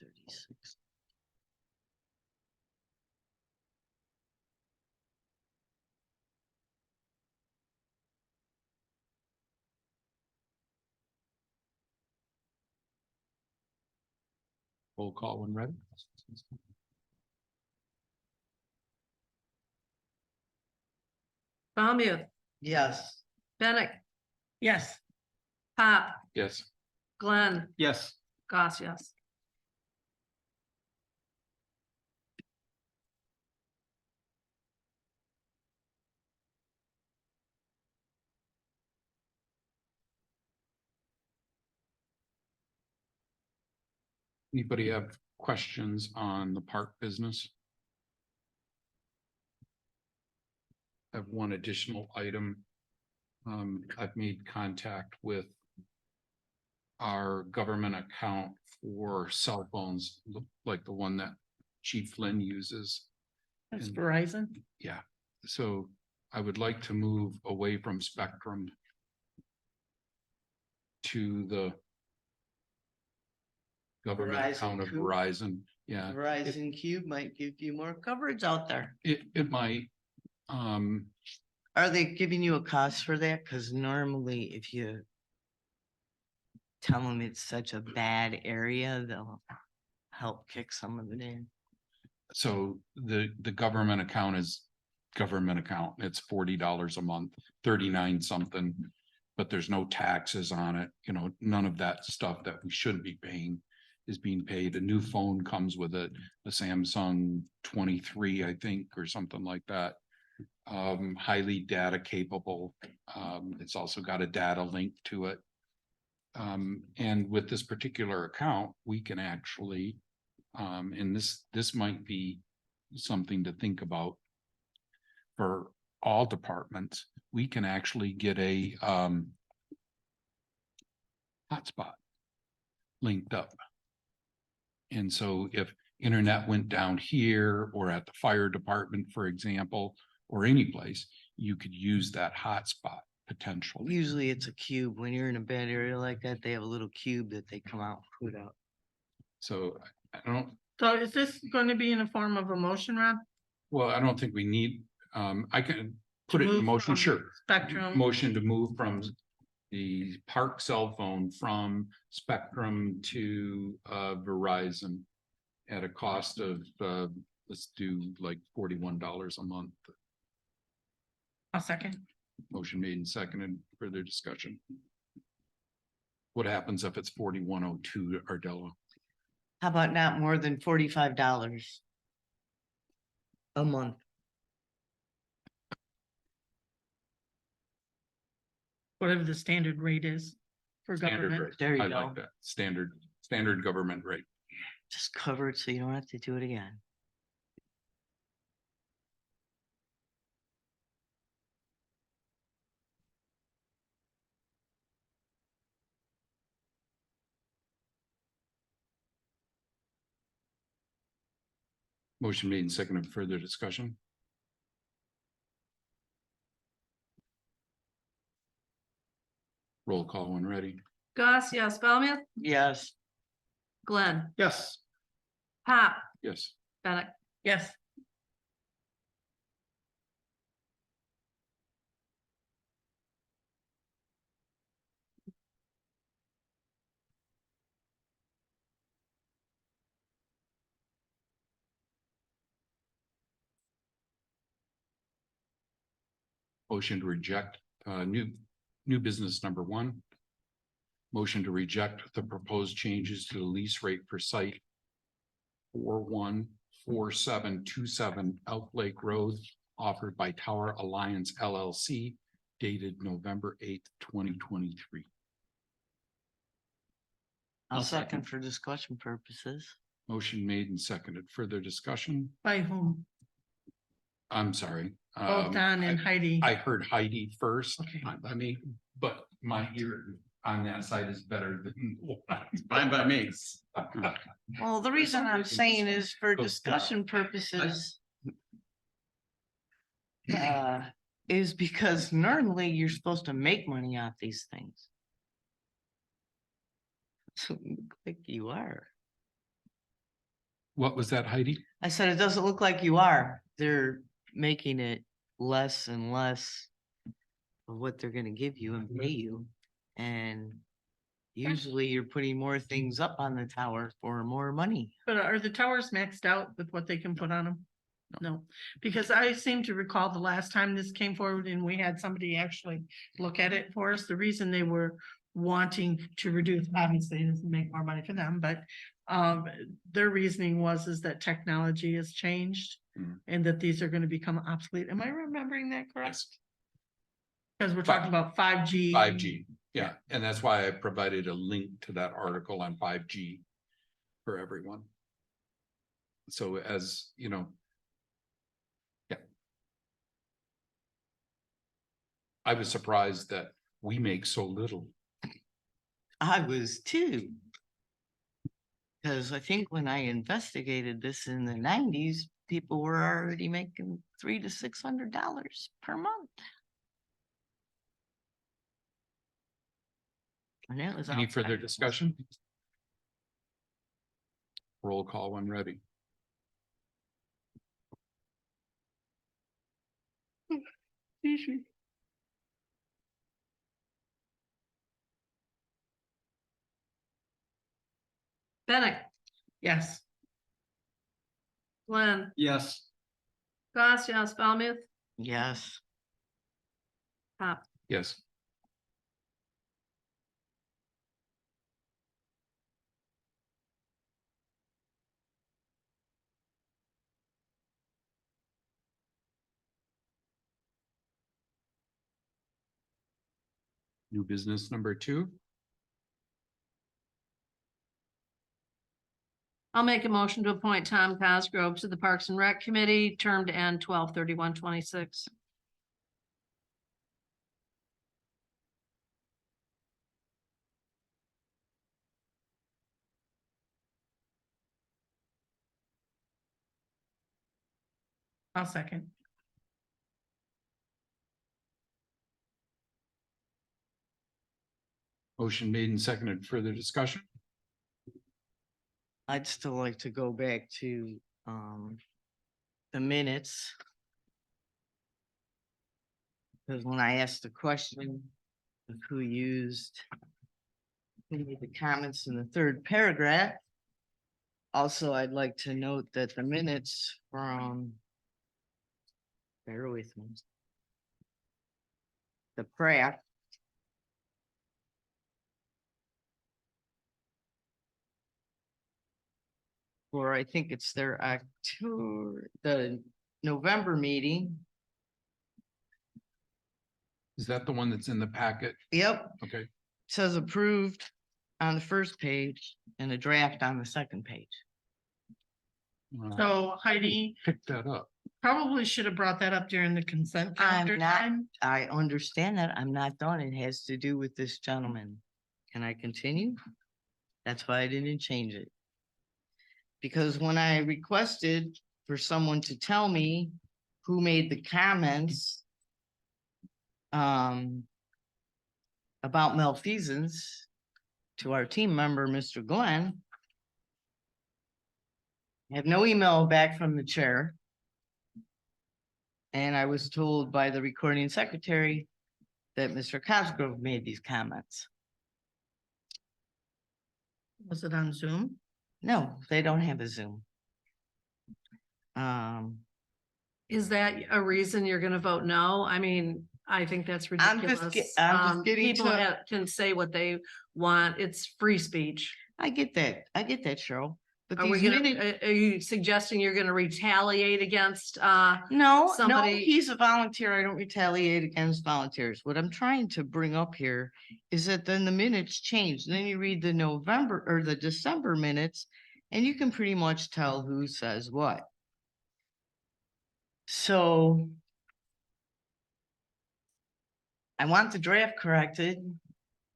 36. Roll call when ready. Volume, Yes. Bennett, Yes, Pop, Yes. Glenn, Yes. Goss, yes. Anybody have questions on the park business? I have one additional item. I've made contact with our government account for cell phones, like the one that Chief Flynn uses. that's And- Verizon. Yeah, so I would like to move away from Spectrum to the government Verizon account of Cube? Verizon. Yeah, Verizon Cube might give you more coverage out there. it might. Are they giving you a cost for that? Cause normally if you tell them it's such a bad area, they'll help kick some of it in. So the government account is government account. It's $40 a month, 39 something. But there's no taxes on it, you know, none of that stuff that we should be paying is being paid. A new phone comes with it, a Samsung 23, I think, or something like that. Highly data capable. It's also got a data link to it. And with this particular account, we can actually, and this might be something to think about for all departments, we can actually get a hotspot linked up. And so if internet went down here or at the fire department, for example, or any place, you could use that hotspot potentially. Usually it's a cube. When you're in a bad area like that, they have a little cube that they come out and put out. So I don't, So is this going to be in the form of a motion, Rob? well, I don't think we need, I can put it in Move motion, from sure. Spectrum. Motion to move from the park cell phone from Spectrum to Verizon at a cost of, let's do like $41 a month. A second. Motion made and seconded. Further discussion. What happens if it's 4102, Ardella? How about not more than $45 a month? Whatever the standard rate is for Standard government. rate. There you I go. like that. Standard government rate. Just cover it so you don't have to do it again. Motion made and seconded. Further discussion. Roll call when ready. Goss, yes. Volume, Yes. Glenn, Yes. Pop, Yes. Bennett, Yes, Motion to reject, new business number one. Motion to reject the proposed changes to the lease rate for site 414727 Elk Lake Road offered by Tower Alliance LLC dated November 8th, 2023. I'll second for discussion purposes. Motion made and seconded. Further discussion? by whom? I'm sorry. Both Don and Heidi. I heard Heidi first. Okay. I mean, but my ear on that side is better than. Fine by me. Well, the reason I'm saying is for discussion purposes. Is because normally you're supposed to make money off these things. So like you are. What was that, Heidi? I said, it doesn't look like you are. They're making it less and less of what they're gonna give you and pay you. And usually you're putting more things up on the tower for more money. But are the towers maxed out with what they can put on them? No, because I seem to recall the last time this came forward and we had somebody actually look at it for us. The reason they were wanting to reduce, obviously, it doesn't make more money for them, but their reasoning is that technology has changed Mm. and that these are gonna become obsolete. Am I remembering that correct? Because we're talking about 5G. 5G, yeah, and that's why I provided a link to that article on 5G for everyone. So as, you know. Yeah. I was surprised that we make so little. I was too. Cause I think when I investigated this in the 90s, people were already making $300 to $600 per month. And that was Any outside further of- discussion? Roll call when ready. Bennett, Yes. Glenn, Yes. Goss, yes, Falmouth, Yes, Pop. Yes. New business number 2. I'll make a motion to appoint Tom Cosgrove to the Parks and Rec Committee, term to end 12/31/26. I'll second. Motion made and seconded. Further discussion? I'd still like to go back to the minutes. Because when I asked the question of who made the comments in the third paragraph. Also, I'd like to note that the minutes from, bear with me. The Pratt. Or I think it's their the November meeting. Is that the one that's in the packet? Yep, Okay. says approved on the first page and a draft on the second page. So Heidi Pick that up. probably should have brought that up during the consent calendar I'm not, time. I understand that. I'm not done. It has to do with this gentleman. Can I continue? That's why I didn't change it. Because when I requested for someone to tell me who made the comments about malfeasance to our team member, Mr. Glenn, I have no email back from the chair. And I was told by the recording secretary that Mr. Cosgrove made these comments. Was it on Zoom? No, they don't have a Zoom. Is that a reason you're gonna vote no? I mean, I think that's I'm just ridiculous. I'm just getting People to, can say what they want. It's free speech. I get that, Cheryl, but Are we these gonna, minutes. are you suggesting you're gonna retaliate against, No, somebody- he's a volunteer. I don't retaliate against volunteers. What I'm trying to bring up here is that then the minutes change. Then you read the November or the December minutes and you can pretty much tell who says what. So I want the draft corrected,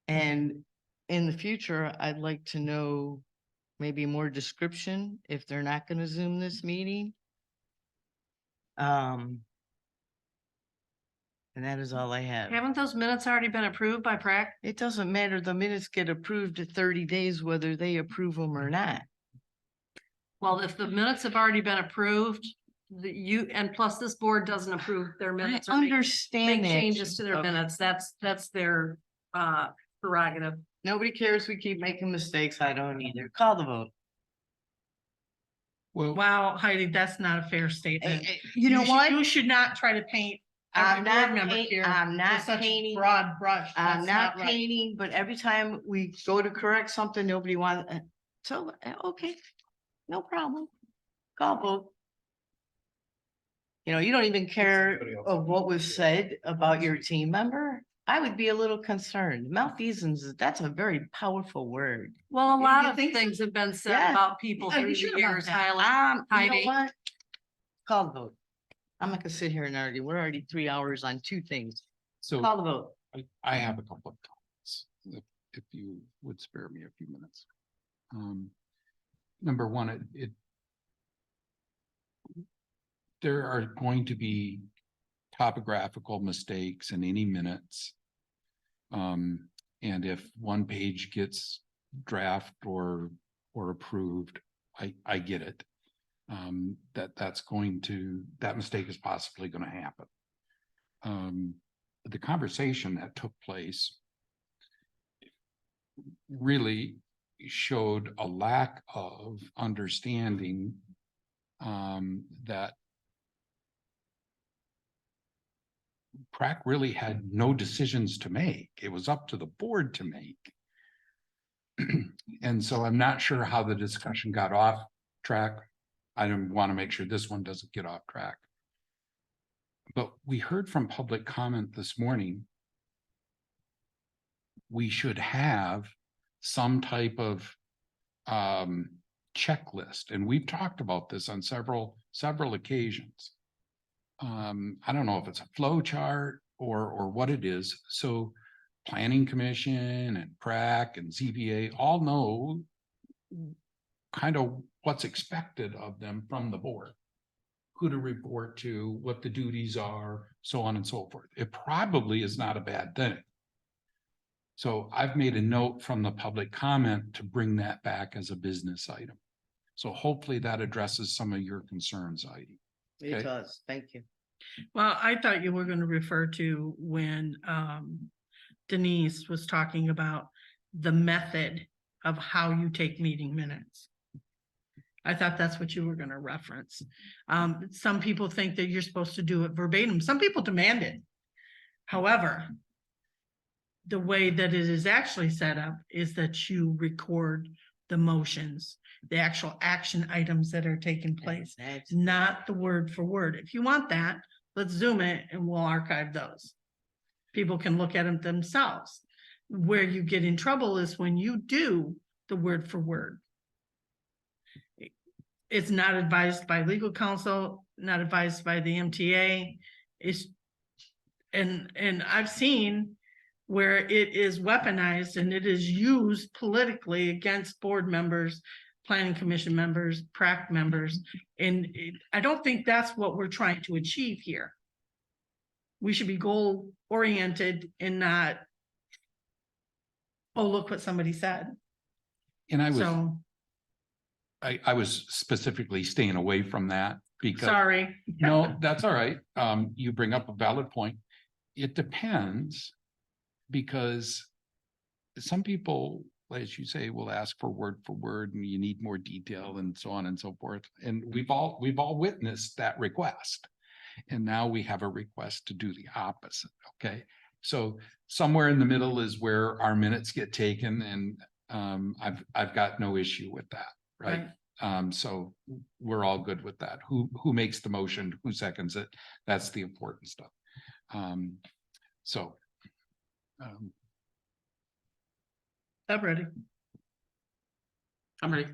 and in the future, I'd like to know maybe more description if they're not gonna Zoom this meeting. And that is all I have. haven't those minutes already been approved by Prac? It doesn't matter. The minutes get approved at 30 days, whether they approve them or not. Well, if the minutes have already been approved, and plus this board doesn't approve their I minutes. or make understand that. changes to their Okay. minutes, that's their prerogative. Nobody cares. We keep making mistakes. I don't either. Call the vote. Well, Wow, Heidi, that's not a fair statement. You know should- what? You should not try to paint I'm every board not member paint- here I'm with not such a painting- broad brush. I'm That's not right. painting, but every time we go to correct something, nobody wants, so, okay, no problem. Call vote. You know, you don't even care of what was said about your team member. I would be a little concerned. Malfeasance, that's a very powerful word. Well, a You- lot you of think so? things have been said Yeah. about people Are you through sure the about years, that? Highland. You know Heidi. what? Call the vote. I'm not gonna sit here and argue. We're already 3 hours on two things. so Call the vote. I have a couple of comments, if you would spare me a few minutes. Number one, there are going to be topographical mistakes in any minutes. And if one page gets draft or approved, I get it. That mistake is possibly gonna happen. The conversation that took place really showed a lack of understanding that PrAC really had no decisions to make. It was up to the board to make. And so I'm not sure how the discussion got off track. I don't want to make sure this one doesn't get off track. But we heard from public comment this morning. We should have some type of checklist, and we've talked about this on several occasions. I don't know if it's a flow chart or what it is. So Planning Commission and PrAC and ZBA all know kind of what's expected of them from the board, who to report to, what the duties are, so on and so forth. It probably is not a bad thing. So I've made a note from the public comment to bring that back as a business item. So hopefully that addresses some of your concerns, Heidi. It Okay. does. Thank you. Well, I thought you were gonna refer to when Denise was talking about the method of how you take meeting minutes. I thought that's what you were gonna reference. Some people think that you're supposed to do it verbatim. Some people demand it. However, the way that it is actually set up is that you record the motions, the actual action items that are taking place, That's not the word for word. If you want that, let's zoom it and we'll archive those. People can look at them themselves. Where you get in trouble is when you do the word for word. It's not advised by legal counsel, not advised by the MTA. And I've seen where it is weaponized and it is used politically against board members, planning commission members, PrAC members. And I don't think that's what we're trying to achieve here. We should be goal oriented and not, oh, look what somebody said. And So, I was specifically staying away from that because. sorry. No, that's all right. You bring up a valid point. It depends. Because some people, as you say, will ask for word and you need more detail and so on and so forth. And we've all witnessed that request. And now we have a request to do the opposite. Okay. So somewhere in the middle is where our minutes get taken, and I've got no issue with that. Right. So we're all good with that. Who makes the motion, who seconds it? That's the important stuff. I'm ready. I'm ready.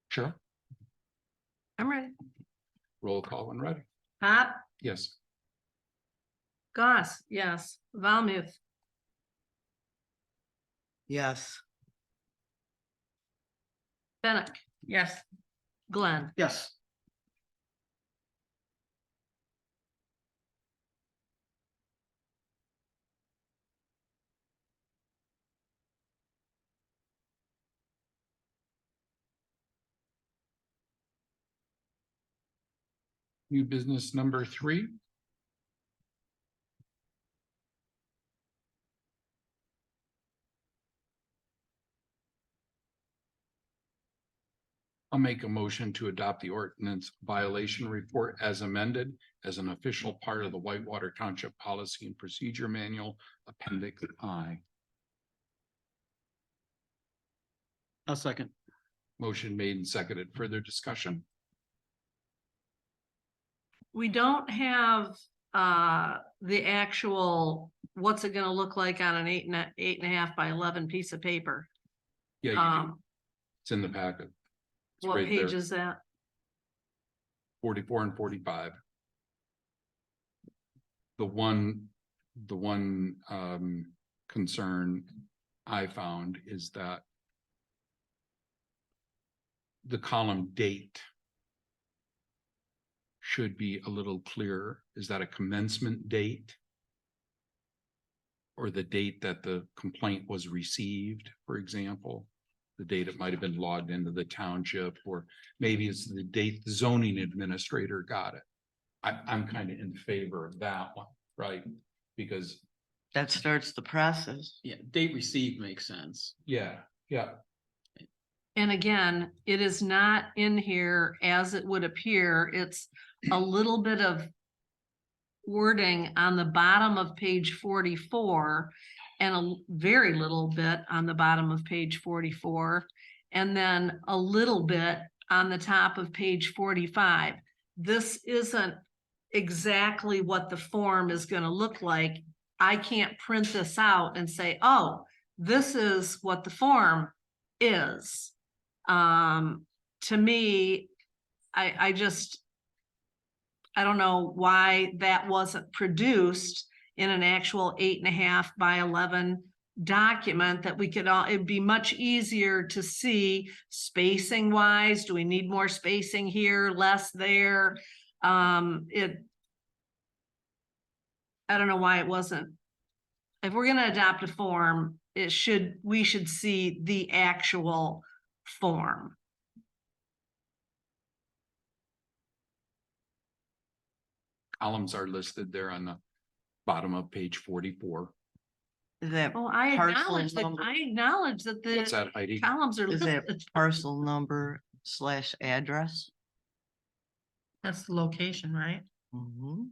Sure. I'm ready. Roll call when ready. Pat, Yes. Goss, yes. Valmuth, yes. Bennett, Yes. Glenn. Yes. New business number 3. I'll make a motion to adopt the ordinance violation report as amended as an official part of the Whitewater Township Policy and Procedure Manual, Appendix I. A second. Motion made and seconded. Further discussion? We don't have the actual, what's it gonna look like on an 8.5 by 11 piece of paper? Yeah, you do. Um, It's in the packet. It's what right page there, is that? 44 and 45. The one concern I found is that the column date should be a little clearer. Is that a commencement date? Or the date that the complaint was received, for example? The date it might have been logged into the township, or maybe it's the date the zoning administrator got it. I'm kind of in favor of that one, right? Because, That starts the process. Yeah, date received makes sense. yeah. And again, it is not in here as it would appear. It's a little bit of wording on the bottom of page 44 and a very little bit on the bottom of page 44, and then a little bit on the top of page 45. This isn't exactly what the form is going to look like. I can't print this out and say, oh, this is what the form is. To me, I don't know why that wasn't produced in an actual 8.5 by 11 document that we could all, it'd be much easier to see spacing wise. Do we need more spacing here, less there? I don't know why it wasn't. If we're gonna adopt a form, we should see the actual form. Columns are listed there on the bottom of page 44. Is that Oh, I parcel acknowledge that, number? I acknowledge that What's the that, Heidi? columns are Is that listed. parcel number / address? That's the location, right? Mhm.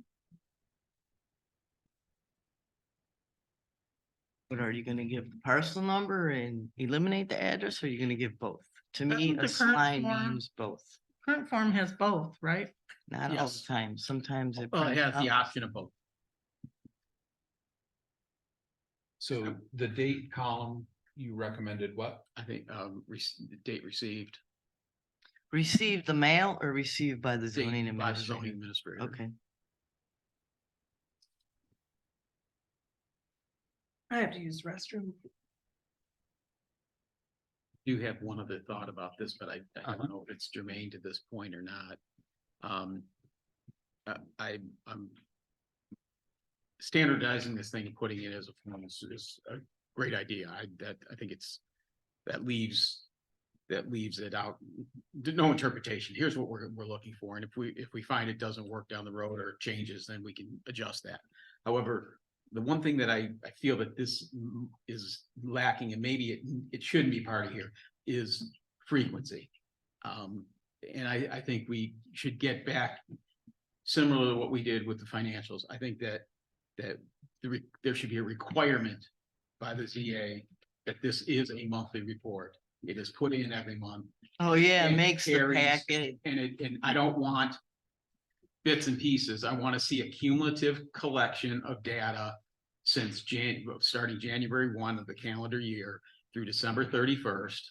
But are you gonna give the parcel number and eliminate the address, or are you gonna give both? To me, Doesn't a the current slide form- means both. Current form has both, right? Not all the Yes. time. Sometimes it. Well, it prints has the out. option of both. So the date column, you recommended what? I think, date received. Received the mail or received by the zoning Date by the zoning administrator? administrator. Okay. I have to use the restroom. Do have one other thought about this, but I don't know if it's germane to this point or not. I'm standardizing this thing and putting it as a form is a great idea. I think that leaves it out. No interpretation. Here's what we're looking for. And if we find it doesn't work down the road or changes, then we can adjust that. However, the one thing that I feel that this is lacking, and maybe it shouldn't be part of here, is frequency. And I think we should get back similar to what we did with the financials. I think that there should be a requirement by the ZA that this is a monthly report. It is put in every month. Oh, yeah, it And makes the carries- packet. And I don't want bits and pieces. I want to see a cumulative collection of data since starting January 1 of the calendar year through December 31st.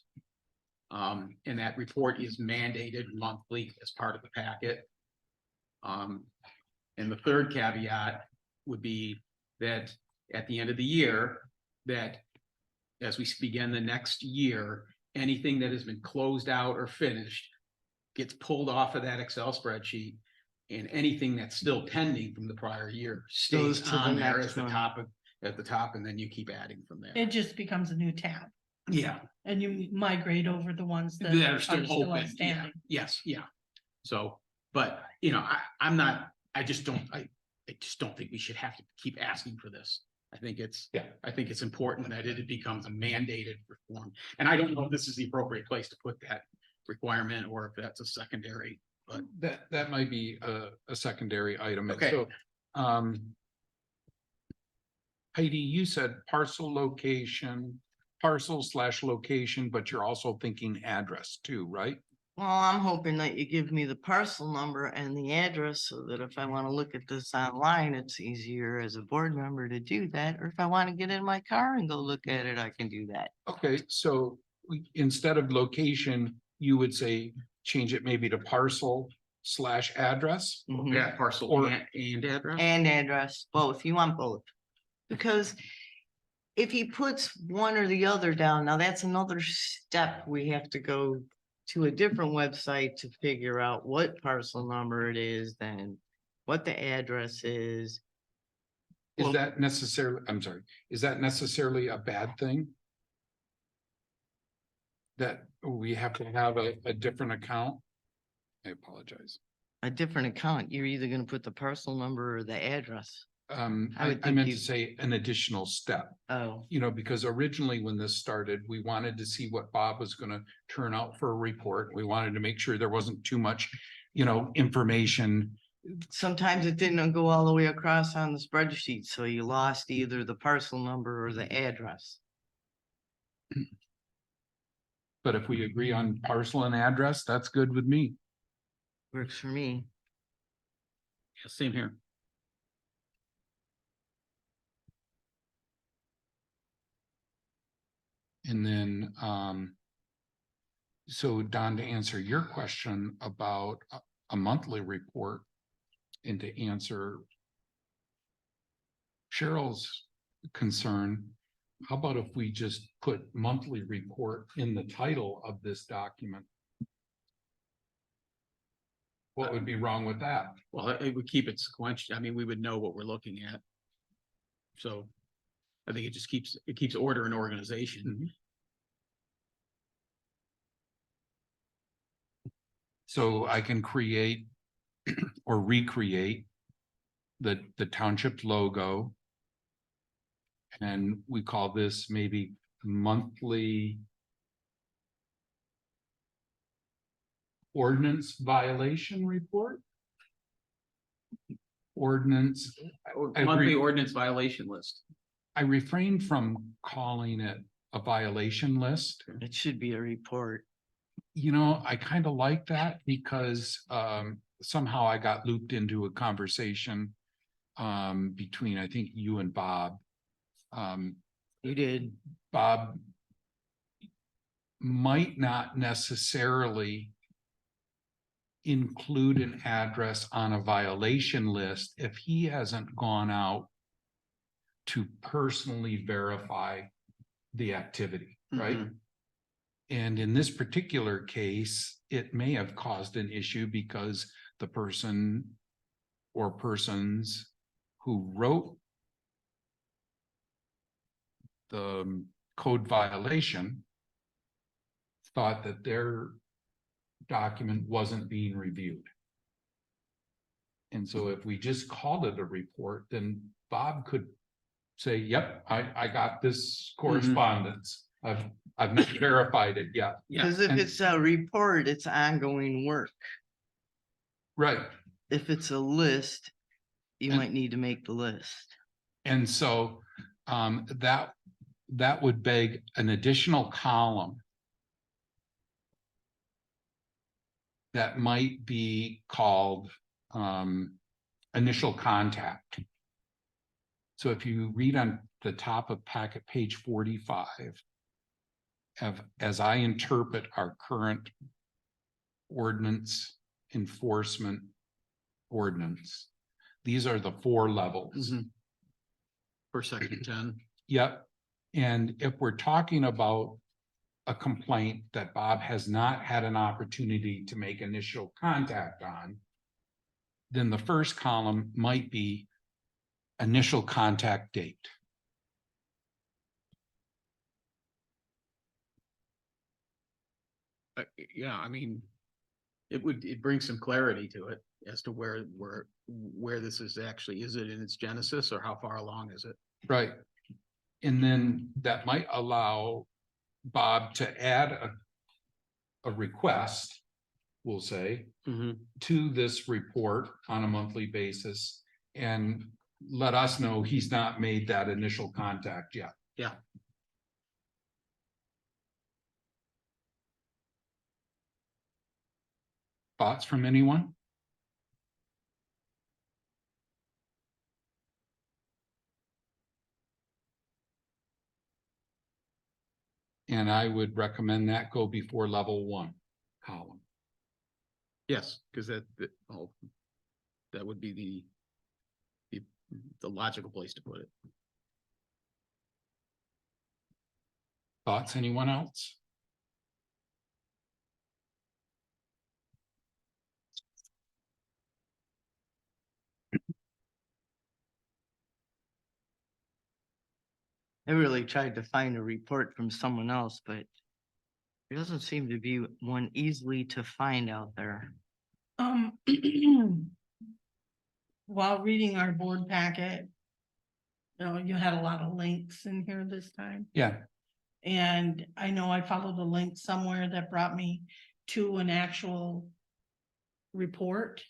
And that report is mandated monthly as part of the packet. And the third caveat would be that at the end of the year, that as we begin the next year, anything that has been closed out or finished gets pulled off of that Excel spreadsheet, and anything that's still pending from the prior year Goes stays to the on there next as the one. at the top, and then you keep adding from there. It just becomes a new tab Yeah, and you migrate over the ones that that are still open. Yeah, outstanding. yes, yeah. So, But, I just don't think we should have to keep asking for this. I think it's important that it becomes a mandated reform. And I don't know if this is the appropriate place to put that requirement or if that's a secondary, but. That might be a secondary item. And Okay. so, Heidi, you said parcel/location, but you're also thinking address too, right? Well, I'm hoping that you give me the parcel number and the address so that if I want to look at this online, it's easier as a board member to do that. Or if I want to get in my car and go look at it, I can do that. Okay, so instead of location, you would say, change it maybe to parcel/address? Mhm. Yeah, parcel Or- and address. And address, both. You want both. Because if he puts one or the other down, now that's another step. We have to go to a different website to figure out what parcel number it is, then what the address is. Is Well- that necessarily, I'm sorry, is that necessarily a bad thing? That we have to have a different account? I apologize. A different account. You're either gonna put the parcel number or the address. I I would think meant to you- say an additional step, Oh, because originally when this started, we wanted to see what Bob was gonna turn out for a report. We wanted to make sure there wasn't too much, information. sometimes it didn't go all the way across on the spreadsheet, so you lost either the parcel number or the address. But if we agree on parcel and address, that's good with me. Works for me. Yeah, same here. And then, so Don, to answer your question about a monthly report and to answer Cheryl's concern, how about if we just put monthly report in the title of this document? What would be wrong with that? Well, it would keep it sequential. I mean, we would know what we're looking at. So I think it keeps order and organization. So I can create or recreate the township logo. And we call this maybe monthly ordinance violation report. Ordinance, I Monthly agree. ordinance violation list. I refrain from calling it a violation list. It should be a report. I kind of like that because somehow I got looped into a conversation between, I think, you and Bob. You did. Bob might not necessarily include an address on a violation list if he hasn't gone out to personally verify the activity, right? Mhm. And in this particular case, it may have caused an issue because the person or persons who wrote the code violation thought that their document wasn't being reviewed. And so if we just called it a report, then Bob could say, yep, I got this correspondence. I've not verified it yet. Yeah, Because if and- it's a report, it's ongoing work. Right. If it's a list, you And- might need to make the list. And so that would beg an additional column that might be called initial contact. So if you read on the top of packet page 45, as I interpret our current ordinance enforcement ordinance, these are the 4 levels. Mhm. For section 10. Yep. And if we're talking about a complaint that Bob has not had an opportunity to make initial contact on, then the first column might be initial contact date. Yeah, I mean, it brings some clarity to it as to where this is actually, is it in its genesis or how far along is it? Right. And then that might allow Bob to add a request, we'll say, to this report on a monthly basis and let us know he's not made that initial contact yet. Yeah. Thoughts from anyone? And I would recommend that go before level 1 column. Yes, because that would be the logical place to put it. Thoughts, anyone else? I really tried to find a report from someone else, but there doesn't seem to be one easily to find out there. While reading our board packet, you had a lot of links in here this time. Yeah, And I know I followed a link somewhere that brought me to an actual report.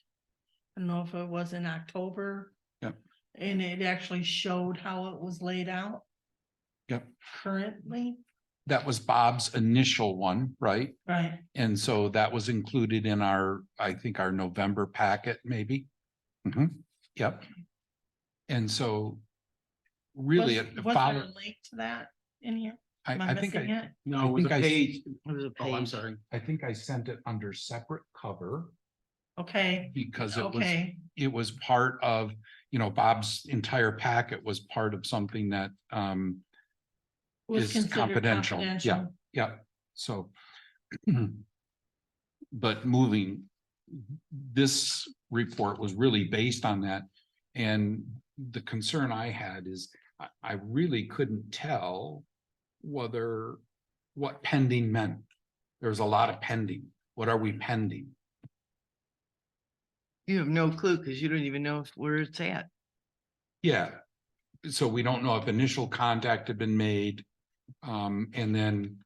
I don't know if it was in October. Yep. And it actually showed how it was laid out yep. currently. That was Bob's initial one, right? Right. And so that was included in I think our November packet, maybe. Yep. And so really Was it there followed, a link to that in here? Am I I think missing I, it? No, I it was a think I- page. It was a Oh, I'm page. sorry. I think I sent it under separate cover Okay, because okay, it was part of, Bob's entire packet was part of something that was is considered confidential. Yeah, confidential. yeah. So, but this report was really based on that. And the concern I had is I really couldn't tell what pending meant. There's a lot of pending. What are we pending? You have no clue because you don't even know where it's at. Yeah. So we don't know if initial contact had been made. And then,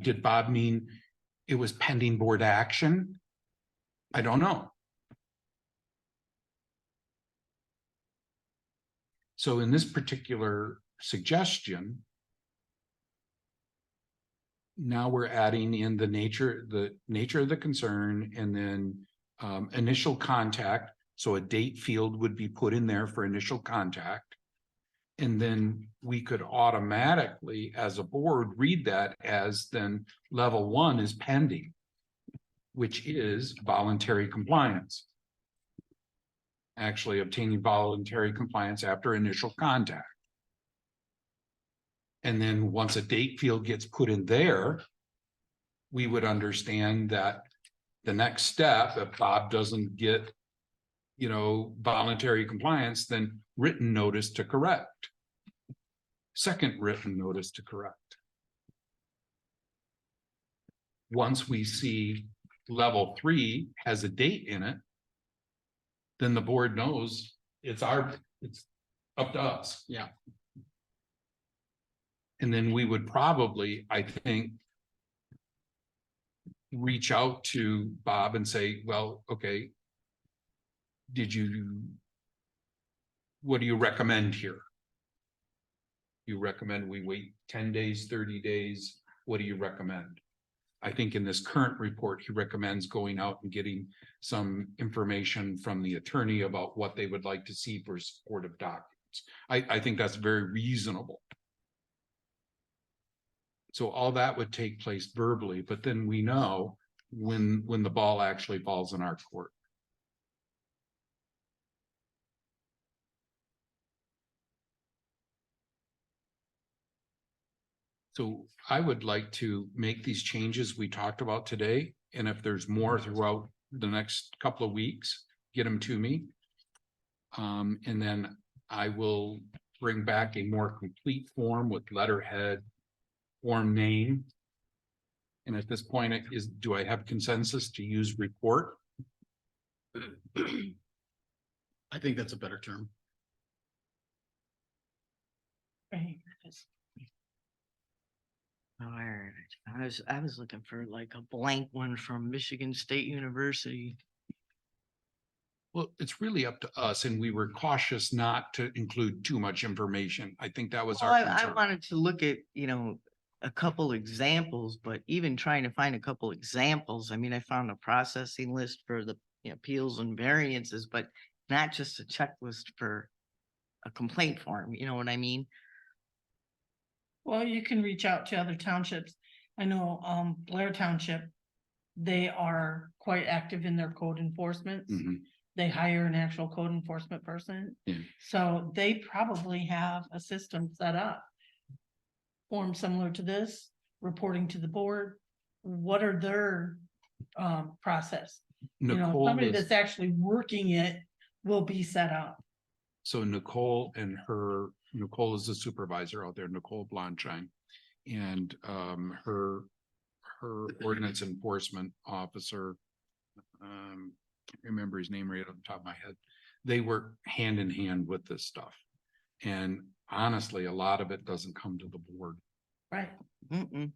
did Bob mean it was pending board action? I don't know. So in this particular suggestion, now we're adding in the nature of the concern and then initial contact. So a date field would be put in there for initial contact. And then we could automatically, as a board, read that as then level 1 is pending, which is voluntary compliance. Actually obtaining voluntary compliance after initial contact. And then once a date field gets put in there, we would understand that the next step, if Bob doesn't get, voluntary compliance, then written notice to correct. Second written notice to correct. Once we see level 3 has a date in it, then the board knows it's up to us. Yeah. And then we would probably, I think, reach out to Bob and say, well, okay, what do you recommend here? You recommend we wait 10 days, 30 days? What do you recommend? I think in this current report, he recommends going out and getting some information from the attorney about what they would like to see for supportive documents. I think that's very reasonable. So all that would take place verbally, but then we know when the ball actually falls in our court. So I would like to make these changes we talked about today, and if there's more throughout the next couple of weeks, get them to me. And then I will bring back a more complete form with letterhead, form name, And at this point, do I have consensus to use report? I think that's a better term. Alright, I was looking for like a blank one from Michigan State University. Well, it's really up to us, and we were cautious not to include too much information. I think that was Well, our I concern. wanted to look at, a couple examples, but even trying to find a couple examples, I mean, I found a processing list for the appeals and variances, but not just a checklist for a complaint form, you know what I mean? Well, you can reach out to other townships. I know, Blair Township, they are quite active in their code enforcement. Mhm. They hire an actual code enforcement person. Yeah. So they probably have a system set up. Form similar to this, reporting to the board. What are their process? Nicole Somebody is, that's actually working it will be set up. so Nicole is the supervisor out there, Nicole Blonshine. And her ordinance enforcement officer, can't remember his name right off the top of my head. They work hand in hand with this stuff. And honestly, a lot of it doesn't come to the board. Right. Mm-mm.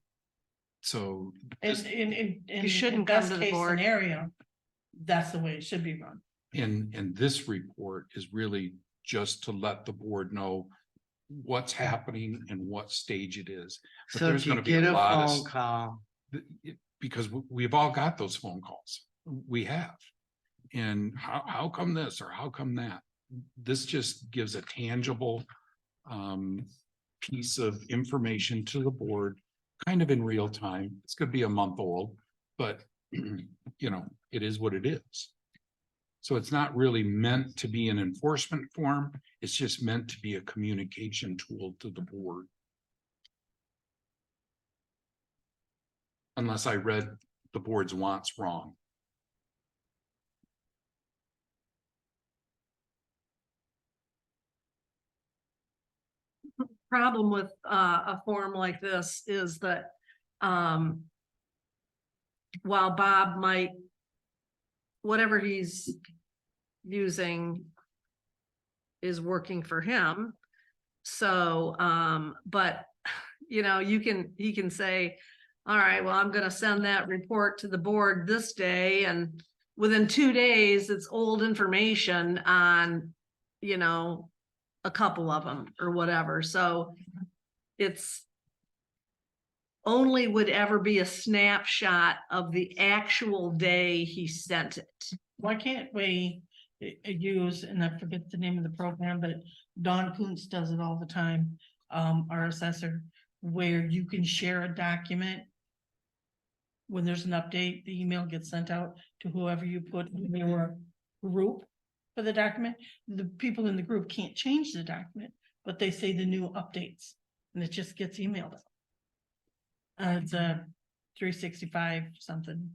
So And just- in shouldn't come best to the case board. scenario, that's the way it should be run. and this report is really just to let the board know what's happening and what stage it is. But So there's if you gonna be get a a lot of phone call, because we've all got those phone calls. We have. And how come this or how come that? This just gives a tangible piece of information to the board, kind of in real time. It's gonna be a month old, but it is what it is. So it's not really meant to be an enforcement form. It's just meant to be a communication tool to the board. Unless I read the board's wants wrong. Problem with a form like this is that while Bob might, whatever he's using is working for him. So but he can say, all right, well, I'm gonna send that report to the board this day, and within 2 days, it's old information on a couple of them or whatever. So it's only would ever be a snapshot of the actual day he sent it. Why can't we use, and I forget the name of the program, but Don Kuntz does it all the time, our assessor, where you can share a document. When there's an update, the email gets sent out to whoever you put in your group for the document. The people in the group can't change the document, but they say the new updates, and it just gets emailed out. It's a 365 something.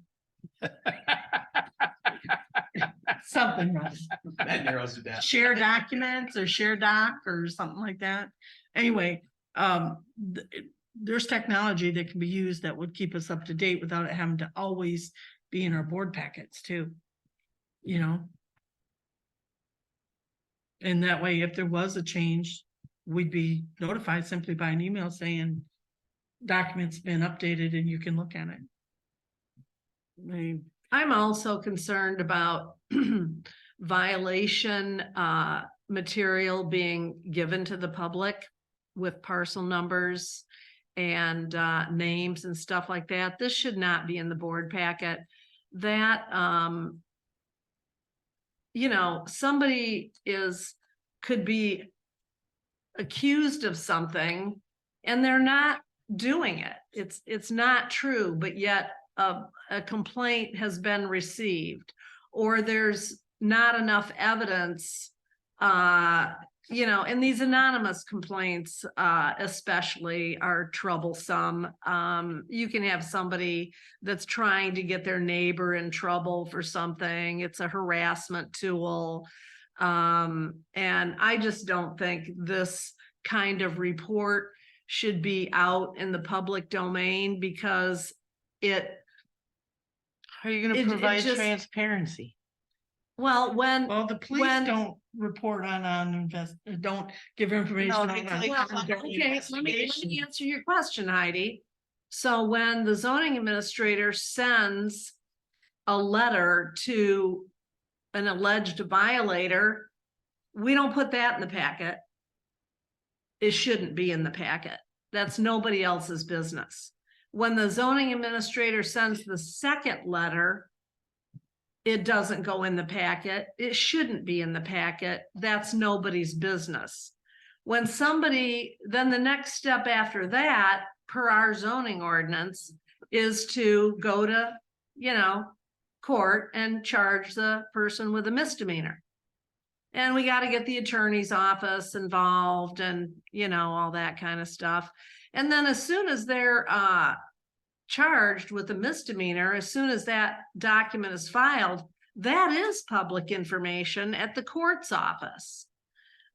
Something, right? That narrows it down. Share documents or share doc or something like that. Anyway, there's technology that can be used that would keep us up to date without it having to always be in our board packets too. And that way, if there was a change, we'd be notified simply by an email saying document's been updated and you can look at it. I mean, I'm also concerned about violation material being given to the public with parcel numbers and names and stuff like that. This should not be in the board packet. That somebody could be accused of something and they're not doing it. It's not true, but yet a complaint has been received, or there's not enough evidence, and these anonymous complaints especially are troublesome. You can have somebody that's trying to get their neighbor in trouble for something. It's a harassment tool. And I just don't think this kind of report should be out in the public domain, because How are you It- gonna it provide just- transparency? well, Well, the police when- don't report don't give information. they on tell you Well, ongoing okay, let me investigation. answer your question, Heidi. So when the zoning administrator sends a letter to an alleged violator, we don't put that in the packet. It shouldn't be in the packet. That's nobody else's business. When the zoning administrator sends the second letter, it doesn't go in the packet. It shouldn't be in the packet. That's nobody's business. When somebody, then the next step after that, per our zoning ordinance, is to go to, court and charge the person with a misdemeanor. And we got to get the attorney's office involved and, all that kind of stuff. And then as soon as they're charged with a misdemeanor, as soon as that document is filed, that is public information at the court's office.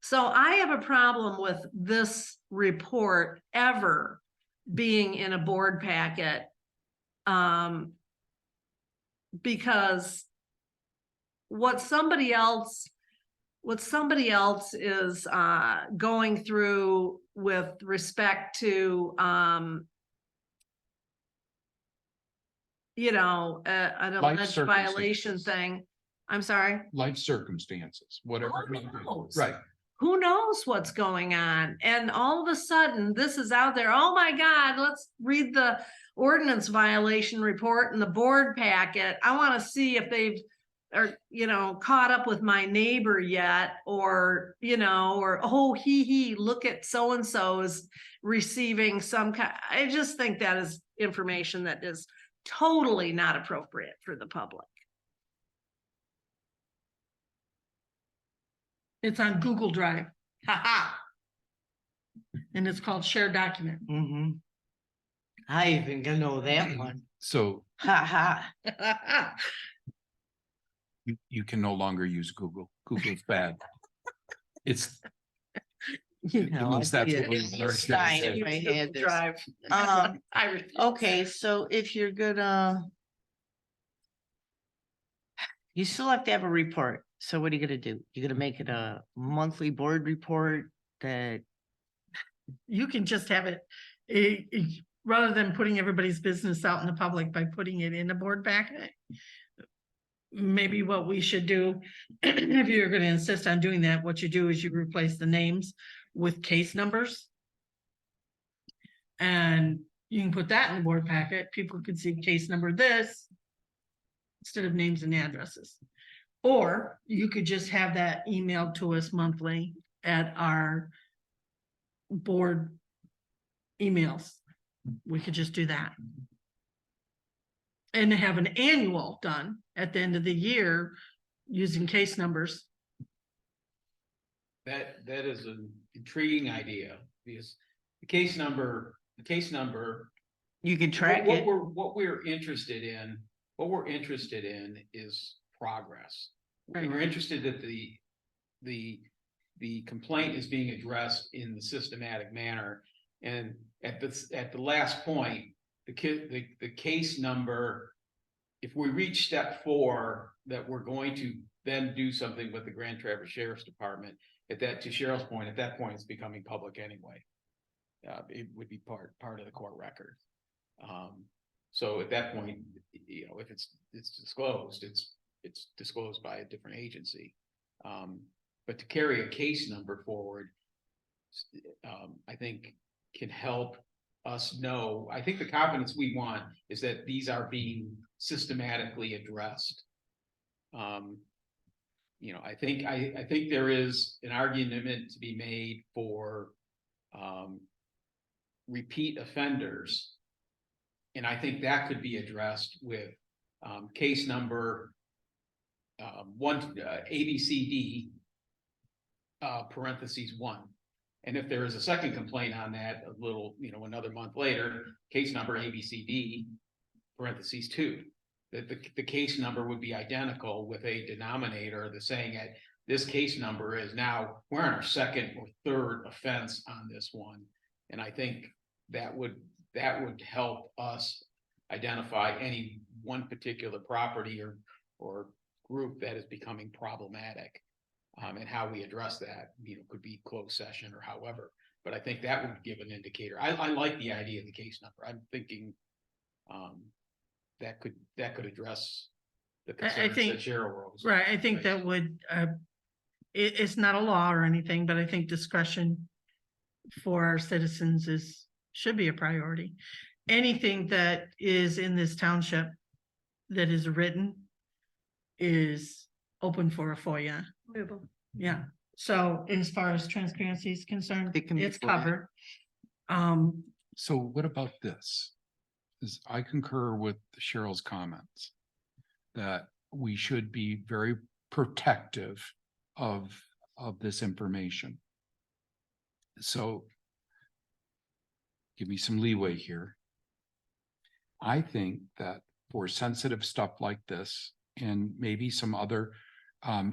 So I have a problem with this report ever being in a board packet. Because what somebody else is going through with respect to an Life alleged violation circumstances. thing. I'm sorry. Life circumstances, whatever. Who it may be. knows? Right. Who knows what's going on? And all of a sudden, this is out there. Oh my God, let's read the ordinance violation report in the board packet. I want to see if they've caught up with my neighbor yet, or, or, oh, look at so-and-so is receiving some kind. I just think that is information that is totally not appropriate for the public. It's on Google Drive. Ha ha. And it's called shared document. Mm-hmm. I even gonna know that one. So Ha ha. you can no longer use Google. Google's bad. It's, You know, least that's what we it's learned fine today. if I had this. Drive. Um, I refuse. okay, so if you're gonna. You still have to have a report. So what are you gonna do? You're gonna make it a monthly board report that, You can just have it, rather than putting everybody's business out in the public by putting it in a board packet. Maybe what we should do, if you're gonna insist on doing that, what you do is you replace the names with case numbers. And you can put that in the board packet. People could see case number this instead of names and addresses. Or you could just have that emailed to us monthly at our board emails. We could just do that. And have an annual done at the end of the year using case numbers. That is an intriguing idea, because the case number. you can track it. What we're interested in is progress. Right. We're interested that the complaint is being addressed in the systematic manner. And at the last point, the case number, if we reach step 4, that we're going to then do something with the Grand Traverse Sheriff's Department, to Cheryl's point, at that point, it's becoming public anyway. It would be part of the court record. So at that point, if it's disclosed, it's disclosed by a different agency. But to carry a case number forward, I think can help us know. I think the confidence we want is that these are being systematically addressed. I think there is an argument to be made for repeat offenders. And I think that could be addressed with case number ABCD parentheses 1. And if there is a second complaint on that, another month later, case number ABCD parentheses 2, that the case number would be identical with a denominator that's saying that this case number is now, we're on our second or third offense on this one. And I think that would help us identify any one particular property or group that is becoming problematic. And how we address that, could be closed session or however, but I think that would give an indicator. I like the idea of the case number. I'm thinking that could address the concerns think- that Cheryl rose. Right, I think that would, it's not a law or anything, but I think discretion for our citizens should be a priority. Anything that is in this township that is written is open for a FOIA. Yeah, so as far as transparency is concerned, It can be it's FOIA. covered. So what about this? Is I concur with Cheryl's comments that we should be very protective of this information. So give me some leeway here. I think that for sensitive stuff like this and maybe some other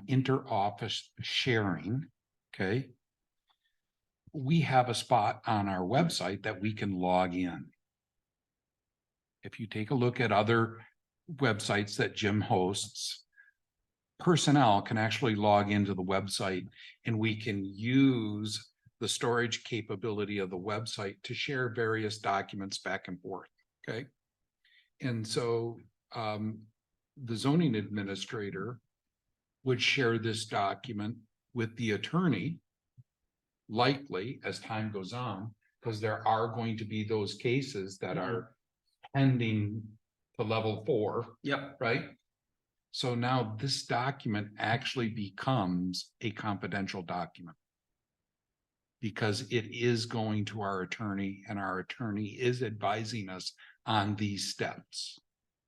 inter-office sharing, okay, we have a spot on our website that we can log in. If you take a look at other websites that Jim hosts, personnel can actually log into the website and we can use the storage capability of the website to share various documents back and forth, okay? And so the zoning administrator would share this document with the attorney, likely as time goes on, because there are going to be those cases that are pending to level 4. Yep. Right? So now this document actually becomes a confidential document. Because it is going to our attorney and our attorney is advising us on these steps.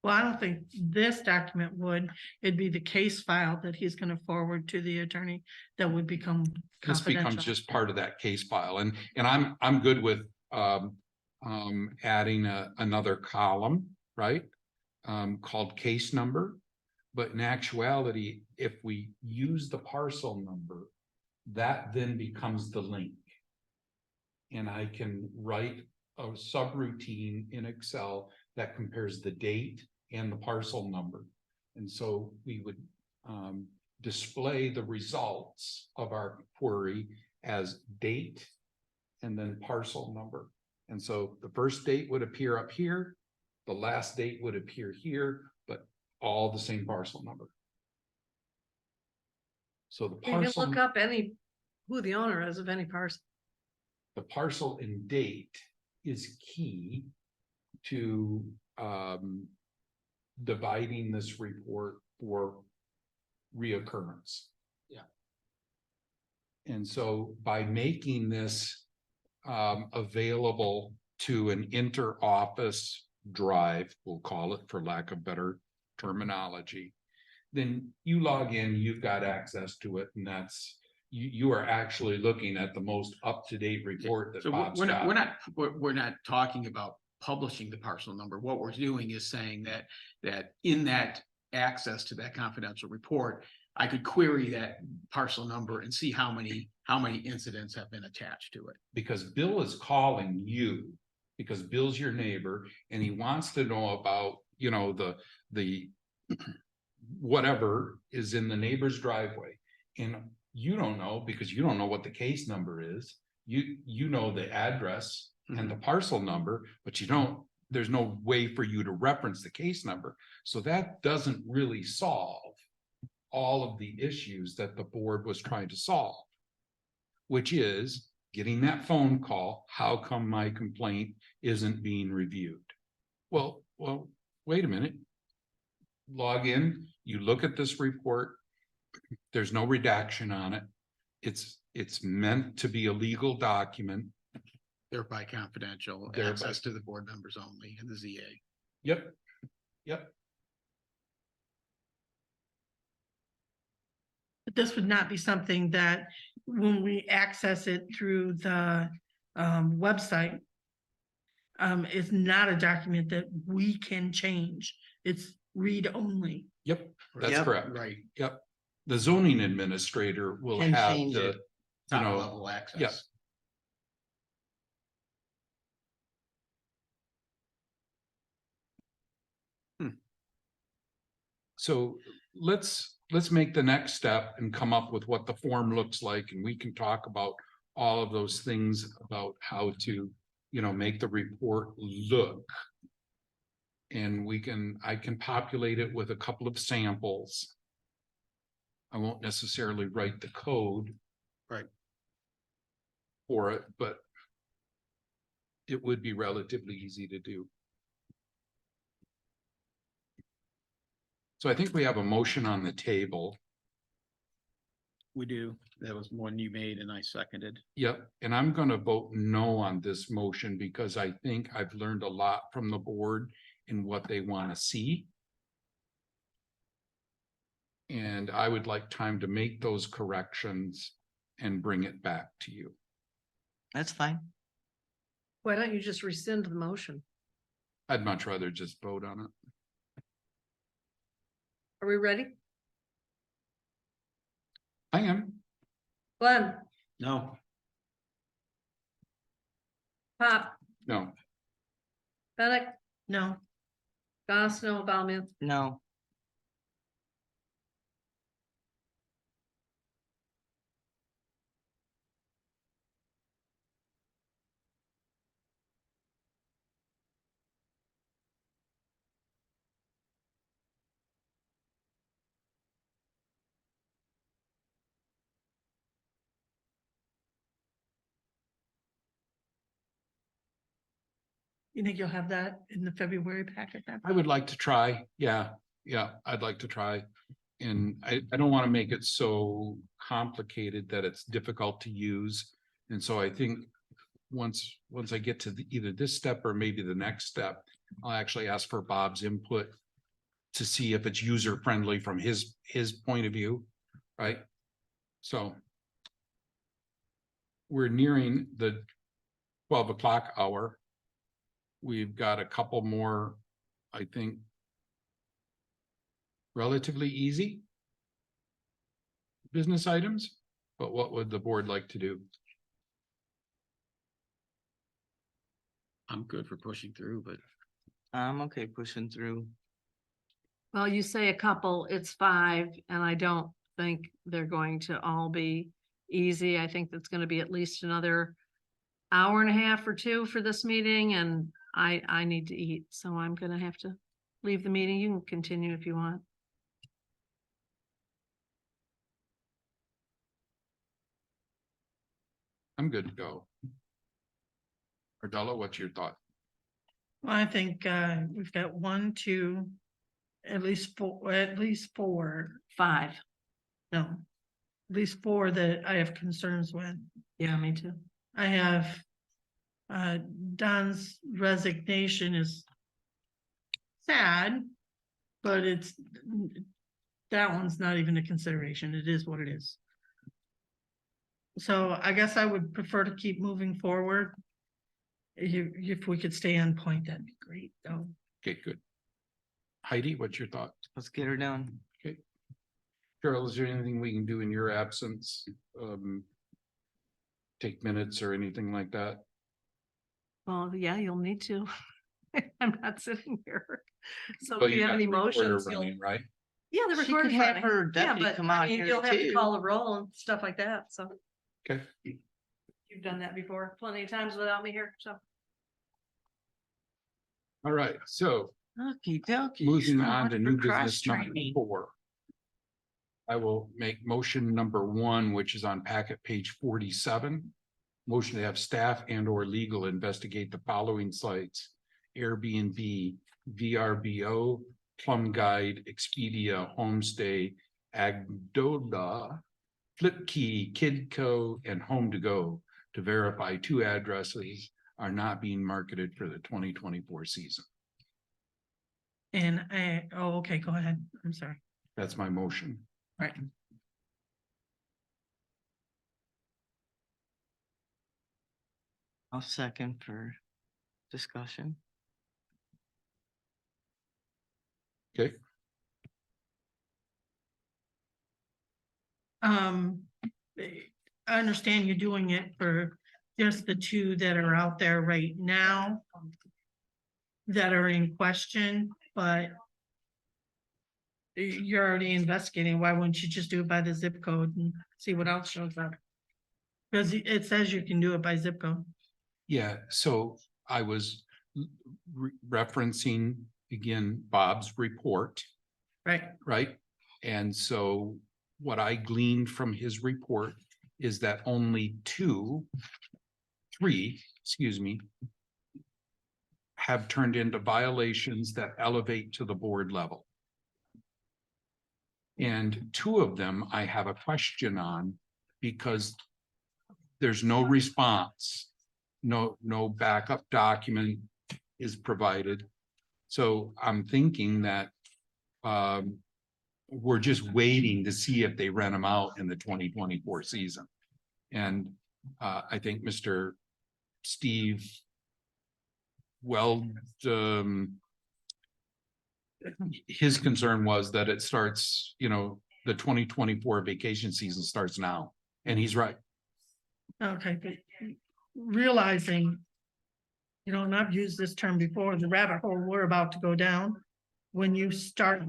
Well, I don't think this document would, it'd be the case file that he's gonna forward to the attorney that would become This becomes confidential. just part of that case file and I'm good with adding another column, right? Called case number, but in actuality, if we use the parcel number, that then becomes the link. And I can write a subroutine in Excel that compares the date and the parcel number. And so we would display the results of our query as date and then parcel number. And so the first date would appear up here, the last date would appear here, but all the same parcel number. So the You can parcel. look up who the owner is of any parcel. The parcel and date is key to dividing this report for reoccurrence. Yeah. And so by making this available to an inter-office drive, we'll call it for lack of better terminology, then you log in, you've got access to it, and that's you are actually looking at the most up-to-date report that So Bob's we're got. we're not talking about publishing the parcel number. What we're doing is saying that in that access to that confidential report, I could query that parcel number and see how many incidents have been attached to it. Because Bill is calling you, because Bill's your neighbor, and he wants to know about, the whatever is in the neighbor's driveway. And you don't know, because you don't know what the case number is. You know the address and the parcel number, but there's no way for you to reference the case number. So that doesn't really solve all of the issues that the board was trying to solve, which is getting that phone call. How come my complaint isn't being reviewed? Well, wait a minute. Log in, you look at this report. There's no redaction on it. It's meant to be a legal document. Thereby confidential, Thereby- access to the board members only and the ZA. Yep. But this would not be something that when we access it through the website, is not a document that we can change. It's read only. Yep, that's Yep. correct. Right. Yep. The zoning administrator will Can have change the, it. you Top know, level access. So let's make the next step and come up with what the form looks like, and we can talk about all of those things about how to, make the report look. And I can populate it with a couple of samples. I won't necessarily write the code. Right. For it, but it would be relatively easy to do. So I think we have a motion on the table. We do. That was one you made and I seconded. Yep, and I'm gonna vote no on this motion because I think I've learned a lot from the board in what they want to see. And I would like time to make those corrections and bring it back to you. That's fine. Why don't you just rescind the motion? I'd much rather just vote on it. Are we ready? I am. Glenn, No. Pop, No, Bennett, No, Goss, no, Bowman, No, you think you'll have that in the February packet then? I would like to try. Yeah, I'd like to try. And I don't want to make it so complicated that it's difficult to use. And so I think once I get to either this step or maybe the next step, I'll actually ask for Bob's input to see if it's user friendly from his point of view, right? So we're nearing the 12 o'clock hour. We've got a couple more, I think, relatively easy business items, but what would the board like to do? I'm good for pushing through, but I'm okay pushing through. well, you say a couple, it's 5, and I don't think they're going to all be easy. I think that's gonna be at least another hour and a half or 2 for this meeting, and I need to eat, so I'm gonna have to leave the meeting. You can continue if you want. I'm good to go. Ardella, what's your thought? Well, I think we've got 1, 2, at least 4, 5. no. At least 4 that I have concerns with. Yeah, me too. I have Don's resignation is sad, but that one's not even a consideration. It is what it is. So I guess I would prefer to keep moving forward. If we could stay on point, that'd be great, though. Okay, good. Heidi, what's your thought? Let's get her done. Okay. Cheryl, is there anything we can do in your absence? Take minutes or anything like that? Well, yeah, you'll need to. I'm not sitting here. So Well, if you have got any the recorder motions, you'll. running, right? Yeah, the She could recorder's have running. her Yeah, deputy but come I out mean, here you'll have to too. call the roll and stuff like that, so. Okay. You've done that before plenty of times without me here, so. All right, so Okey dokey. moving So on much to for new business number cross-training. 4. I will make motion number 1, which is on packet page 47. Motion to have staff and or legal investigate the following sites: Airbnb, VRBO, Plum Guide, Expedia, Homestay, Agdoda, Flipkey, Kidco, and Home to Go to verify 2 addresses are not being marketed for the 2024 season. And okay, go ahead. I'm sorry. That's my motion. Right. I'll second for discussion. Okay, I understand you're doing it for just the 2 that are out there right now that are in question, but you're already investigating, why wouldn't you just do it by the zip code and see what else shows up? Because it says you can do it by zip code. Yeah, so I was referencing again Bob's report, Right. right? And so what I gleaned from his report is that only three, excuse me, have turned into violations that elevate to the board level. And 2 of them I have a question on because there's no response. No backup document is provided. So I'm thinking that we're just waiting to see if they rent them out in the 2024 season. And I think Mr. Steve his concern was that it starts, the 2024 vacation season starts now, and he's right. Okay, but realizing, and I've used this term before, the rabbit hole we're about to go down. When you start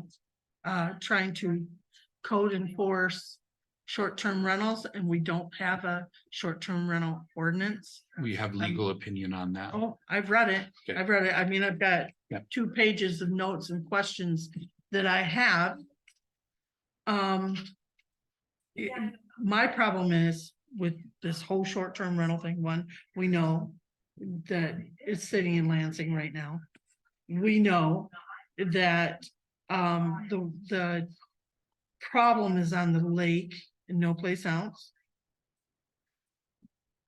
trying to code enforce short-term rentals and we don't have a short-term rental ordinance. We have legal opinion on that. Oh, I've read it. Okay. I've read it. I mean, I've got Yeah. 2 pages of notes and questions that I have. My problem is with this whole short-term rental thing. One, we know that it's sitting in Lansing right now. We know that the problem is on the lake and no place else.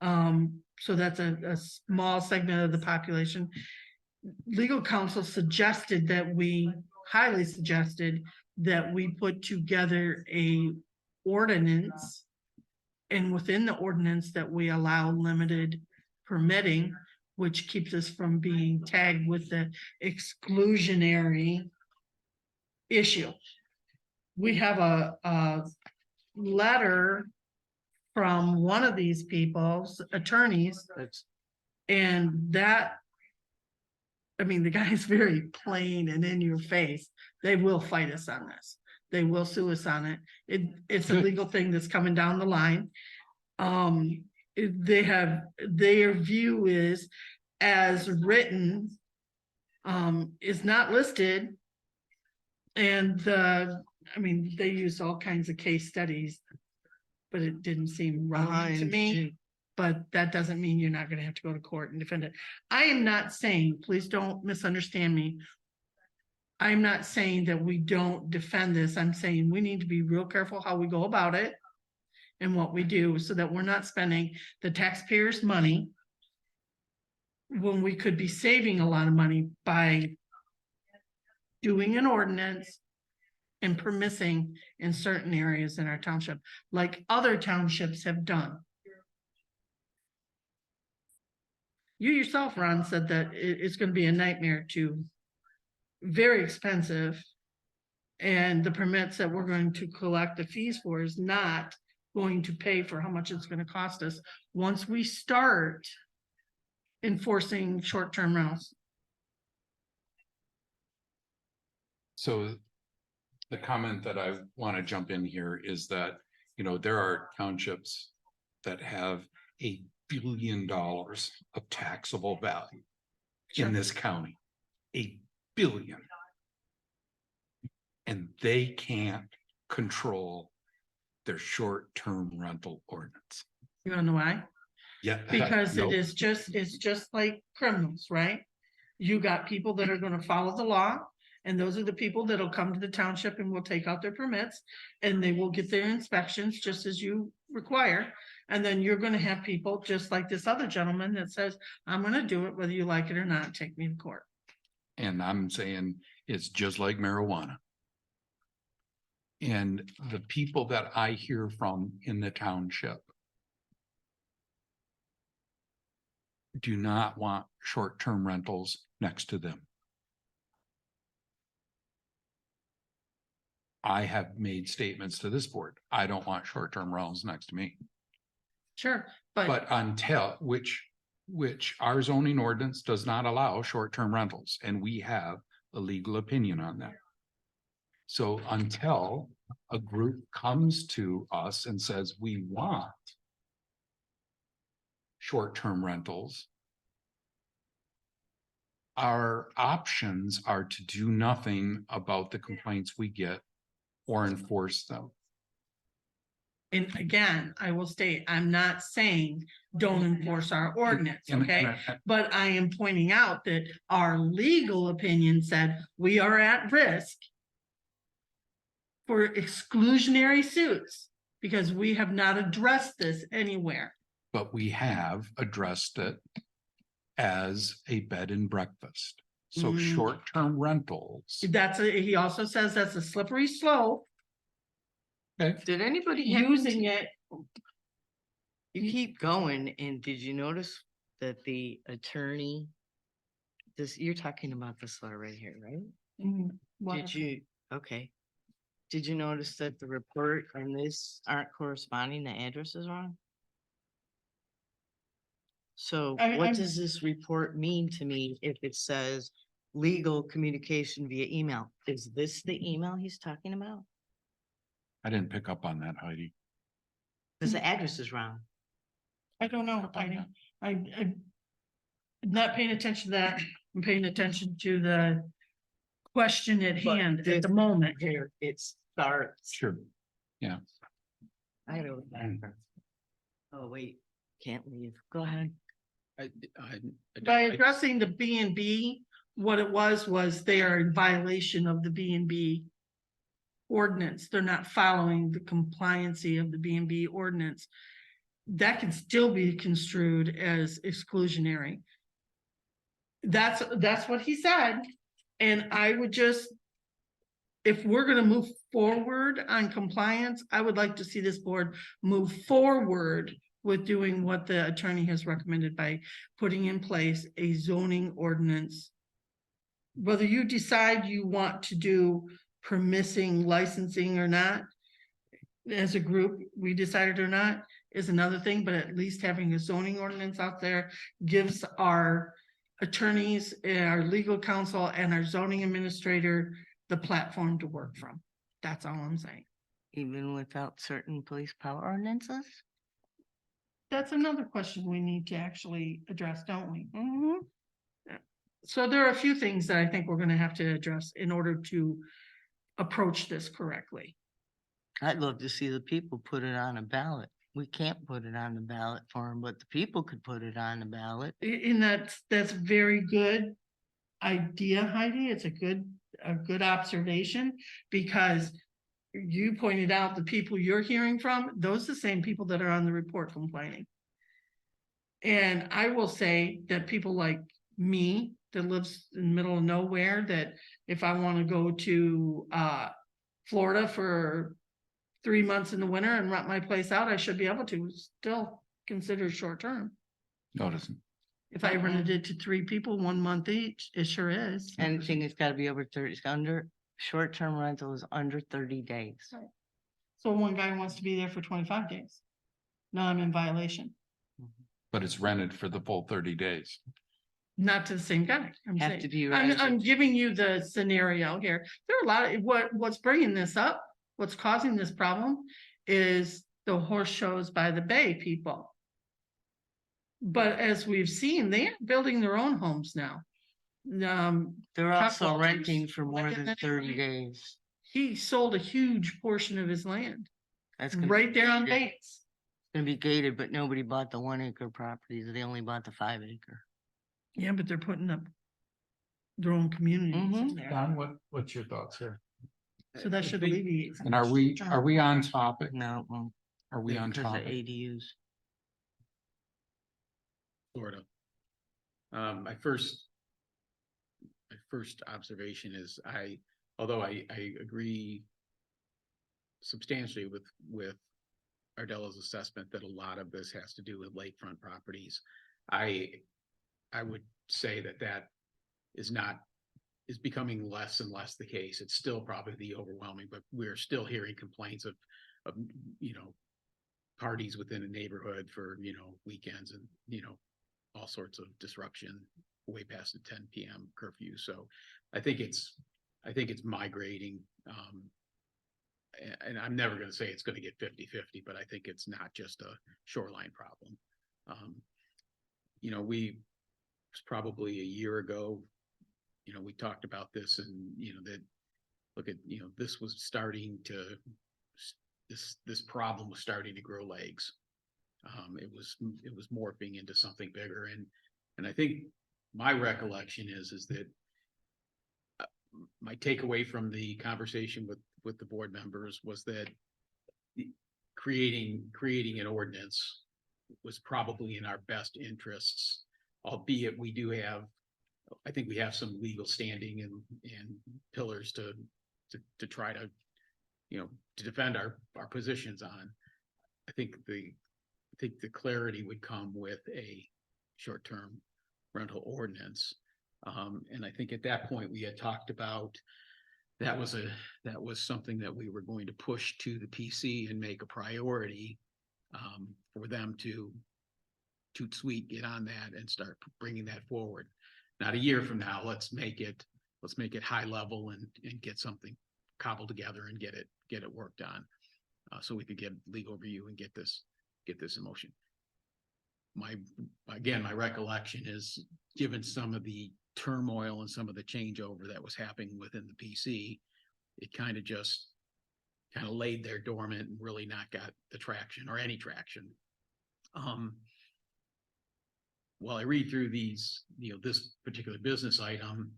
So that's a small segment of the population. Legal counsel suggested that highly suggested that we put together a ordinance. And within the ordinance that we allow limited permitting, which keeps us from being tagged with the exclusionary issue. We have a letter from one of these people's attorneys. And that, I mean, the guy is very plain and in your face. They will fight us on this. They will sue us on it. It's a legal thing that's coming down the line. Their view is as written, is not listed. And they used all kinds of case studies, but it didn't seem relevant to me. But that doesn't mean you're not gonna have to go to court and defend it. I am not saying, please don't misunderstand me. I'm not saying that we don't defend this. I'm saying we need to be real careful how we go about it and what we do so that we're not spending the taxpayers' money when we could be saving a lot of money by doing an ordinance and permitting in certain areas in our township, like other townships have done. You yourself, Ron, said that it's going to be a nightmare very expensive. And the permits that we're going to collect the fees for is not going to pay for how much it's going to cost us once we start enforcing short-term rentals. So the comment that I want to jump in here is that, there are townships that have $1 billion of taxable value in this county, $1 billion. And they can't control their short-term rental ordinance. You wanna know why? Yeah. Because Nope. it's just like criminals, right? You got people that are gonna follow the law, and those are the people that'll come to the township and will take out their permits, and they will get their inspections just as you require. And then you're gonna have people just like this other gentleman that says, I'm gonna do it whether you like it or not, take me to court. And I'm saying it's just like marijuana. And the people that I hear from in the township do not want short-term rentals next to them. I have made statements to this board. I don't want short-term rentals next to me. Sure, But until which our zoning ordinance does not allow short-term rentals, and we have a legal opinion on that. So until a group comes to us and says, we want short-term rentals, our options are to do nothing about the complaints we get or enforce them. And again, I will state, I'm not saying don't enforce our ordinance, And- okay? and But I am pointing out that our legal opinion said we are at risk for exclusionary suits because we have not addressed this anywhere. But we have addressed it as a bed and breakfast. So Mm. short-term rentals. He also says that's a slippery slope, Okay, Did anybody happen using to- it. You keep going, and did you notice that the attorney? You're talking about this letter right here, right? Did you, okay. Did you notice that the report and this aren't corresponding, the address is wrong? So what I'm- does this report mean to me if it says legal communication via email? Is this the email he's talking about? I didn't pick up on that, Heidi. Cause the address is wrong. I don't know. I'm not paying attention to that. I'm paying attention to the question at But hand at this- the moment. Here, it starts. Sure. I don't remember. Oh, wait, can't leave. Go ahead. By addressing the B and B, what it was they are in violation of the B and B ordinance. They're not following the compliancy of the B and B ordinance. That can still be construed as exclusionary. That's what he said. And I would just, if we're gonna move forward on compliance, I would like to see this board move forward with doing what the attorney has recommended by putting in place a zoning ordinance. Whether you decide you want to do permissing licensing or not, as a group, we decided or not, is another thing, but at least having a zoning ordinance out there gives our attorneys, our legal counsel and our zoning administrator the platform to work from. That's all I'm saying. Even without certain police power ordinances? That's another question we need to actually address, don't we? Mm-hmm. So there are a few things that I think we're gonna have to address in order to approach this correctly. I'd love to see the people put it on a ballot. We can't put it on the ballot for them, but the people could put it on the ballot. And that's very good idea, Heidi. It's a good observation, because you pointed out the people you're hearing from, those are the same people that are on the report complaining. And I will say that people like me that lives in the middle of nowhere, that if I want to go to Florida for 3 months in the winter and rent my place out, I should be able to still consider short term. No, it isn't. If I rented it to 3 people, 1 month each, it sure is. Anything that's gotta be over 30, it's under, short-term rental is under 30 days. So one guy wants to be there for 25 days. Now I'm in violation, But it's rented for the full 30 days. not to the same guy. I'm Have saying, to be I'm resident. giving you the scenario here. There are a lot of, what's bringing this up, what's causing this problem is the horse shows by the bay people. But as we've seen, they are building their own homes now. They're Chuck also Walters, renting for more like in than the 30 neighborhood. days. He sold a huge portion of his land That's gonna be right there on gated. Bates. Gonna be gated, but nobody bought the 1 acre properties. They only bought the 5 acre. Yeah, but they're putting up their own communities in Mhm. there. Don, what's your thoughts here? So that should alleviate. some And are we on topic? No, well, Are we on because of topic? ADUs. Florida. My first observation is although I agree substantially with Ardella's assessment that a lot of this has to do with lakefront properties. I would say that is becoming less and less the case. It's still probably the overwhelming, but we're still hearing complaints of, parties within a neighborhood for, weekends and, all sorts of disruption way past the 10 PM curfew. So I think it's I think it's migrating. And I'm never gonna say it's gonna get 50-50, but I think it's not just a shoreline problem. You know, it's probably a year ago, you know, we talked about this and, you know, that, look at, you know, this was starting to, this problem was starting to grow legs. It was morphing into something bigger. And I think my recollection is that my takeaway from the conversation with the board members was that creating an ordinance was probably in our best interests, albeit we do have, I think we have some legal standing and pillars to try to, you know, to defend our positions on. I think the clarity would come with a short-term rental ordinance. And I think at that point we had talked about that was something that we were going to push to the PC and make a priority for them to toot sweet, get on that and start bringing that forward. Not a year from now, let's make it high level and get something cobbled together and get it worked on. So we could get legal review and get this in motion. My recollection is, given some of the turmoil and some of the changeover that was happening within the PC, it kind of laid there dormant and really not got the traction or any traction. While I read through these, you know, this particular business item,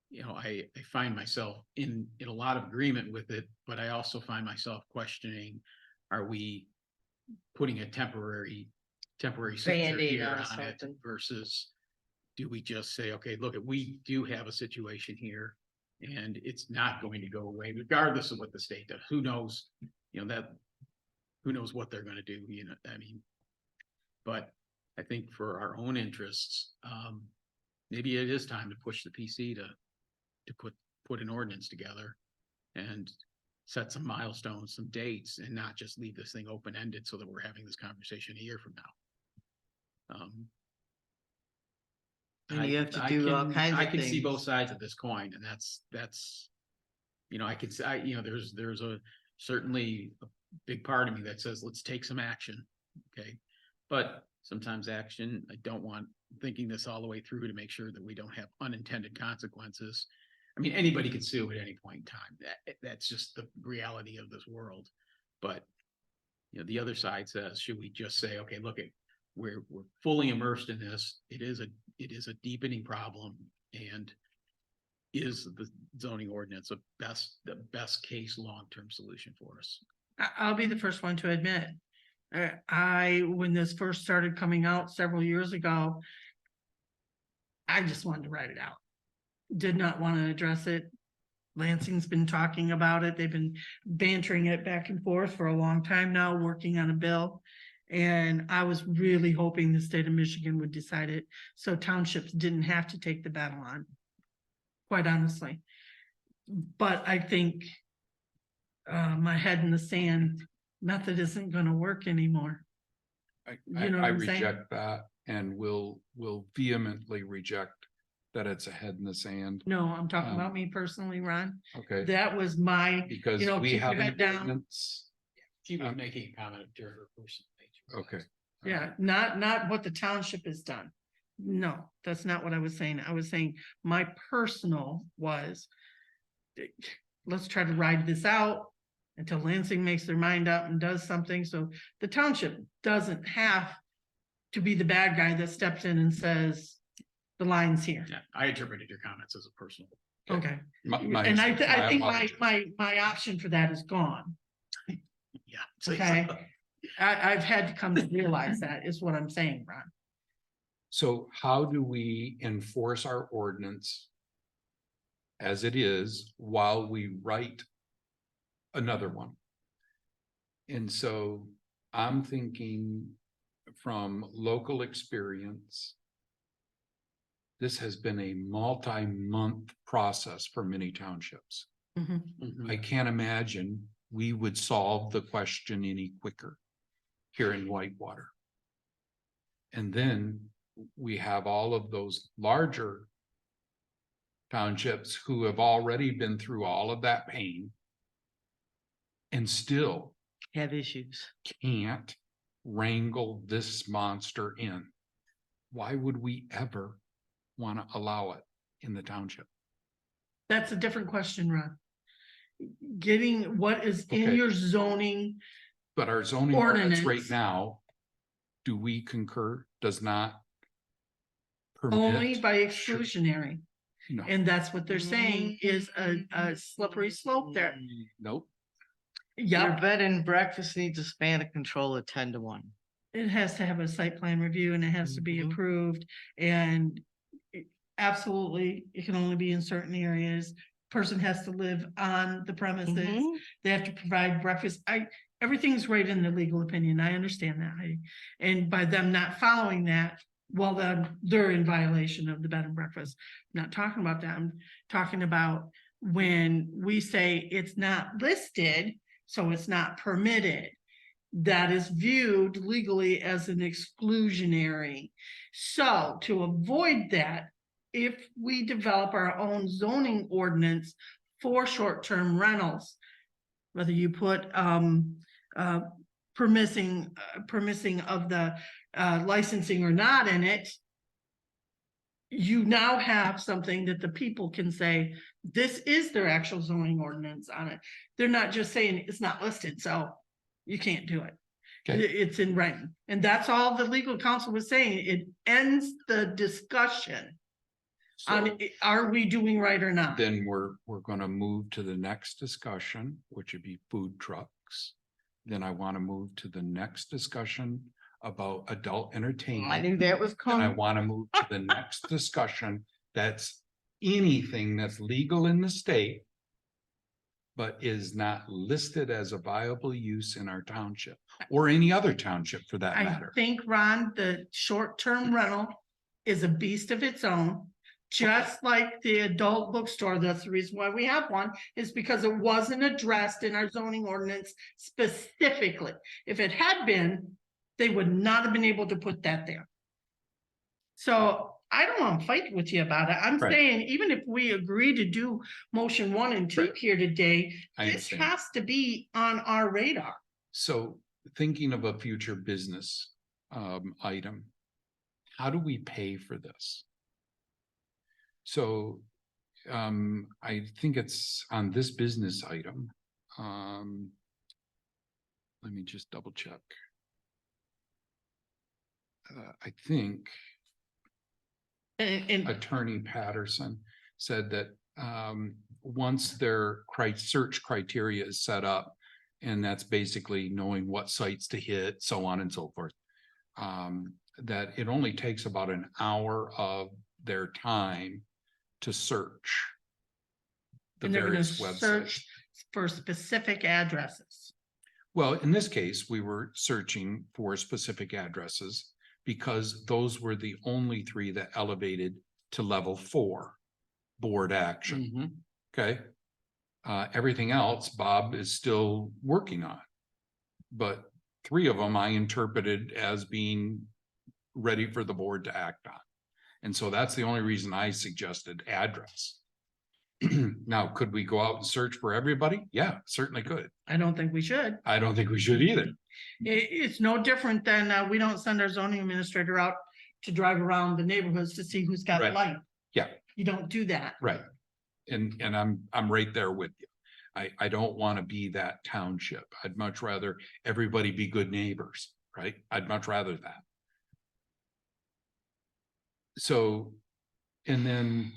you know, I find myself in a lot of agreement with it, but I also find myself questioning, are we putting a temporary censor Band-Aid here on on it something. versus do we just say, okay, look, we do have a situation here and it's not going to go away regardless of what the state does. Who knows, you know, who knows what they're going to do, you know, I mean, but I think for our own interests, maybe it is time to push the PC to put an ordinance together and set some milestones, some dates, and not just leave this thing open-ended so that we're having this conversation a year from now. And you have to do all kinds I of can see both things. sides of this coin, and that's, you know, I could say, you know, there's a certainly a big part of me that says, let's take some action. Okay. But sometimes action, I don't want thinking this all the way through to make sure that we don't have unintended consequences. I mean, anybody could sue at any point in time. That's just the reality of this world. But, you know, the other side says, should we just say, okay, look, we're fully immersed in this. It is a deepening problem, and is the zoning ordinance the best case long-term solution for us? I'll be the first one to admit, when this first started coming out several years ago, I just wanted to write it out. Did not want to address it. Lansing's been talking about it. They've been bantering it back and forth for a long time now, working on a bill. And I was really hoping the state of Michigan would decide it, so townships didn't have to take the battle on, quite honestly. But I think my head in the sand method isn't gonna work anymore. You know what I I'm saying? reject that and will vehemently reject that it's a head in the sand. No, I'm talking about me personally, Ron. Okay, That was my, because you know, we keep have your an head down. ordinance. She was making a comment during her personal nature. Okay. Yeah, not what the township has done. No, that's not what I was saying. I was saying my personal was, let's try to ride this out until Lansing makes their mind up and does something. So the township doesn't have to be the bad guy that steps in and says, the line's here. Yeah, I interpreted your comments as a personal. Okay. My And I think apologies. my option for that is gone. Yeah. So- Okay. I've had to come to realize that is what I'm saying, Ron. So how do we enforce our ordinance as it is while we write another one? And so I'm thinking from local experience, this has been a multi-month process for many townships. Mhm. I can't imagine we would solve the question any quicker here in Whitewater. And then we have all of those larger townships who have already been through all of that pain and still Have issues. can't wrangle this monster in. Why would we ever want to allow it in the township? That's a different question, Ron. Getting what is in Okay. your zoning, But our zoning ordinance right Ordinance. now, do we concur, does not only permit? by exclusionary. No, And that's what they're saying is a slippery slope there. nope. Your Yep, bed and breakfast needs a span of control of 10-1. it has to have a site plan review and it has to be Mhm. approved and absolutely, it can only be in certain areas. Person has to live on the premises. Mhm. They have to provide breakfast. Everything's right in the legal opinion. I understand that. And by them not following that, well, then they're in violation of the bed and breakfast. I'm not talking about that. I'm talking about when we say it's not listed, so it's not permitted. That is viewed legally as an exclusionary. So to avoid that, if we develop our own zoning ordinance for short-term rentals, whether you put permitting of the licensing or not in it, you now have something that the people can say, this is their actual zoning ordinance on it. They're not just saying it's not listed, so you can't do it. Okay. It's in writing. And that's all the legal counsel was saying. It ends the discussion on, So are we doing right or not? then we're gonna move to the next discussion, which would be food trucks. Then I want to move to the next discussion about adult I entertainment. knew that was And I coming. want to move to the next discussion, that's anything that's legal in the state, but is not listed as a viable use in our township or any other township for that I matter. think, Ron, the short-term rental is a beast of its own. Just like the adult bookstore, that's the reason why we have one, is because it wasn't addressed in our zoning ordinance specifically. If it had been, they would not have been able to put that there. So I don't want to fight with you about it. I'm Right. saying, even if we agree to do motion 1 and 2 Right. here today, I this understand. has to be on our radar. So thinking of a future business item, how do we pay for this? So I think it's on this business item. Let me just double check. I think And Attorney Patterson said that once their search criteria is set up, and that's basically knowing what sites to hit, so on and so forth, that it only takes about an hour of their time to search the and they're gonna various websites. search for specific addresses. Well, in this case, we were searching for specific addresses because those were the only 3 that elevated to level 4 board action. Okay. Everything else, Bob is still working on. But 3 of them I interpreted as being ready for the board to act on. And so that's the only reason I suggested address. Now, could we go out and search for everybody? Yeah, certainly could. I don't think we should. I don't think we should either. It's no different than we don't send our zoning administrator out to drive around the neighborhoods to see who's got Right. light. Yeah. You don't do that. Right. And I'm right there with you. I don't want to be that township. I'd much rather everybody be good neighbors, right? I'd much rather that. So, and then,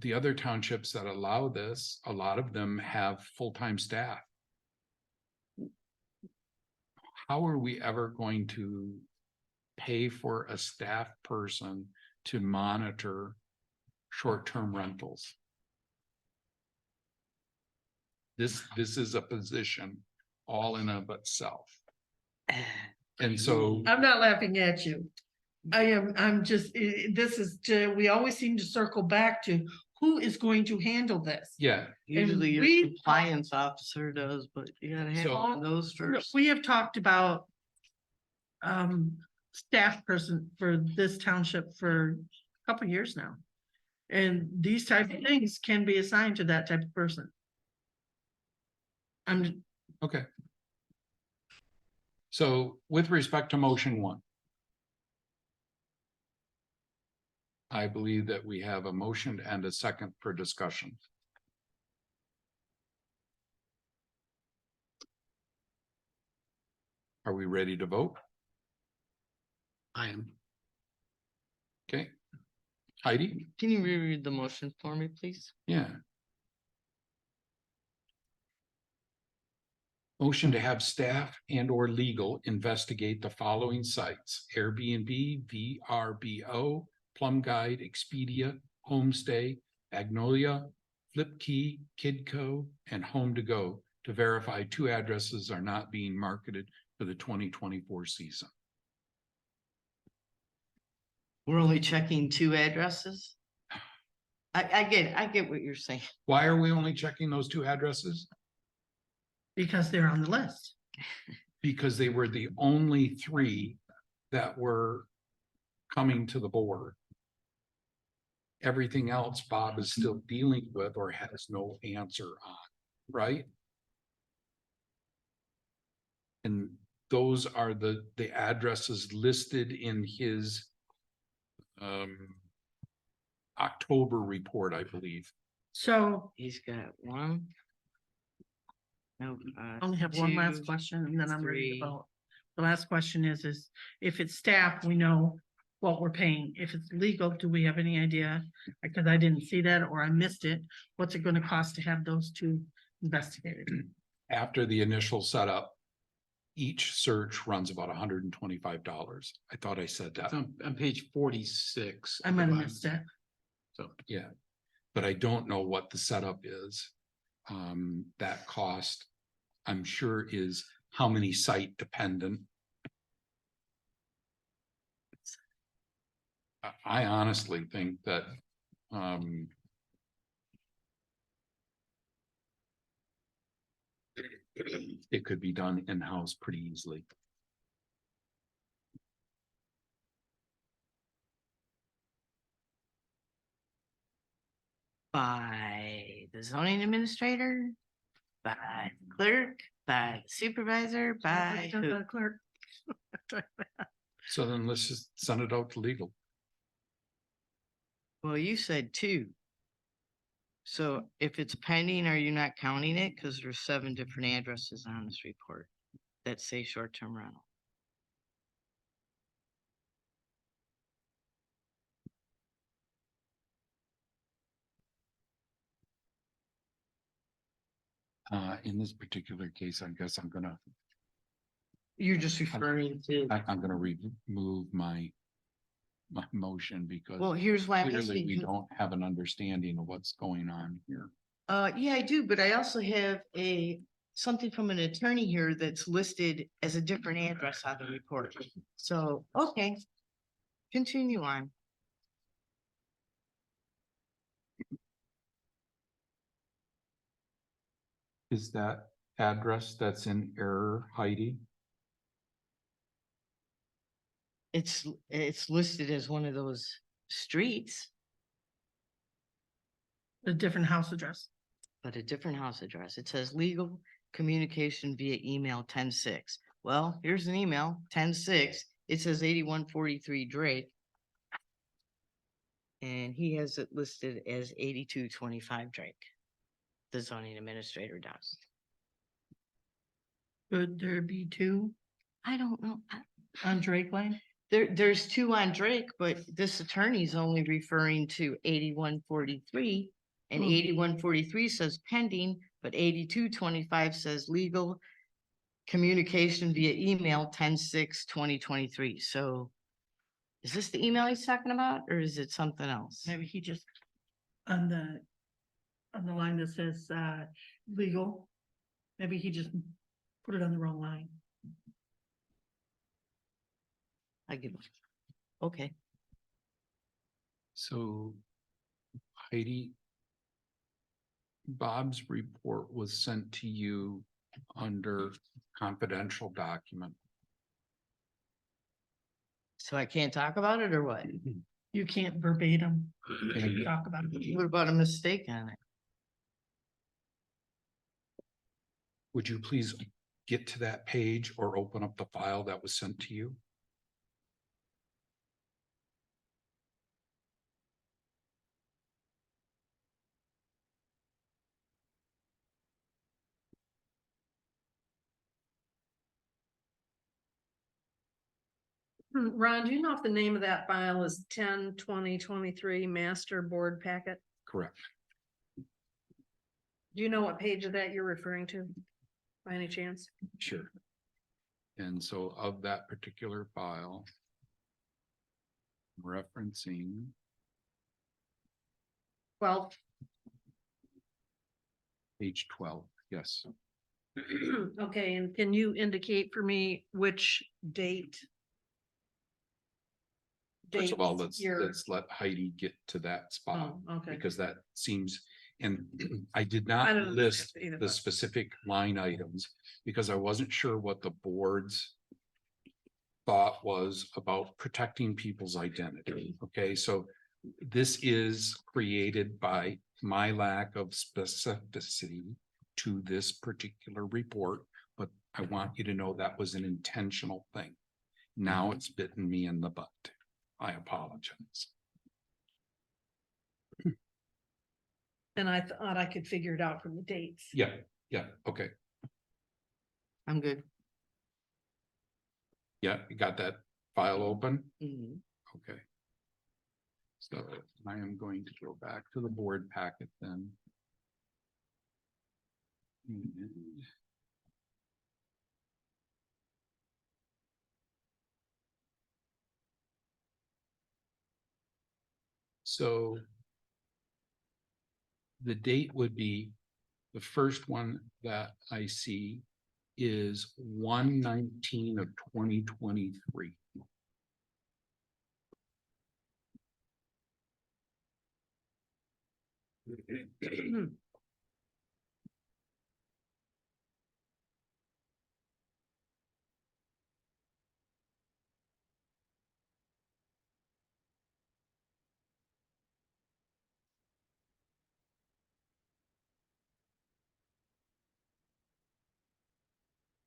the other townships that allow this, a lot of them have full-time staff. How are we ever going to pay for a staff person to monitor short-term rentals? This is a position all in of itself. And so, I'm not laughing at you. I'm just, we always seem to circle back to who is going to handle this? yeah, Usually your we- compliance officer does, but you gotta have So- one of those first. We have talked about staff person for this township for a couple years now. And these type of things can be assigned to that type of person. I'm, Okay. So with respect to motion one. I believe that we have a motion and a second for discussion. Are we ready to vote? I am. Okay. Heidi? Can you reread the motion for me, please? Yeah. Motion to have staff and or legal investigate the following sites: Airbnb, VRBO, Plum Guide, Expedia, Homestay, Magnolia, Flipkey, Kidco, and Home to Go to verify 2 addresses are not being marketed for the 2024 season. We're only checking 2 addresses? I get what you're saying. Why are we only checking those 2 addresses? because they're on the list. Because they were the only 3 that were coming to the board. Everything else Bob is still dealing with or has no answer on, right? And those are the addresses listed in his October report, I believe. So He's got 1. No, I only have one last 2, question and then I'm ready 3. to vote. The last question is if it's staff, we know what we're paying. If it's legal, do we have any idea? Because I didn't see that or I missed it. What's it gonna cost to have those 2 investigated? After the initial setup, each search runs about $125. I thought I said that. It's on page 46. I might have missed it. So, Yeah, but I don't know what the setup is. That cost, I'm sure, is how many site dependent. I honestly think that, it could be done in-house pretty easily. By the zoning administrator, by the clerk, by the supervisor, by Done who? by the clerk. So then let's just send it out to legal. Well, you said 2. So if it's pending, are you not counting it? Because there's 7 different addresses on this report that say short-term rental. In this particular case, I guess I'm gonna You're just referring to, I'm gonna remove my motion because well, here's why I'm clearly we asking. don't have an understanding of what's going on here. Yeah, I do, but I also have something from an attorney here that's listed as a different address on the report. So, okay. Continue on. Is that address that's in error, Heidi? It's listed as one of those streets, A different house address. but a different house address. It says legal communication via email 10-6. Well, here's an email, 10-6. It says 8143 Drake. And he has it listed as 8225 Drake. The zoning administrator does. Could there be 2 I don't know. on Drake Lane? There's 2 on Drake, but this attorney's only referring to 8143. And Hmm. 8143 says pending, but 8225 says legal communication via email 10-6-2023. So is this the email he's talking about, or is it something else? Maybe he just on the line that says legal. Maybe he just put it on the wrong line. I give it. Okay. So Heidi, Bob's report was sent to you under confidential document. So I can't talk about it or what? You can't verbatim talk about it. What about a mistake on it? Would you please get to that page or open up the file that was sent to you? Ron, do you know if the name of that file is 10/20/23 master board packet? Correct. Do you know what page of that you're referring to? By any chance? Sure. And so of that particular file, referencing, Well, page 12, yes. okay, and can you indicate for me which date? First of all, dates you're- let's let Heidi get to that spot, Oh, okay. because that seems, and I did I not don't list understand either, the but- specific line items, because I wasn't sure what the board's thought was about protecting people's identity. Okay, so this is created by my lack of specificity to this particular report, but I want you to know that was an intentional thing. Now it's bitten me in the butt. I apologize. And I thought I could figure it out from the dates. Yeah, okay. I'm good. Yeah, you got that file open? Mhm. Okay. So I am going to go back to the board packet then. And so the date would be, the first one that I see is 1/19 of 2023.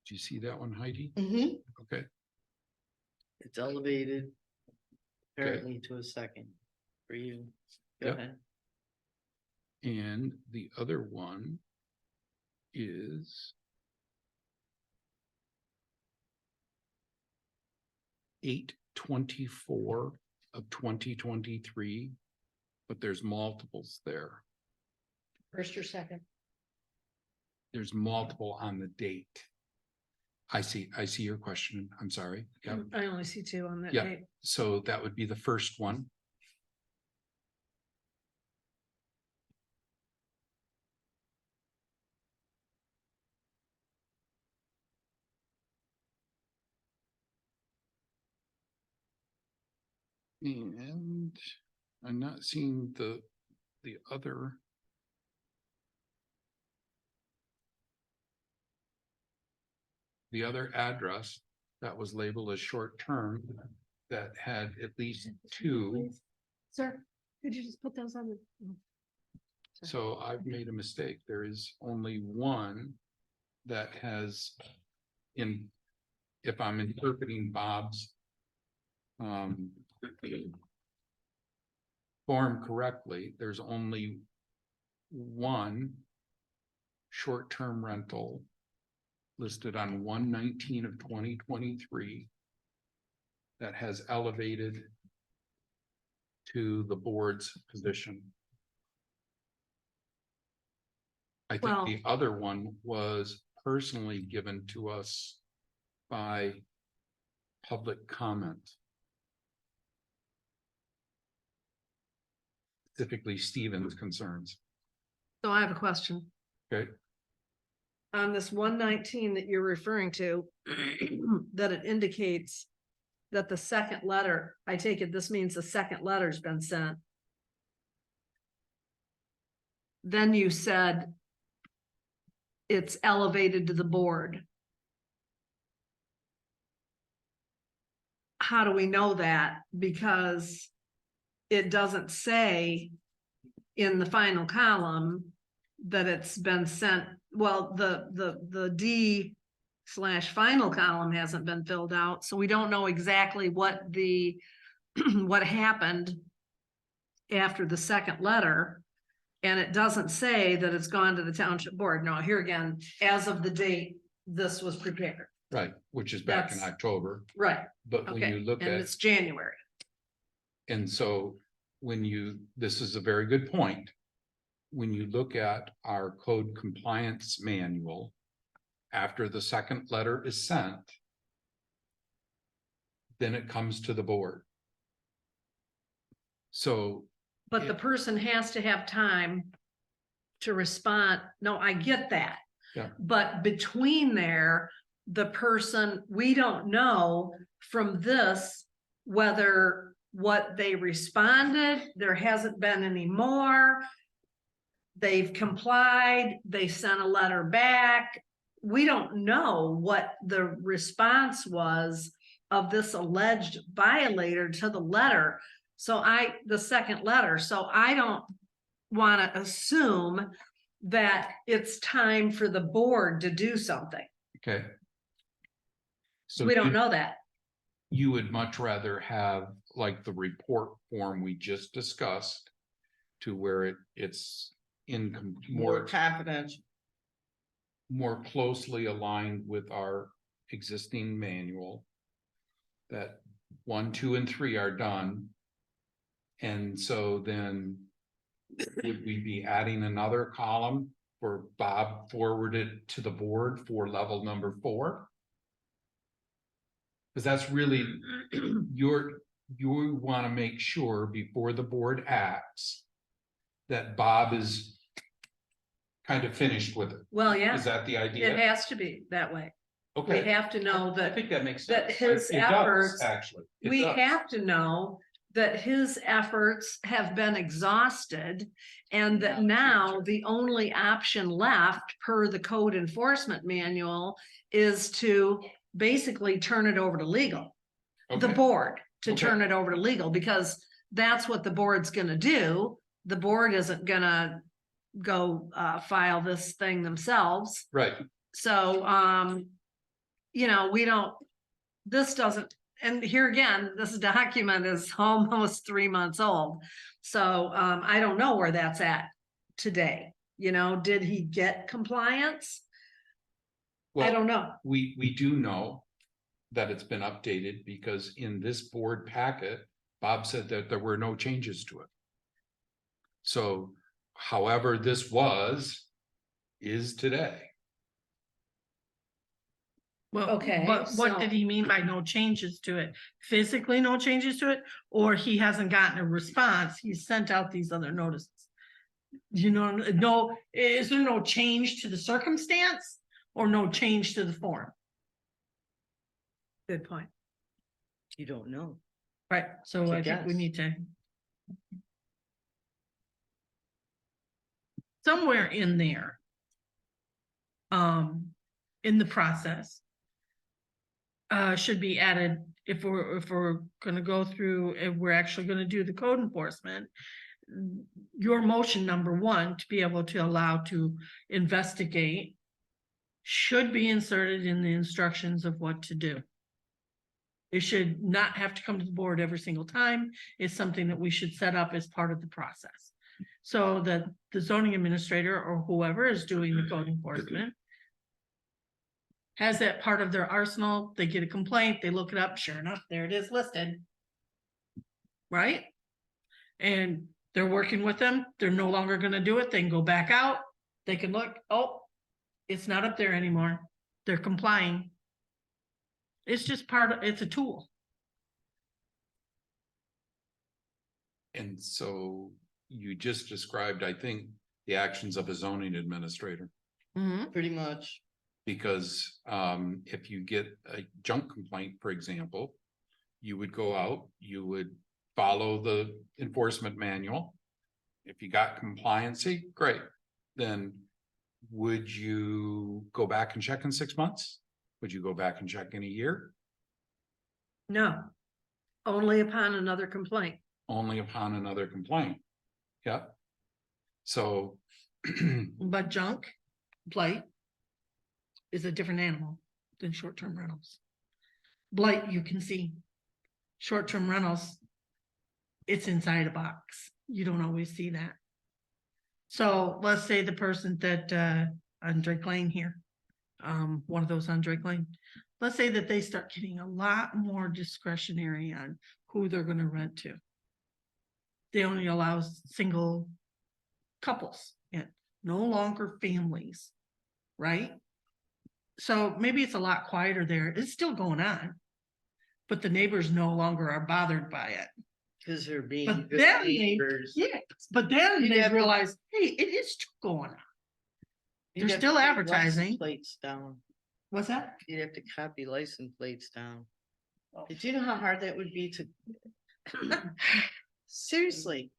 Do you see that one, Heidi? Mhm. Okay, It's elevated. Okay. Apparently to a second for you. Go Yep. ahead. and the other one is 8/24 of 2023, but there's multiples there. First or second? There's multiple on the date. I see your question. I'm sorry. Yeah, I only see two on that Yeah. date. so that would be the first one. And I'm not seeing the other. The other address that was labeled as short term that had at least two. Sir, could you just put those on the? So I've made a mistake. There is only one that has if I'm interpreting Bob's form correctly, there's only one short-term rental listed on 1/19 of 2023 that has elevated to the board's position. I think Well- the other one was personally given to us by public comment. Specifically Stephen's concerns. So I have a question. Okay, On this 1/19 that you're referring to, that it indicates that the second letter, I take it this means the second letter's been sent. Then you said it's elevated to the board. How do we know that? Because it doesn't say in the final column that it's been sent, well, the D/final column hasn't been filled out, so we don't know exactly what the, what happened after the second letter. And it doesn't say that it's gone to the township board. No, here again, as of the date this was prepared. Right, which is back in That's- October, Right, but when okay, you look and at, it's January. and so when you, this is a very good point. When you look at our code compliance manual, after the second letter is sent, then it comes to the board. So, But the Yeah. person has to have time to respond. No, I get that. Yeah. But between there, the person, we don't know from this whether what they responded, there hasn't been any more. They've complied, they sent a letter back. We don't know what the response was of this alleged violator to the letter. So the second letter, so I don't want to assume that it's time for the board to do something. okay. So We don't you- know that. You would much rather have like the report form we just discussed to where it's in More confidential. more closely aligned with our existing manual. That 1, 2, and 3 are done. And so then would we be adding another column for Bob forwarded to the board for level number 4? Because that's really you want to make sure before the board acts that Bob is kind of finished with it. Well, yeah, Is that the it idea? has to be that way. We Okay, have to know I that, think that makes that sense. his It does, efforts, actually. It we does. have to know that his efforts have been exhausted and that now the only option left per the code enforcement manual is to basically turn it over to legal. The Okay. board to Okay. turn it over to legal, because that's what the board's gonna do. The board isn't gonna go file this thing themselves. Right, So, you know, we don't, this doesn't, and here again, this document is almost 3 months old. So, I don't know where that's at today. You know, did he get compliance? I well, don't know. we do know that it's been updated because in this board packet, Bob said that there were no changes to it. So however this is today. Well, Okay, but what so- did he mean by no changes to it? Physically no changes to it, or he hasn't gotten a response? He sent out these other notices. You know, no, is there no change to the circumstance or no change to the form? Good point. You don't know. Right, so To I think we guess. need to. Somewhere in there. In the process. Should be added, if we're gonna go through, if we're actually gonna do the code enforcement. Your motion number 1, to be able to allow to investigate. Should be inserted in the instructions of what to do. It should not have to come to the board every single time. It's something that we should set up as part of the process. So that the zoning administrator or whoever is doing the code enforcement. Has that part of their arsenal, they get a complaint, they look it up, sure enough, there it is listed. Right? And they're working with them, they're no longer gonna do it, they can go back out, they can look, oh. It's not up there anymore, they're complying. It's just it's a tool. And so you just described, I think, the actions of a zoning administrator. Pretty much. Because if you get a junk complaint, for example, you would go out, you would follow the enforcement manual. If you got compliancy, great. Then would you go back and check in 6 months? Would you go back and check in a year? No. Only upon another complaint. only upon another complaint. Yep. So, But junk, blight is a different animal than short-term rentals. Blight, you can see. Short-term rentals, it's inside a box. You don't always see that. So let's say the person that, on Drake Lane here, one of those on Drake Lane, let's say that they start getting a lot more discretionary on who they're gonna rent to. They only allow single couples and no longer families, right? So maybe it's a lot quieter there. It's still going on. But the neighbors no longer are bothered by it. Cause they're being But good then they, neighbors. yeah, but then You'd they have to- realize, hey, it is still going on. You'd They're have to still take advertising. license Plates down. What's that? You'd have to copy license plates down. Oh. Did you know how hard that would be to? Seriously.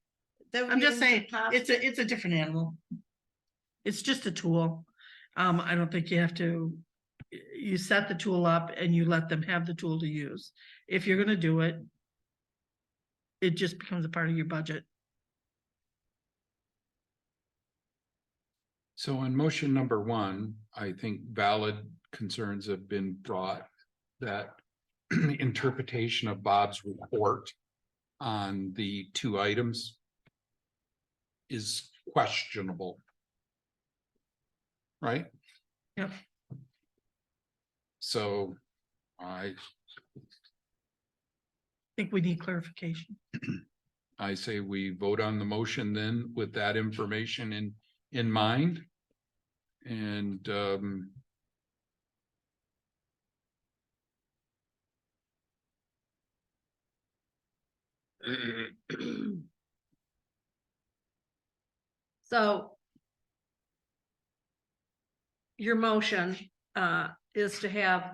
That would I'm be just saying, almost it's a different animal. It's just a tool. I don't think you have to, you set the tool up and you let them have the tool to use. If you're gonna do it, it just becomes a part of your budget. so in motion number one, I think valid concerns have been brought that interpretation of Bob's report on the two items is questionable. Right? Yep. So I Think we need clarification. say we vote on the motion then with that information in mind. And So your motion is to have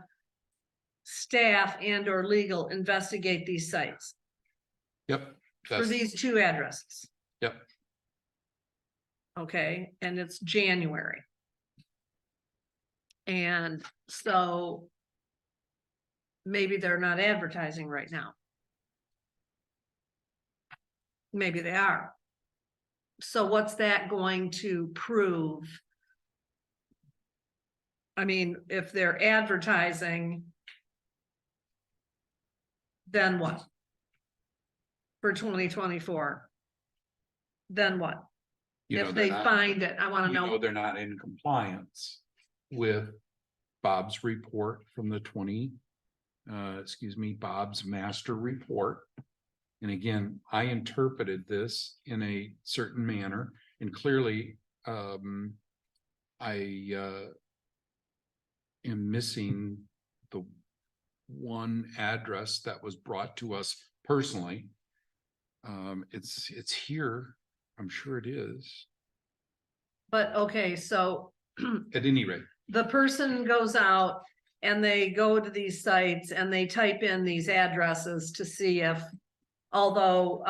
staff and or legal investigate these sites yep. for that's- these two addresses. Yep. Okay, and it's January. And so maybe they're not advertising right now. Maybe they are. So what's that going to prove? I mean, if they're advertising, then what? For 2024? Then what? You know, If they're they not- find it, I wanna you know. they're not in compliance with Bob's report from the Bob's master report. And again, I interpreted this in a certain manner and clearly, I am missing the one address that was brought to us personally. It's here. I'm sure it is. But okay, so At any rate, the person goes out and they go to these sites and they type in these addresses to see if, although,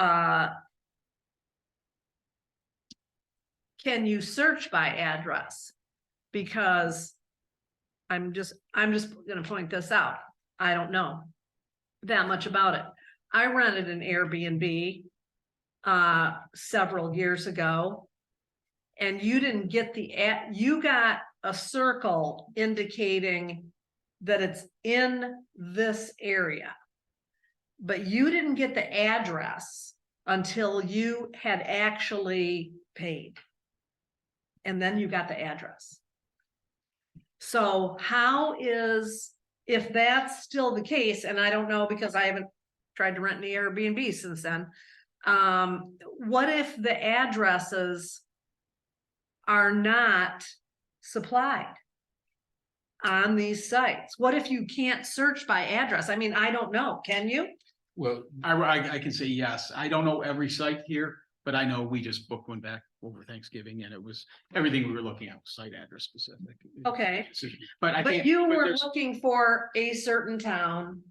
can you search by address? Because I'm just gonna point this out. I don't know that much about it. I rented an Airbnb several years ago. And you didn't get you got a circle indicating that it's in this area. But you didn't get the address until you had actually paid. And then you got the address. So if that's still the case, and I don't know because I haven't tried to rent any Airbnb since then. What if the addresses are not supplied on these sites? What if you can't search by address? I mean, I don't know. Can you? well, I can say yes. I don't know every site here, but I know we just booked one back over Thanksgiving and it was, everything we were looking at was site address specific. Okay. But I But can't. you but were there's- looking for a certain town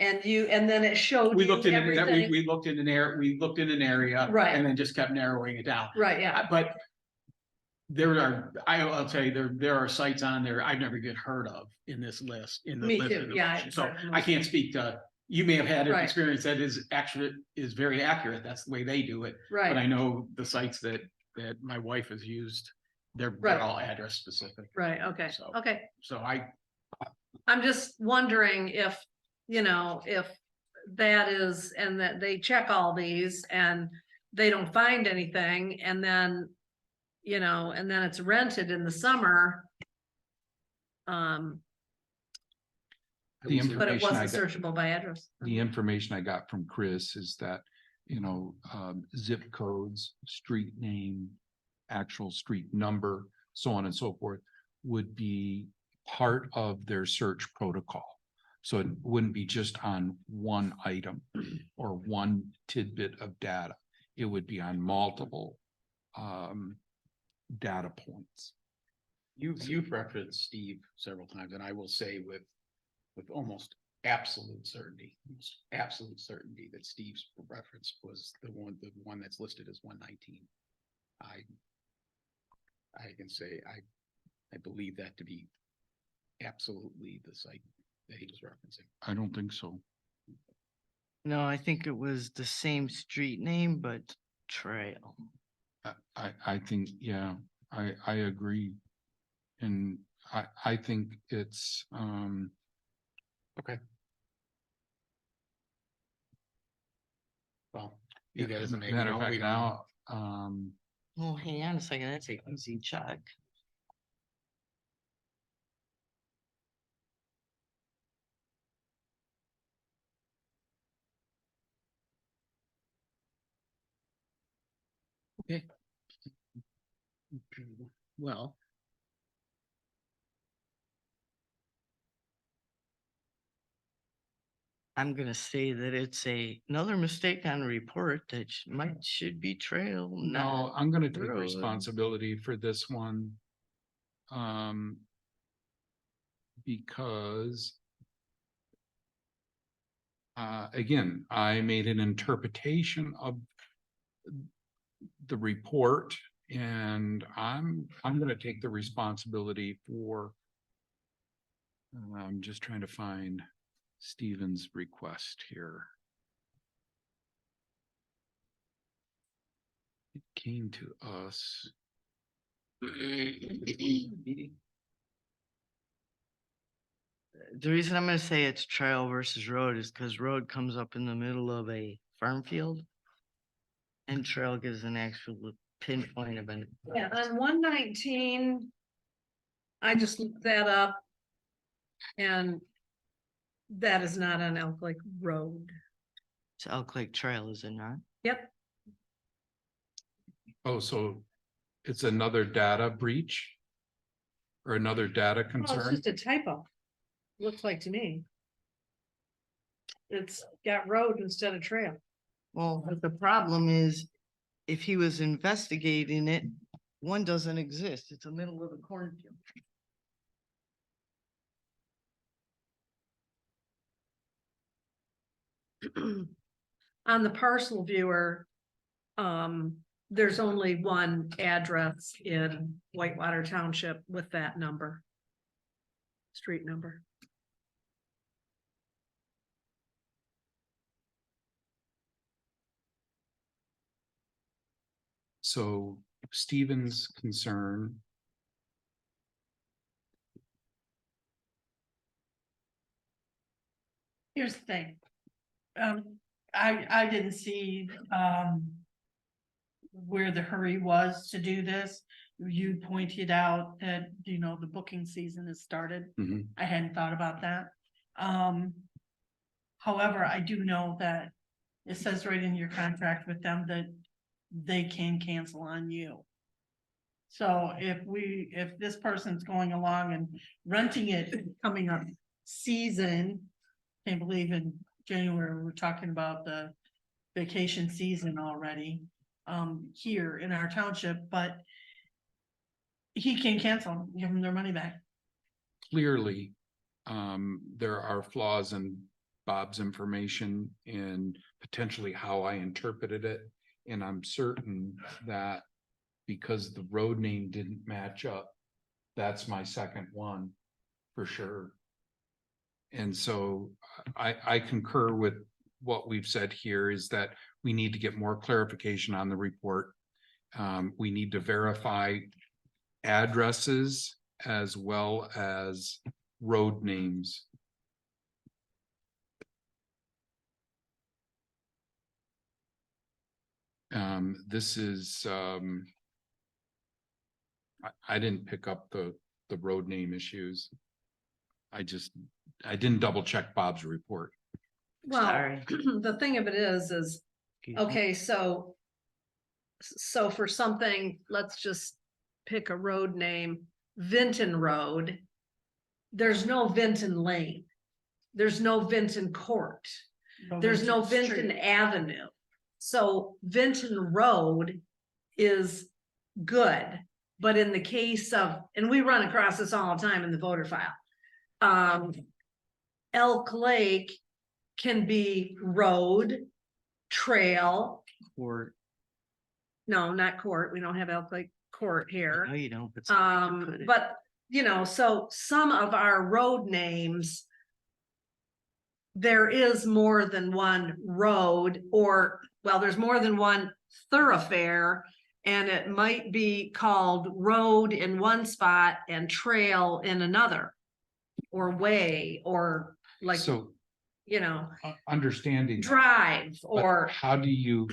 and then it showed We you looked in, everything. we looked in an area, Right. and then just kept narrowing it down. Right, yeah. But I'll tell you, there are sites on there I've never even heard of in this list, in the Me list. too, in the yeah, motion. I've So heard of I most. can't speak to you may have had an Right. experience that is very accurate. That's the way they do it. But I right, know the sites that my wife has used, they're Right. all address specific. right, okay, So- okay. So I'm just wondering if, if that is, and that they check all these and they don't find anything, and then, and then it's rented in the summer. The But it information I wasn't got, searchable by address. the information I got from Chris is that, zip codes, street name, actual street number, so on and so forth, would be part of their search protocol. So it wouldn't be just on one item or one tidbit of data. It would be on multiple data points. you've referenced Steve several times, and I will say with almost absolute certainty that Steve's reference was the one that's listed as 119. I can say I believe that to be absolutely the site that he was referencing. I don't think so. No, I think it was the same street name, but trail. I think, yeah, I agree. And I think it's, Okay. Well, you guys may matter know, of fact, we don't now, Oh, hang on a second, that's an easy check. Okay. Well, I'm gonna say that it's another mistake on the report that should be trail. no, I'm gonna take road. responsibility for this one. Because again, I made an interpretation of the report, and I'm gonna take the responsibility for. I'm just trying to find Stephen's request here. It came to us. The reason I'm gonna say it's trail versus road is because road comes up in the middle of a farm field. And trail gives an actual pinpoint of an. Yeah, on 119. I just looked that up. And that is not on Elk Lake Road. It's Elk Lake Trail, is it not? Yep, Oh, so it's another data breach? Or another data oh, it's concern? just a typo. Looks like to me. It's got road instead of trail. Well, but the problem is, if he was investigating it, one doesn't exist. It's the middle of the cornfield. On the parcel viewer. There's only one address in Whitewater Township with that number. Street number. So Stephen's concern. Here's the thing. I didn't see, where the hurry was to do this. You pointed out that, the booking season has started. Mhm. I hadn't thought about that. However, I do know that it says right in your contract with them that they can cancel on you. So if this person's going along and renting it coming up season, can't believe in January, we're talking about the vacation season already, here in our township, but he can cancel, give them their money back. Clearly, there are flaws in Bob's information and potentially how I interpreted it. And I'm certain that because the road name didn't match up, that's my second one for sure. And so I concur with what we've said here is that we need to get more clarification on the report. We need to verify addresses as well as road names. This is, I didn't pick up the road name issues. I didn't double check Bob's report. Well, Sorry. the thing of it is, Excuse me. okay, so for something, let's just pick a road name, Vinton Road. There's no Vinton Lane. There's no Vinton Court. There's no Vinton Avenue. So Vinton Road is good, but in the case of, and we run across this all the time in the voter file. Elk Lake can be road, trail, Or, no, not court. We don't have Elk Lake Court here. No, you don't. somebody could put it. But, you know, so some of our road names, there is more than one road, or, well, there's more than one thoroughfare, and it might be called road in one spot and trail in another, or way, or like, So you know, understanding. drive, But or, how do you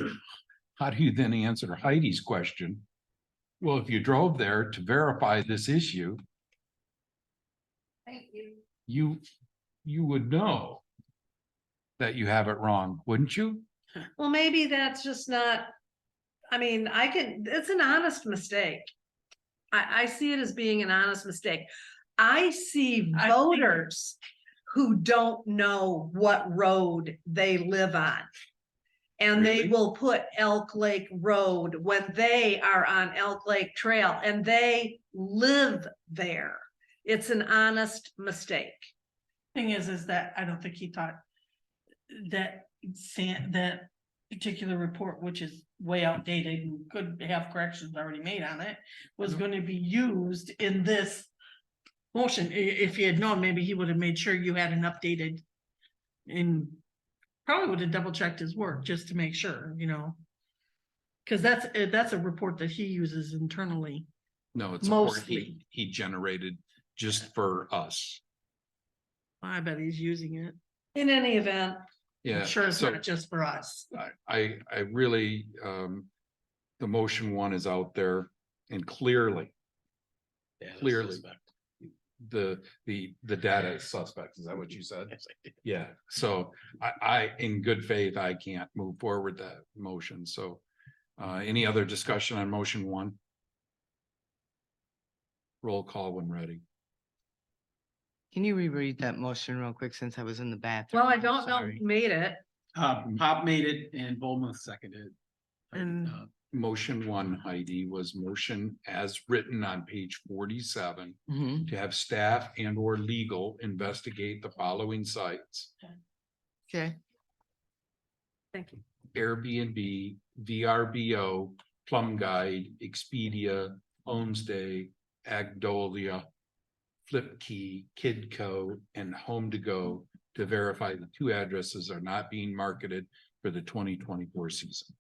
then answer Heidi's question? Well, if you drove there to verify this issue, thank you. you would know that you have it wrong, wouldn't you? Well, maybe that's just not, I mean, it's an honest mistake. I see it as being an honest mistake. I see I think- voters who don't know what road they live on. And they Really? will put Elk Lake Road when they are on Elk Lake Trail and they live there. It's an honest mistake. Thing is that I don't think he thought that that particular report, which is way outdated and could have corrections already made on it, was gonna be used in this motion. If he had known, maybe he would have made sure you had an updated and probably would have double checked his work just to make sure, you know. Cause that's a report that he uses internally. No, it's a report Mostly. he generated just for us. I bet he's using it. In any event, Yeah. I'm sure it's so not just for us. I really, the motion one is out there and clearly Clearly. the data is suspect. Is that what you said? Yeah, so in good faith, I can't move forward that motion, so. Any other discussion on motion one? Roll call when ready. Can you reread that motion real quick since I was in the bathroom? well, I don't know Sorry. who made it. Pop made it and Bowman seconded. And- Motion one, Heidi, was motion as written on page 47 Mhm. to have staff and or legal investigate the following sites: Okay, Thank you. Airbnb, VRBO, Plum Guide, Expedia, Homestay, Agdolia, Flipkey, Kidco, and Home to Go to verify the two addresses are not being marketed for the 2024 season.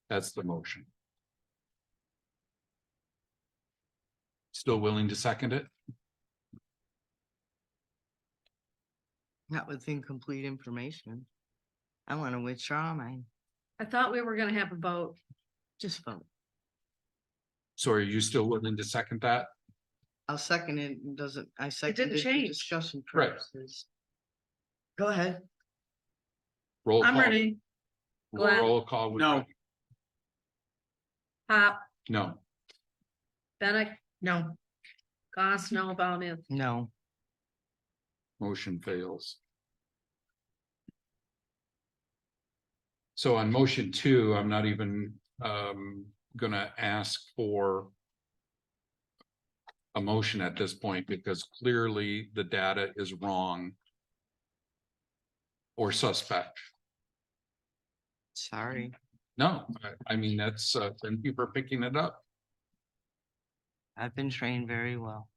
That's the motion. Still willing to second it? not with incomplete information. I want to withdraw mine. I thought we were gonna have a vote. Just vote. So are you still willing to second that? I'll second it. It doesn't, I second it for change. discussion Right. purposes. Go ahead. Roll I'm call. ready. Glenn? Roll call. when No. ready. Pop, No, Bennett, No, Goss, no about it. No, motion fails. So on motion two, I'm not even gonna ask for a motion at this point because clearly the data is wrong or suspect. sorry. No, I mean, that's, thank you for picking it up. I've been trained very well.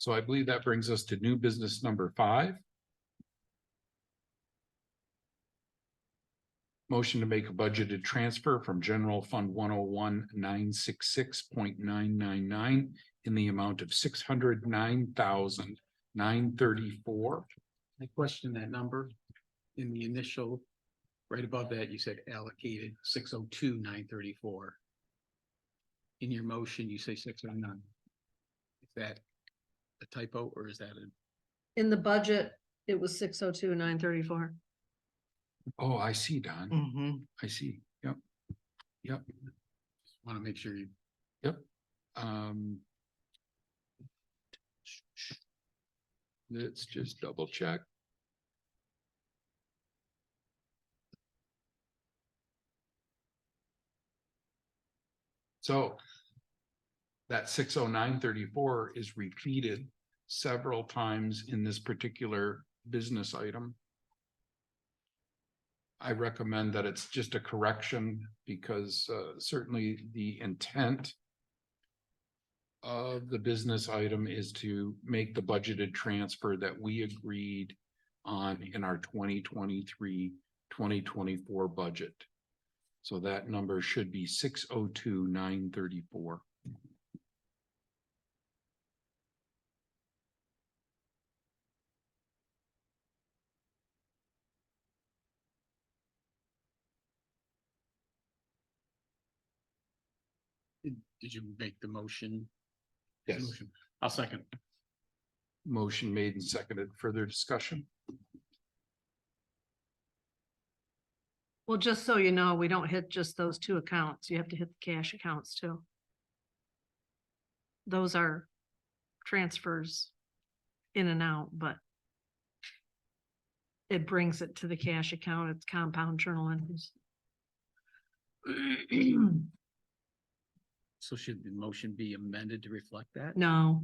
So I believe that brings us to new business number 5. Motion to make a budgeted transfer from general fund 101,966.999 in the amount of $609,934. I question that number. In the initial, right above that, you said allocated 602,934. In your motion, you say 609. Is that a typo or is that a? In the budget, it was 602,934. Oh, I see, Don. Mhm. I see. Yep. Yep. Want to make sure you. Yep. Let's just double check. So that 60934 is repeated several times in this particular business item. I recommend that it's just a correction because certainly the intent of the business item is to make the budgeted transfer that we agreed on in our 2023-2024 budget. So that number should be 602,934. Did you make the motion? Yes. Motion. I'll second. Motion made and seconded. Further discussion? Well, just so you know, we don't hit just those two accounts. You have to hit the cash accounts too. Those are transfers in and out, but it brings it to the cash account. It's compound journal entries. So should the motion be amended to reflect that? No.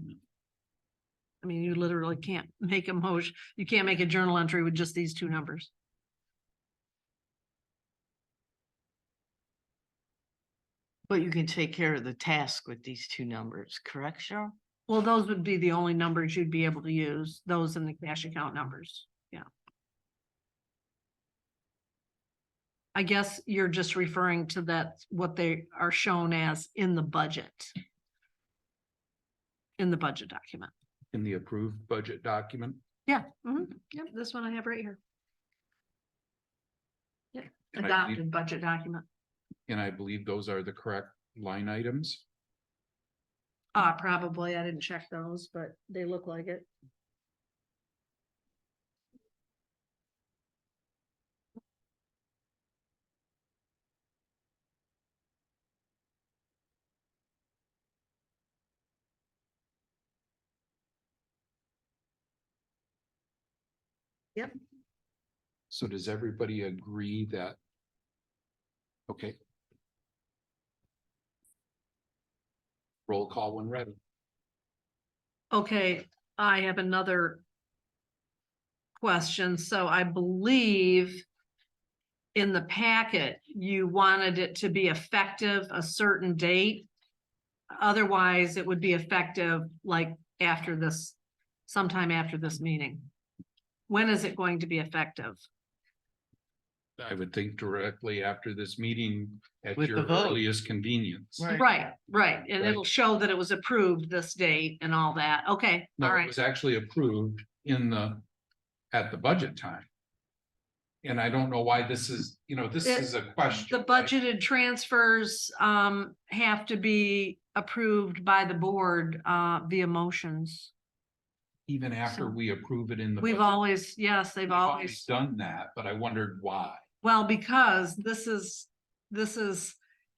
I mean, you literally can't make a motion. You can't make a journal entry with just these two numbers. But you can take care of the task with these two numbers, correct, Cheryl? Well, those would be the only numbers you'd be able to use, those in the cash account numbers. Yeah. I guess you're just referring to that, what they are shown as in the budget. In the budget document. In the approved budget document? Yeah. Yep, this one I have right here. Yep, And I adopted budget document. And I believe those are the correct line items. Probably, I didn't check those, but they look like it. Yep. So does everybody agree that? Okay. Roll call when ready. Okay, I have another question. So I believe in the packet, you wanted it to be effective a certain date. Otherwise, it would be effective like after this, sometime after this meeting. When is it going to be effective? I would think directly after this meeting at With the your vote. earliest convenience. Right. Right, and Right. it'll show that it was approved this date and all that. Okay, No, all it right. was actually approved at the budget time. And I don't know why this is, this is a question. The budgeted transfers have to be approved by the board via motions. Even after So- we approve it in the. We've budget. always, yes, they've We've always, done that, but I wondered why. well, because this is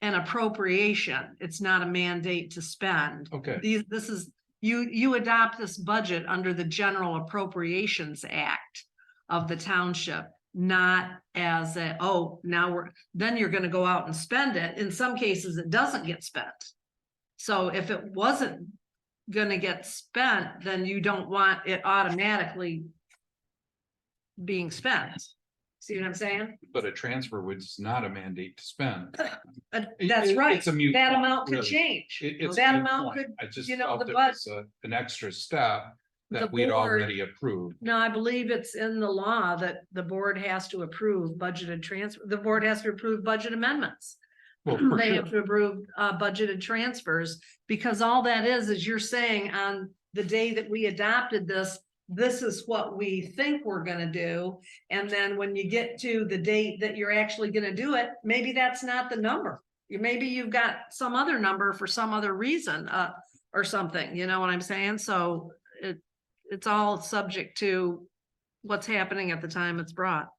an appropriation. It's not a mandate to spend. Okay, This is, you adopt this budget under the General Appropriations Act of the township, not as then you're gonna go out and spend it. In some cases, it doesn't get spent. So if it wasn't gonna get spent, then you don't want it automatically being spent. See what I'm saying? But a transfer was not a mandate to spend. That's right. It's a moot That point, amount could really. change. It's a That moot amount point. could, I just you know, felt the it bud- was an extra step The that we'd board- already approved. No, I believe it's in the law that the board has to approve budgeted transfer. The board has to approve budget amendments. Well, for They sure. have to approve budgeted transfers, because all that is you're saying on the day that we adopted this, this is what we think we're gonna do. And then when you get to the date that you're actually gonna do it, maybe that's not the number. Maybe you've got some other number for some other reason, or something, you know what I'm saying? So it's all subject to what's happening at the time it's brought.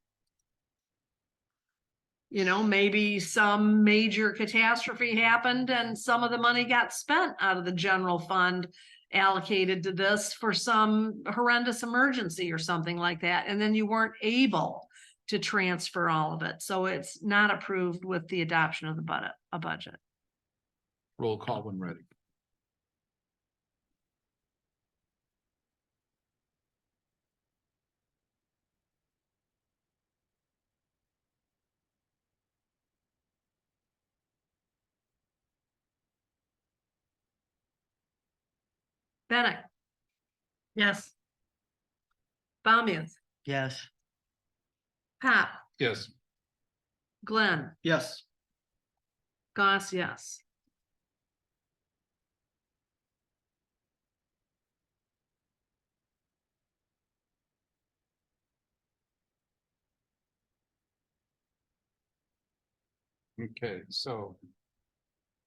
You know, maybe some major catastrophe happened and some of the money got spent out of the general fund allocated to this for some horrendous emergency or something like that. And then you weren't able to transfer all of it. So it's not approved with the adoption of a budget. Roll call when ready. Bennett. Yes. Bamian, Yes. Pop, Yes. Glenn, Yes. Goss, yes. Okay, so.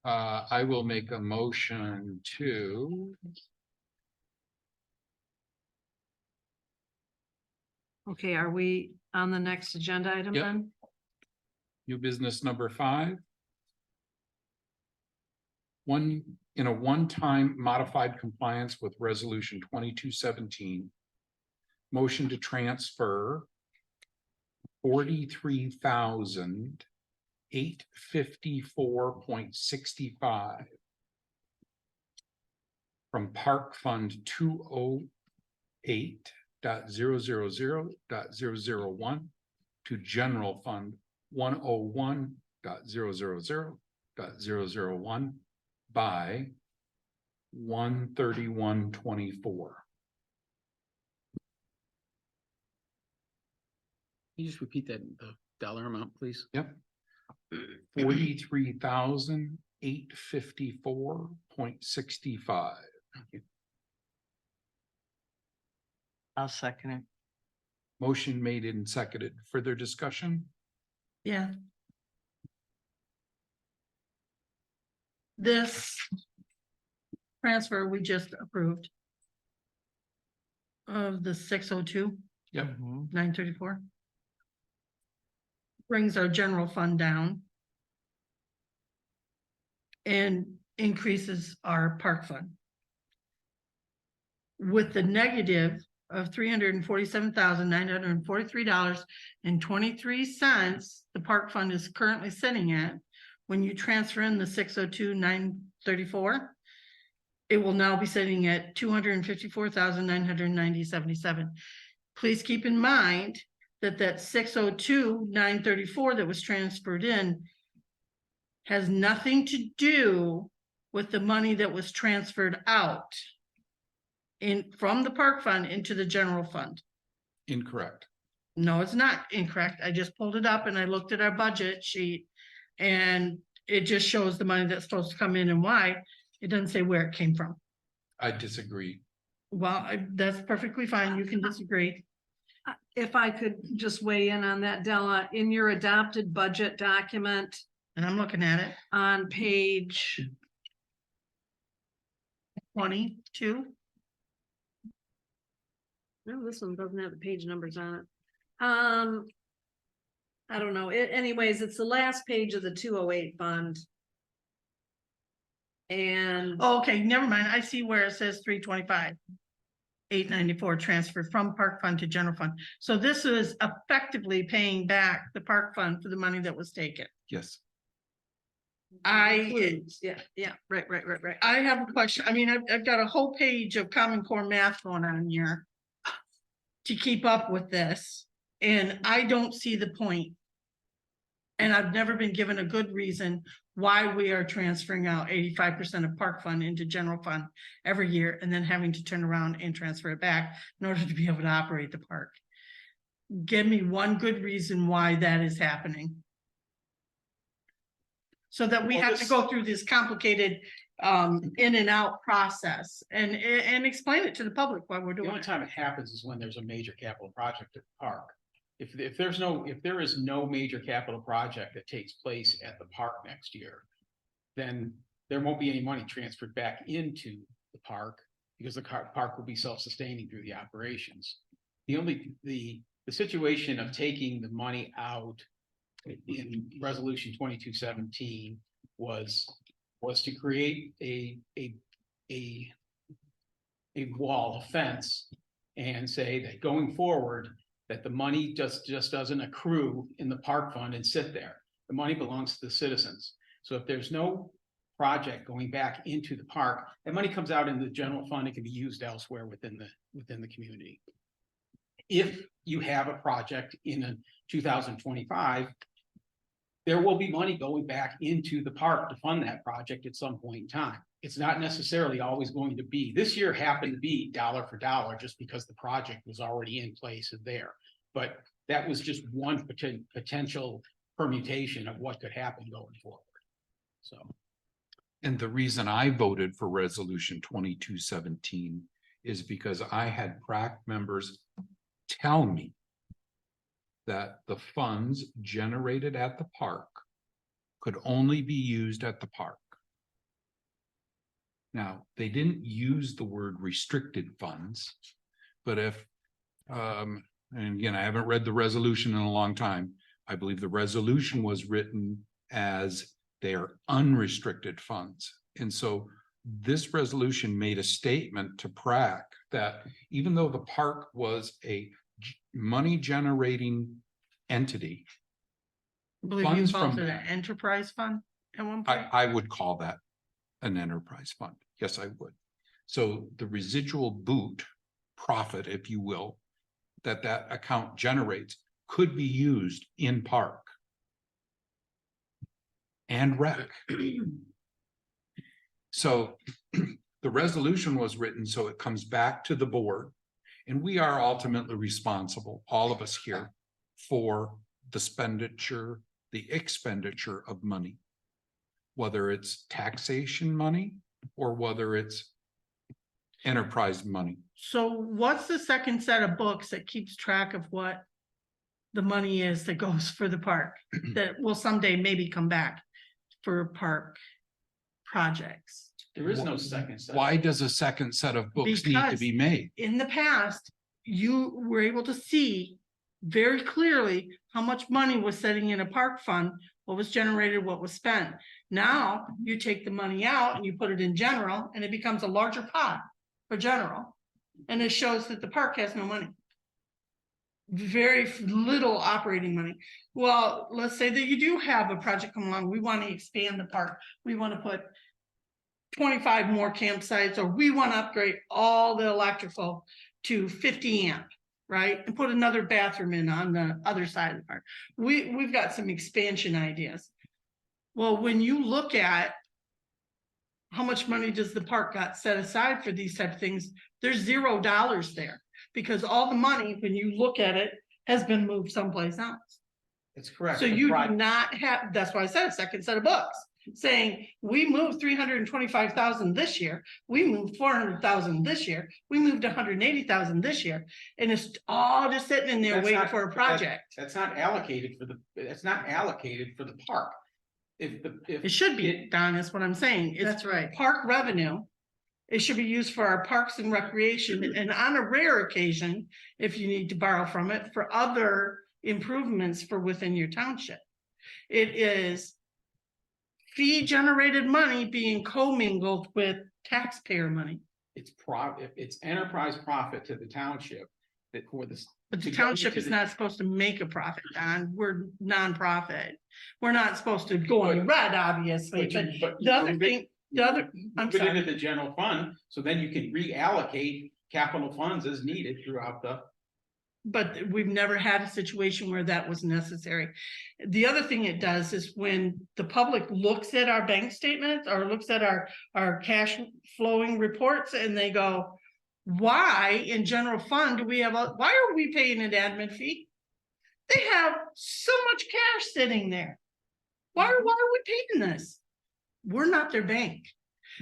I will make a motion to. Okay, are we on the next agenda item Yep. then? New business number 5. In a one-time modified compliance with resolution 2217. Motion to transfer. $43,854.65. From Park Fund 208.000.001 to General Fund 101.000.001 by 1/31/24. Can you just repeat that, the dollar amount, please? Yep. $43,854.65. I'll second it. Motion made and seconded. Further discussion? Yeah. This transfer we just approved of the 602, Yep. Mhm. 934 brings our general fund down and increases our park fund. With the negative of $347,943.23, the park fund is currently sitting at. When you transfer in the 602,934, it will now be sitting at $254,990.77. Please keep in mind that 602,934 that was transferred in has nothing to do with the money that was transferred out from the park fund into the general fund. Incorrect. No, it's not incorrect. I just pulled it up and I looked at our budget sheet and it just shows the money that's supposed to come in and why. It doesn't say where it came from. I disagree. Well, that's perfectly fine. You can disagree. If I could just weigh in on that, Della, in your adopted budget document And I'm looking at it. on page 22. no, this one doesn't have the page numbers on it. I don't know. Anyways, it's the last page of the 208 fund. And Oh, okay, never mind. I see where it says 325. 894 transfer from park fund to general fund. So this is effectively paying back the park fund for the money that was taken. Yes. yeah, right. I have a question. I mean, I've got a whole page of Common Core math going on here to keep up with this. And I don't see the point. And I've never been given a good reason why we are transferring out 85% of park fund into general fund every year and then having to turn around and transfer it back in order to be able to operate the park. Give me one good reason why that is happening. So that we Well, have to this- go through this complicated in and out process and explain it to the public why we're The doing only it. time it happens is when there's a major capital project at the park. If there is no major capital project that takes place at the park next year, then there won't be any money transferred back into the park because the park will be self-sustaining through the operations. The situation of taking the money out in resolution 2217 was to create a wall, a fence, and say that going forward, that the money just doesn't accrue in the park fund and sit there. The money belongs to the citizens. So if there's no project going back into the park, that money comes out in the general fund, it can be used elsewhere within the community. If you have a project in a 2025, there will be money going back into the park to fund that project at some point in time. It's not necessarily always going to be, this year happened to be dollar for dollar just because the project was already in place and there. But that was just one potential permutation of what could happen going forward. So. And the reason I voted for resolution 2217 is because I had PrAC members tell me that the funds generated at the park could only be used at the park. Now, they didn't use the word restricted funds, but if, and again, I haven't read the resolution in a long time. I believe the resolution was written as they are unrestricted funds. And so this resolution made a statement to PrAC that even though the park was a money generating entity, I believe you funds called from it an that. enterprise fund at one point. I would call that an enterprise fund. Yes, I would. So the residual boot profit, if you will, that account generates could be used in park and rec. So the resolution was written so it comes back to the board, and we are ultimately responsible, all of us here, for the expenditure of money, whether it's taxation money or whether it's enterprise money. So what's the second set of books that keeps track of what the money is that goes for the park that will someday maybe come back for park projects? There is no second set. Why does a second set of books need to Because be made? in the past, you were able to see very clearly how much money was sitting in a park fund, what was generated, what was spent. Now you take the money out and you put it in general and it becomes a larger pot for general. And it shows that the park has no money. Very little operating money. Well, let's say that you do have a project come along. We want to expand the park. We want to put 25 more campsites, or we want to upgrade all the electrical to 50 amp, right? And put another bathroom in on the other side of the park. We've got some expansion ideas. Well, when you look at how much money does the park got set aside for these type of things, there's $0 there. Because all the money, when you look at it, has been moved someplace else. It's correct. So you do not have, that's why I said a second set of books, saying we moved 325,000 this year, we moved 400,000 this year, we moved 180,000 this year, and it's all just sitting in there That's waiting not- for a project. That's not allocated for the park. If It should be, Don, is what I'm saying. That's right. Park revenue. It should be used for our parks and recreation, and on a rare occasion, if you need to borrow from it, for other improvements for within your township. It is fee generated money being commingled with taxpayer money. it's enterprise profit to the township that for this. But the to go township into is the- not supposed to make a profit, Don. We're nonprofit. We're not supposed to go in the red, obviously, but the other thing, I'm Put it into sorry. the general fund, so then you can reallocate capital funds as needed throughout the. but we've never had a situation where that was necessary. The other thing it does is when the public looks at our bank statements or looks at our cash flowing reports and they go, why in general fund do we have, why are we paying an admin fee? They have so much cash sitting there. Why are we paying this? We're not their bank.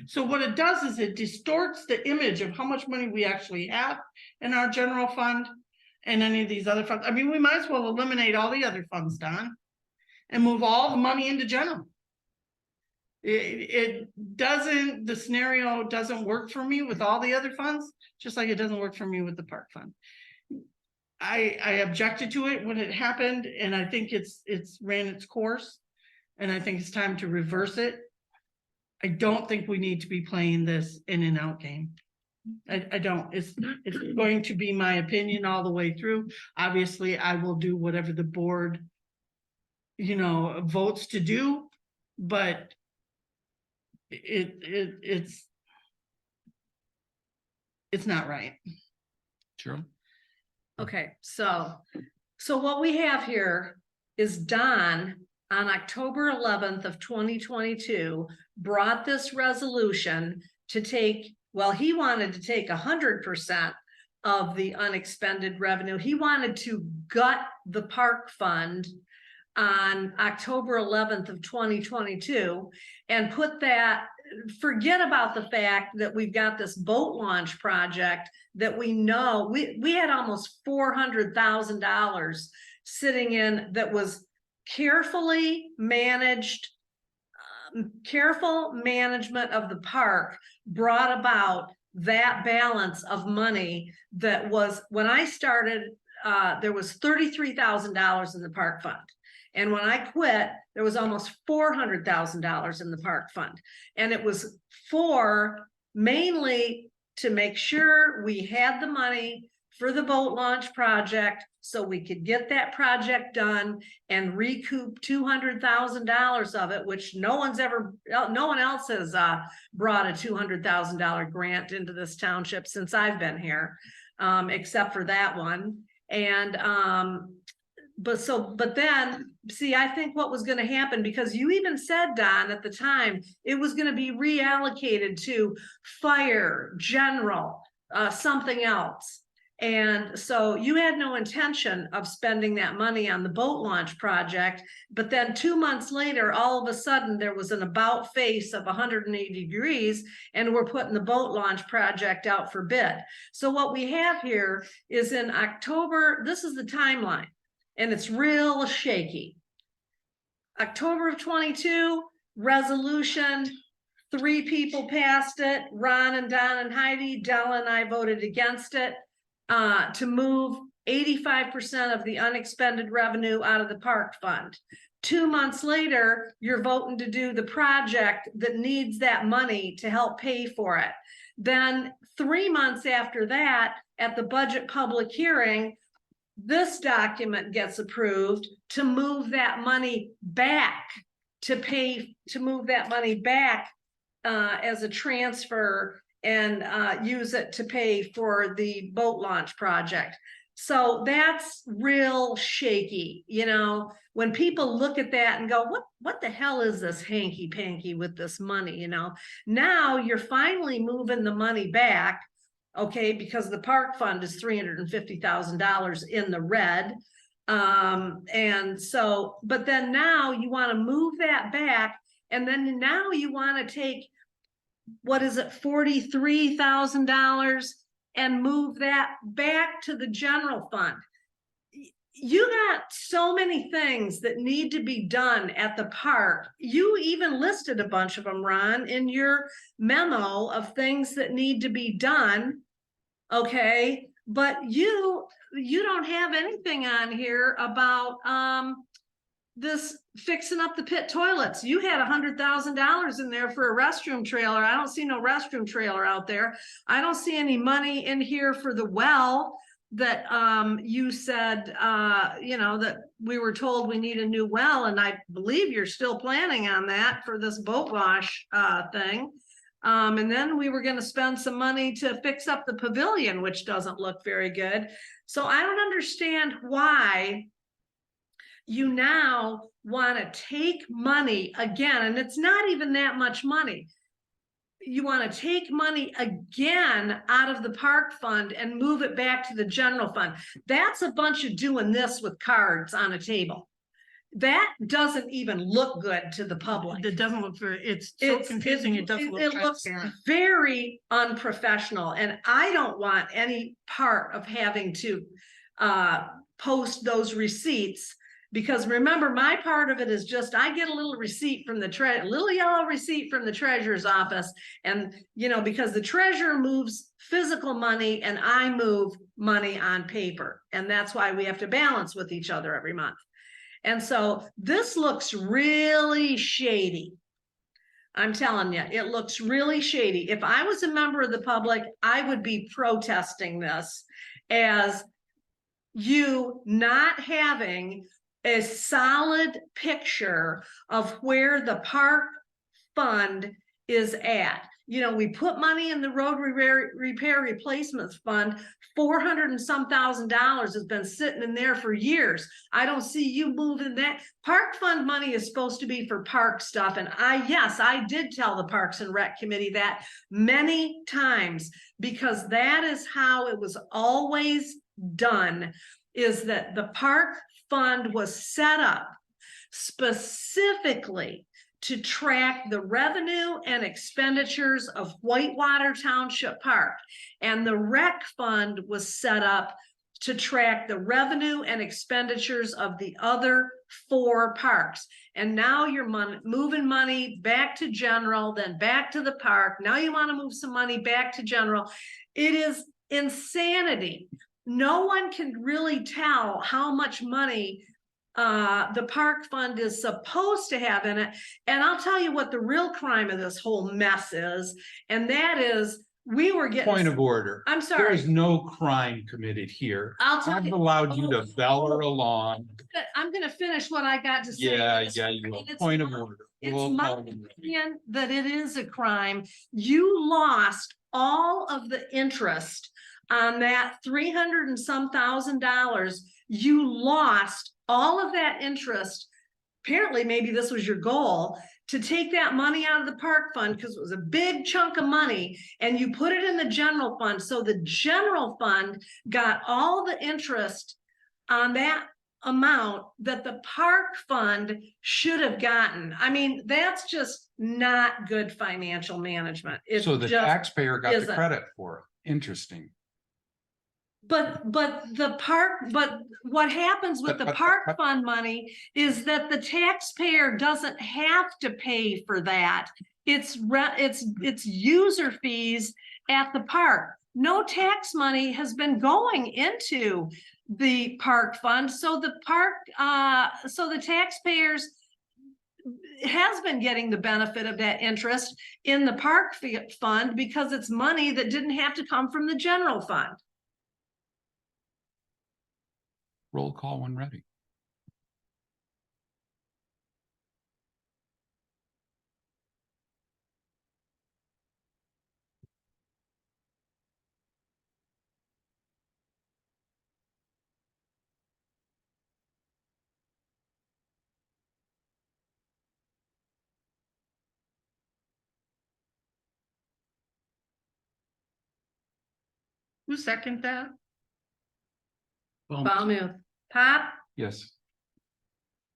So what it does is it distorts the image of how much money we actually have in our general fund and any of these other funds. I mean, we might as well eliminate all the other funds, Don, and move all the money into general. It doesn't, the scenario doesn't work for me with all the other funds, just like it doesn't work for me with the park fund. I objected to it when it happened, and I think it's ran its course, and I think it's time to reverse it. I don't think we need to be playing this in and out game. I don't. It's going to be my opinion all the way through. Obviously, I will do whatever the board, you know, votes to do, but it's not right. Sure. Okay, so what we have here is Don on October 11th of 2022 brought this resolution to take, well, he wanted to take 100% of the unexpended revenue. He wanted to gut the park fund on October 11th of 2022 and put that, forget about the fact that we've got this boat launch project that we know, we had almost $400,000 sitting in that was carefully managed, careful management of the park brought about that balance of money that was, when I started, there was $33,000 in the park fund. And when I quit, there was almost $400,000 in the park fund. And it was for mainly to make sure we had the money for the boat launch project so we could get that project done and recoup $200,000 of it, which no one else has brought a $200,000 grant into this township since I've been here, except for that one. And but then see, I think what was going to happen, because you even said, Don, at the time, it was going to be reallocated to fire, general, something else. And so you had no intention of spending that money on the boat launch project. But then 2 months later, all of a sudden there was an about face of 180 degrees and we're putting the boat launch project out for bid. So what we have here is in October, this is the timeline, and it's real shaky. October of 22, resolution, 3 people passed it, Ron and Don and Heidi. Della and I voted against it, to move 85% of the unexpended revenue out of the park fund. 2 months later, you're voting to do the project that needs that money to help pay for it. Then 3 months after that, at the budget public hearing, this document gets approved to move that money back, to move that money back as a transfer and use it to pay for the boat launch project. So that's real shaky. You know, when people look at that and go, what the hell is this hanky panky with this money? You know, now you're finally moving the money back. Okay, because the park fund is $350,000 in the red. And so, but then now you want to move that back, and then now you want to take, what is it, $43,000 and move that back to the general fund. You got so many things that need to be done at the park. You even listed a bunch of them, Ron, in your memo of things that need to be done. Okay, but you don't have anything on here about this fixing up the pit toilets. You had $100,000 in there for a restroom trailer. I don't see no restroom trailer out there. I don't see any money in here for the well that you said, you know, that we were told we need a new well, and I believe you're still planning on that for this boat wash thing. And then we were gonna spend some money to fix up the pavilion, which doesn't look very good. So I don't understand why you now want to take money again, and it's not even that much money. You want to take money again out of the park fund and move it back to the general fund. That's a bunch of doing this with cards on a table. That doesn't even look good to the public. It doesn't look very, it's so confusing, it doesn't look It looks transparent. very unprofessional, and I don't want any part of having to post those receipts. Because remember, my part of it is just, I get a little receipt from the little yellow receipt from the treasurer's office. And, you know, because the treasurer moves physical money and I move money on paper. And that's why we have to balance with each other every month. And so this looks really shady. I'm telling you, it looks really shady. If I was a member of the public, I would be protesting this as you not having a solid picture of where the park fund is at. You know, we put money in the road repair replacements fund. 400 and some $1,000 has been sitting in there for years. I don't see you moving that. Park fund money is supposed to be for park stuff. And yes, I did tell the Parks and Rec Committee that many times, because that is how it was always done, is that the park fund was set up specifically to track the revenue and expenditures of Whitewater Township Park. And the rec fund was set up to track the revenue and expenditures of the other 4 parks. And now you're moving money back to general, then back to the park. Now you want to move some money back to general. It is insanity. No one can really tell how much money the park fund is supposed to have in it. And I'll tell you what the real crime of this whole mess is. And that is, we were getting. Point of order. I'm There sorry. is no crime committed here. I'll tell I've you. allowed you to bellow along. I'm gonna finish what I got to say. Yeah, It's- yeah, you will. it's Point of my- order. It's We'll my call them. opinion that it is a crime. You lost all of the interest on that 300 and some $1,000. You lost all of that interest. Apparently, maybe this was your goal, to take that money out of the park fund because it was a big chunk of money, and you put it in the general fund. So the general fund got all the interest on that amount that the park fund should have gotten. I mean, that's just not good financial management. It So the just taxpayer got the isn't. credit for it. Interesting. But what happens with the park fund money is that the taxpayer doesn't have to pay for that. It's user fees at the park. No tax money has been going into the park fund. So the taxpayers has been getting the benefit of that interest in the park fund because it's money that didn't have to come from the general fund. Roll call when ready. Who seconded that? Baumut. Pop, Yes.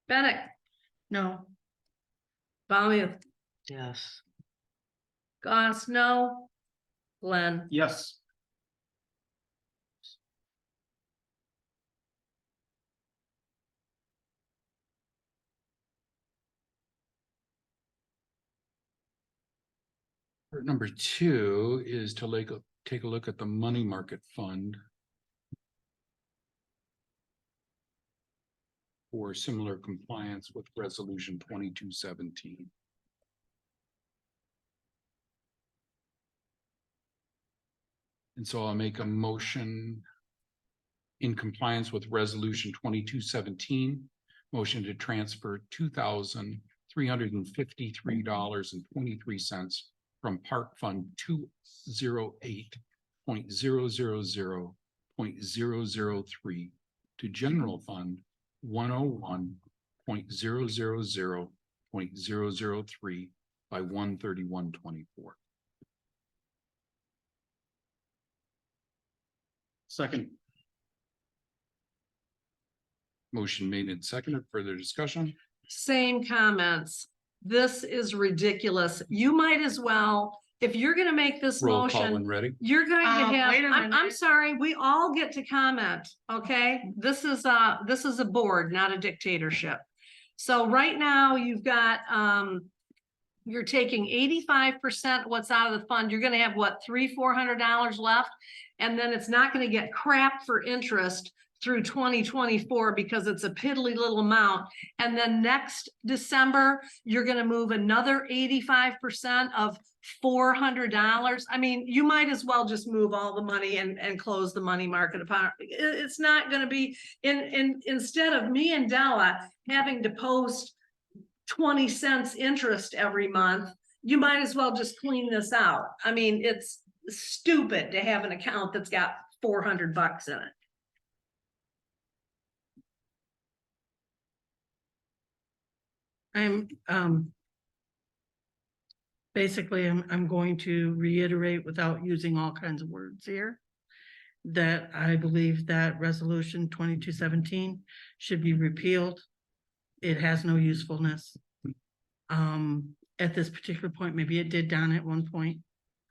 Bennett, No. Baumut, Yes. Goss, no. Glenn, Yes. Number 2 is to take a look at the money market fund for similar compliance with resolution 2217. And so I'll make a motion in compliance with resolution 2217, motion to transfer $2,353.23 from Park Fund 208.000.003 to General Fund 101.000.003 by 1/31/24. Second. Motion made and seconded. Further discussion? Same comments. This is ridiculous. You might as well, if you're gonna make this Roll call when motion, ready. you're going to have, wait a I'm minute. sorry, we all get to comment, okay? This is a board, not a dictatorship. So right now you've got, you're taking 85% what's out of the fund. You're gonna have what, $400 left? And then it's not gonna get crap for interest through 2024 because it's a piddly little amount. And then next December, you're gonna move another 85% of $400. I mean, you might as well just move all the money and close the money market apart. It's not gonna be instead of me and Della having to post 20 cents interest every month, you might as well just clean this out. I mean, it's stupid to have an account that's got $400 in it. Basically, I'm going to reiterate without using all kinds of words here. That I believe that resolution 2217 should be repealed. It has no usefulness. At this particular point, maybe it did down at one point.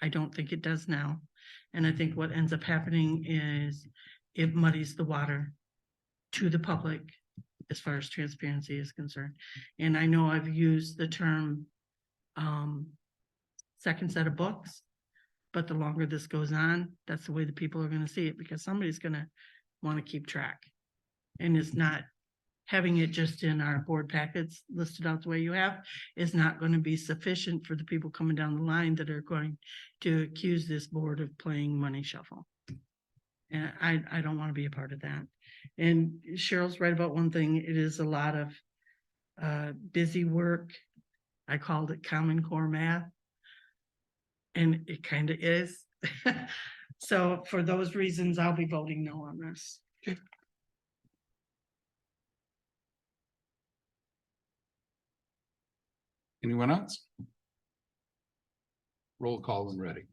I don't think it does now. And I think what ends up happening is it muddies the water to the public as far as transparency is concerned. And I know I've used the term second set of books, but the longer this goes on, that's the way the people are going to see it, because somebody's going to want to keep track. And it's not having it just in our board packets listed out the way you have is not going to be sufficient for the people coming down the line that are going to accuse this board of playing money shuffle. And I don't want to be a part of that. And Cheryl's right about one thing. It is a lot of busy work. I called it Common Core math. And it kind of is. So for those reasons, I'll be voting no on this. Anyone else? Roll call when ready.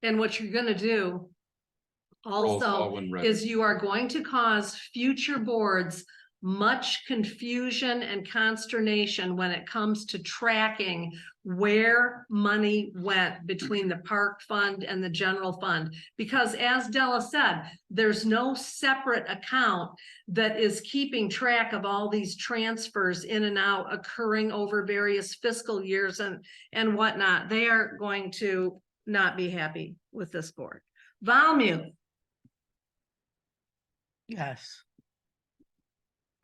And what you're gonna do Roll call also when ready. is you are going to cause future boards much confusion and consternation when it comes to tracking where money went between the park fund and the general fund. Because as Della said, there's no separate account that is keeping track of all these transfers in and out occurring over various fiscal years and whatnot. They are going to not be happy with this board. Valmute. Yes.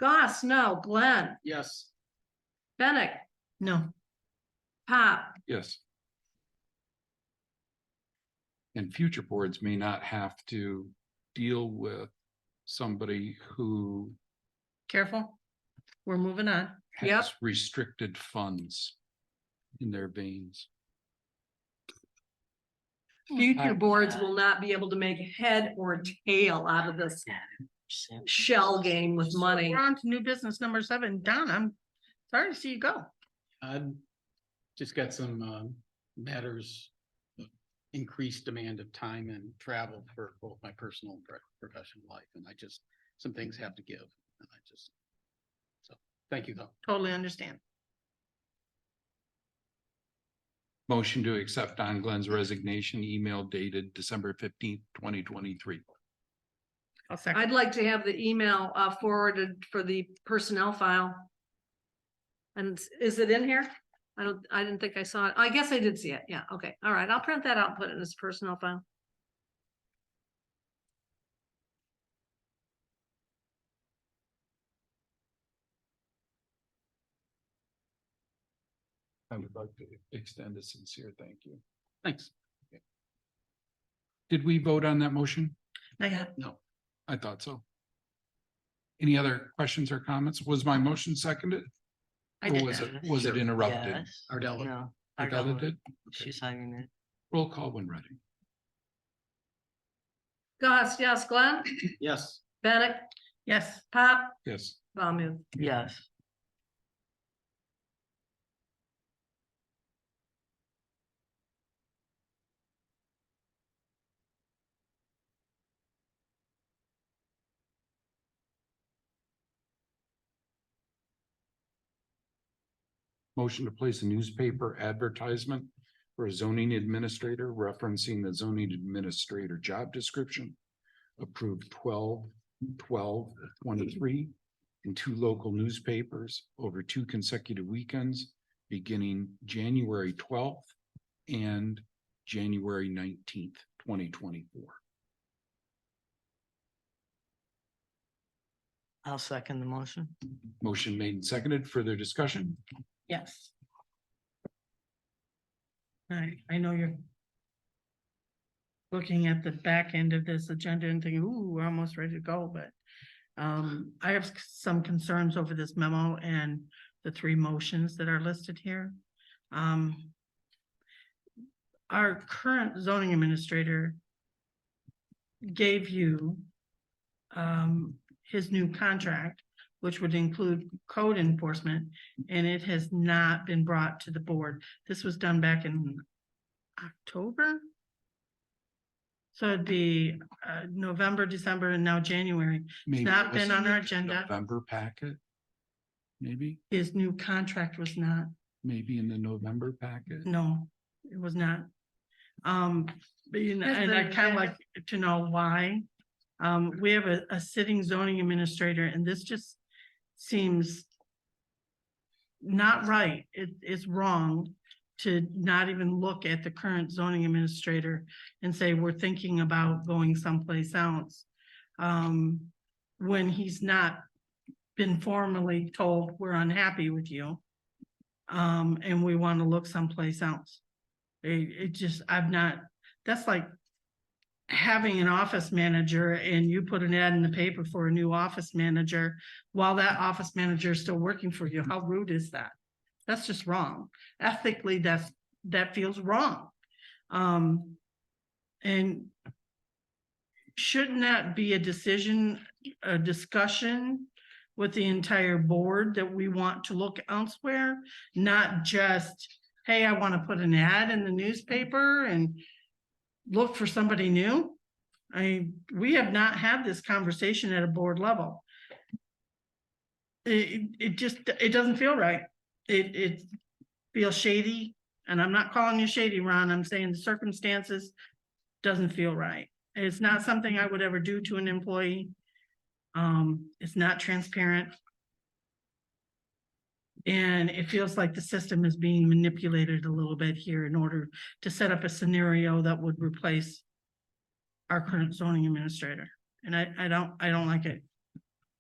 Goss, no. Glenn, Yes. Bennett, No. Pop, Yes. And future boards may not have to deal with somebody who Careful. We're moving on. Yep. has restricted funds in their veins. future boards will not be able to make head or tail out of this shell game with money. We're on to new business number 7. Don, I'm sorry to see you go. Just got some matters of increased demand of time and travel for both my personal and professional life, and some things have to give, and so, thank you though. Totally understand. Motion to accept Don Glenn's resignation, email dated December 15th, 2023. I'll second. I'd like to have the email forwarded for the personnel file. And is it in here? I didn't think I saw it. I guess I did see it. Yeah, okay. All right, I'll print that out and put it in this personnel file. I would like to extend a sincere thank you. Thanks. Did we vote on that motion? No, I thought so. Any other questions or comments? Was my motion seconded? I Or did was not. it interrupted? Yes. Ardella. No. I got don't know. it. She's signing it. Roll call when ready. Goss, yes, Glenn, Yes. Bennett, Yes, Pop, Yes. Bamu. Yes. Motion to place a newspaper advertisement for a zoning administrator referencing the zoning administrator job description. Approved 12/12/23 in 2 local newspapers over 2 consecutive weekends, beginning January 12th and January 19th, 2024. I'll second the motion. Motion made and seconded. Further discussion? yes. I know you're looking at the back end of this agenda and thinking, ooh, we're almost ready to go, but I have some concerns over this memo and the 3 motions that are listed here. Our current zoning administrator gave you his new contract, which would include code enforcement, and it has not been brought to the board. This was done back in October. So it'd be November, December, and now January. Maybe not it was been on our in the agenda. November packet. Maybe, His new contract was not, maybe in the November packet. no, it was not. But, you know, Has and I been kind of very- like to know why. We have a sitting zoning administrator, and this just seems not right. It's wrong to not even look at the current zoning administrator and say, we're thinking about going someplace else. When he's not been formally told, we're unhappy with you. And we want to look someplace else. It just, that's like having an office manager and you put an ad in the paper for a new office manager while that office manager is still working for you. How rude is that? That's just wrong. Ethically, that feels wrong. And shouldn't that be a discussion with the entire board that we want to look elsewhere? Not just, hey, I want to put an ad in the newspaper and look for somebody new. We have not had this conversation at a board level. It doesn't feel right. It feels shady, and I'm not calling you shady, Ron. I'm saying the circumstances doesn't feel right. It's not something I would ever do to an employee. It's not transparent. And it feels like the system is being manipulated a little bit here in order to set up a scenario that would replace our current zoning administrator. And I don't like it.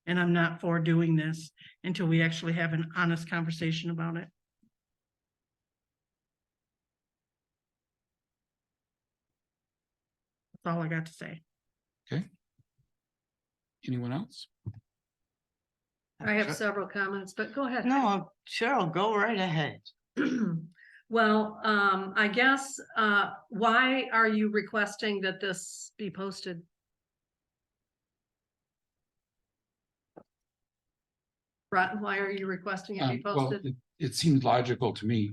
And I'm not for doing this until we actually have an honest conversation about it. That's all I got to say. Okay. Anyone else? I have several comments, but go ahead. No, Cheryl, go right ahead. Well, I guess, why are you requesting that this be posted? Right, why are you requesting it be Well, posted? it seems logical to me.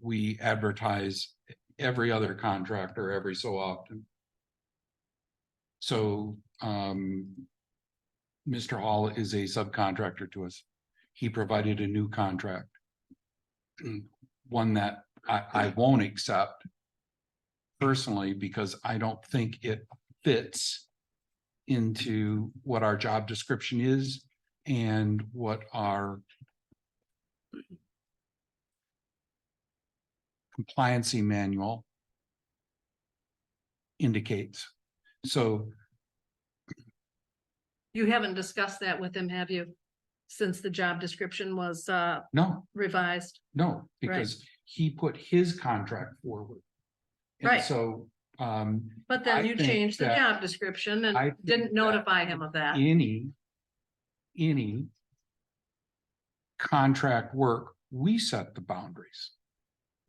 We advertise every other contractor every so often. So, Mr. Hall is a subcontractor to us. He provided a new contract. One that I won't accept personally, because I don't think it fits into what our job description is and what our compliancy manual indicates. So You haven't discussed that with him, have you? Since the job description was no, revised? no, because he put his contract forward. And Right. so, But then I you think changed the that- job description I and think didn't that notify him of that. any contract work, we set the boundaries.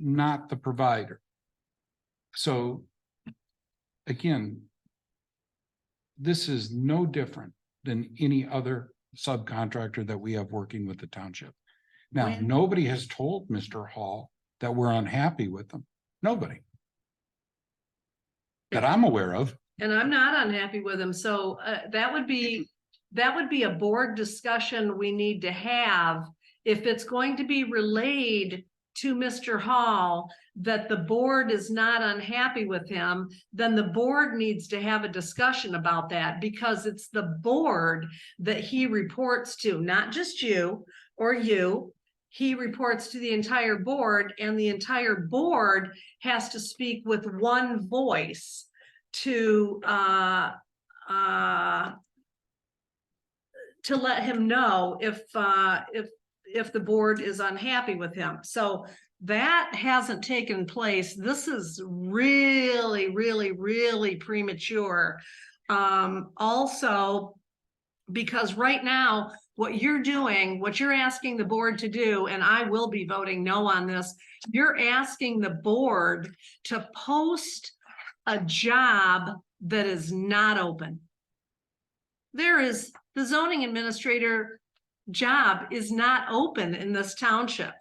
not the provider. So again, this is no different than any other subcontractor that we have working with the township. Now, When- nobody has told Mr. Hall that we're unhappy with them. Nobody. That I'm aware of. And I'm not unhappy with him, so that would be a board discussion we need to have. If it's going to be relayed to Mr. Hall that the board is not unhappy with him, then the board needs to have a discussion about that, because it's the board that he reports to, not just you or you. He reports to the entire board, and the entire board has to speak with one voice to let him know if the board is unhappy with him. So that hasn't taken place. This is really, really, really premature. Also, because right now, what you're doing, what you're asking the board to do, and I will be voting no on this, you're asking the board to post a job that is not open. The zoning administrator job is not open in this township.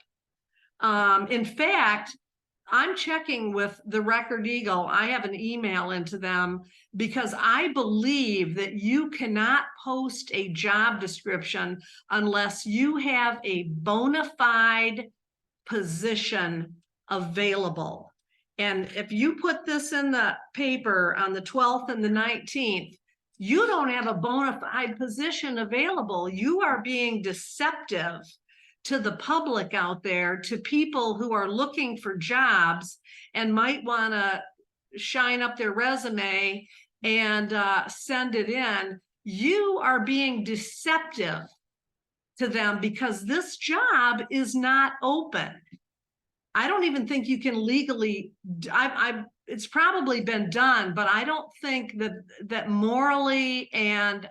In fact, I'm checking with the Record Eagle. I have an email into them because I believe that you cannot post a job description unless you have a bona fide position available. And if you put this in the paper on the 12th and the 19th, you don't have a bona fide position available. You are being deceptive to the public out there, to people who are looking for jobs and might want to shine up their resume and send it in. You are being deceptive to them because this job is not open. I don't even think you can legally, it's probably been done, but I don't think that morally and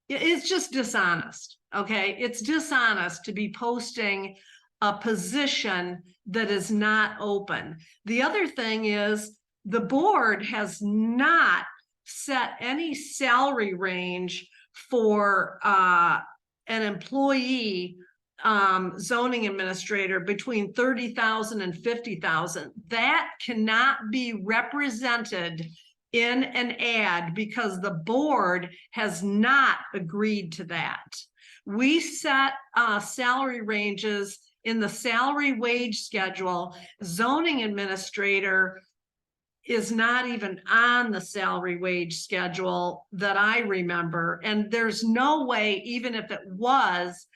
it's just dishonest. Okay, it's dishonest to be posting a position that is not open. The other thing is the board has not set any salary range for an employee zoning administrator between 30,000 and 50,000. That cannot be represented in an ad because the board has not agreed to that. We set salary ranges in the salary wage schedule. Zoning administrator is not even on the salary wage schedule that I remember. And there's no way, even if it was,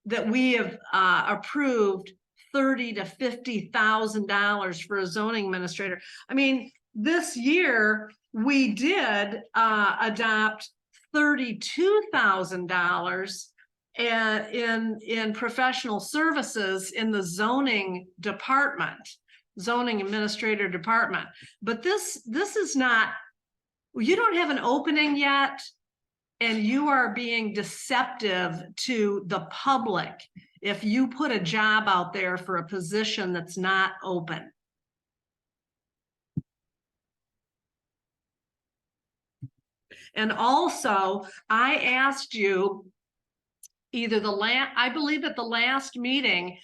that we have approved $30,000 to $50,000 for a zoning administrator. I mean, this year we did adopt $32,000 in professional services in the zoning department, zoning administrator department. But this is not, you don't have an opening yet. And you are being deceptive to the public if you put a job out there for a position that's not open. And also, I asked you either I believe at the last meeting,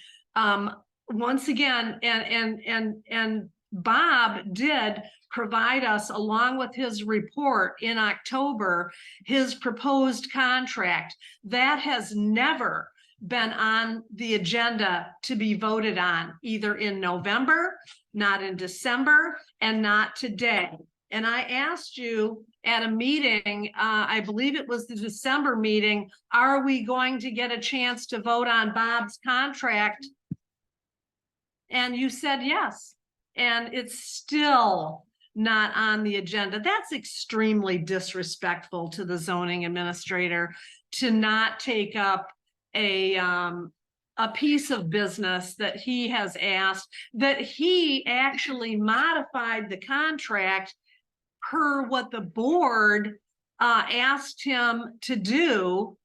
once again, and Bob did provide us, along with his report in October, his proposed contract. That has never been on the agenda to be voted on, either in November, not in December, and not today. And I asked you at a meeting, I believe it was the December meeting, are we going to get a chance to vote on Bob's contract? And you said yes. And it's still not on the agenda. That's extremely disrespectful to the zoning administrator to not take up a piece of business that he has asked, that he actually modified the contract per what the board asked him to do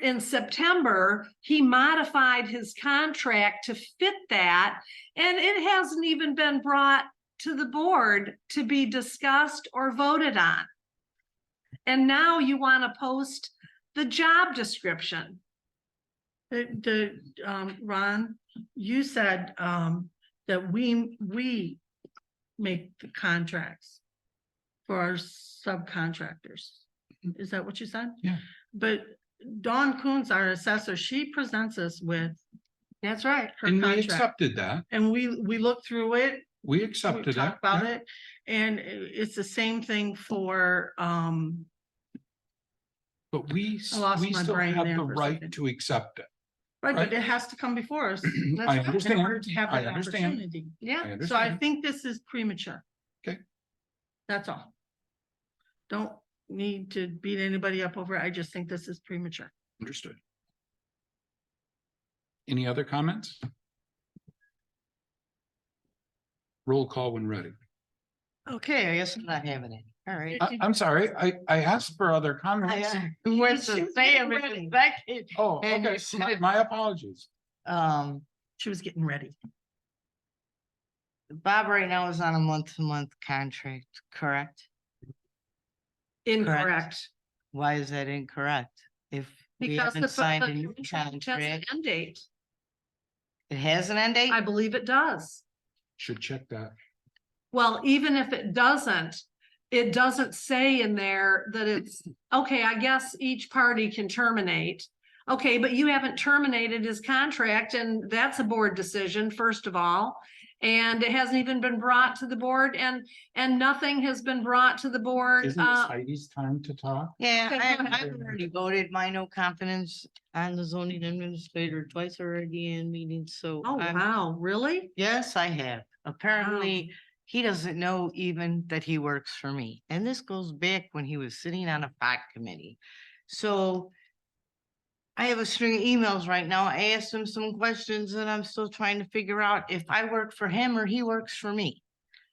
in September, he modified his contract to fit that. And it hasn't even been brought to the board to be discussed or voted on. And now you want to post the job description. Ron, you said, that we make the contracts for our subcontractors. Is that what you said? Yeah. But Dawn Coons, our assessor, she presents us with That's right. her And we contract. accepted that. And we look through it, We we accepted talk it. about yeah. it, and it's the same thing for, But we lost my still brain have there the for a right second. to accept it. right, but Right. it has to come before us. That's I right, in understand. order to have I that understand. opportunity. Yeah. I So I understand. think this is premature. Okay. That's all. Don't need to beat anybody up over it. I just think this is premature. Understood. Any other comments? Roll call when ready. Okay, I guess I'm not having it. All right. I'm sorry, I asked for other comments. What's She to was say getting of it ready. second? Oh, And you okay, said- my apologies. She was getting ready. Bob right now is on a month-to-month contract, correct? Incorrect. Why is that incorrect? If we Because haven't signed a new contract has an contract, end date. it has an end date? I believe it does. Should check that. Well, even if it doesn't say in there that it's, okay, I guess each party can terminate. Okay, but you haven't terminated his contract, and that's a board decision, first of all. And it hasn't even been brought to the board, and nothing has been brought to the board. Isn't this Heidi's time to talk? Yeah, Okay, go ahead. I've already voted my no confidence on the zoning administrator twice already in meetings, so. Oh, I'm- wow, really? Yes, I have. Apparently, he doesn't know even that he works for me. And this goes back when he was sitting on a POC committee. So I have a string of emails right now. I asked him some questions and I'm still trying to figure out if I work for him or he works for me.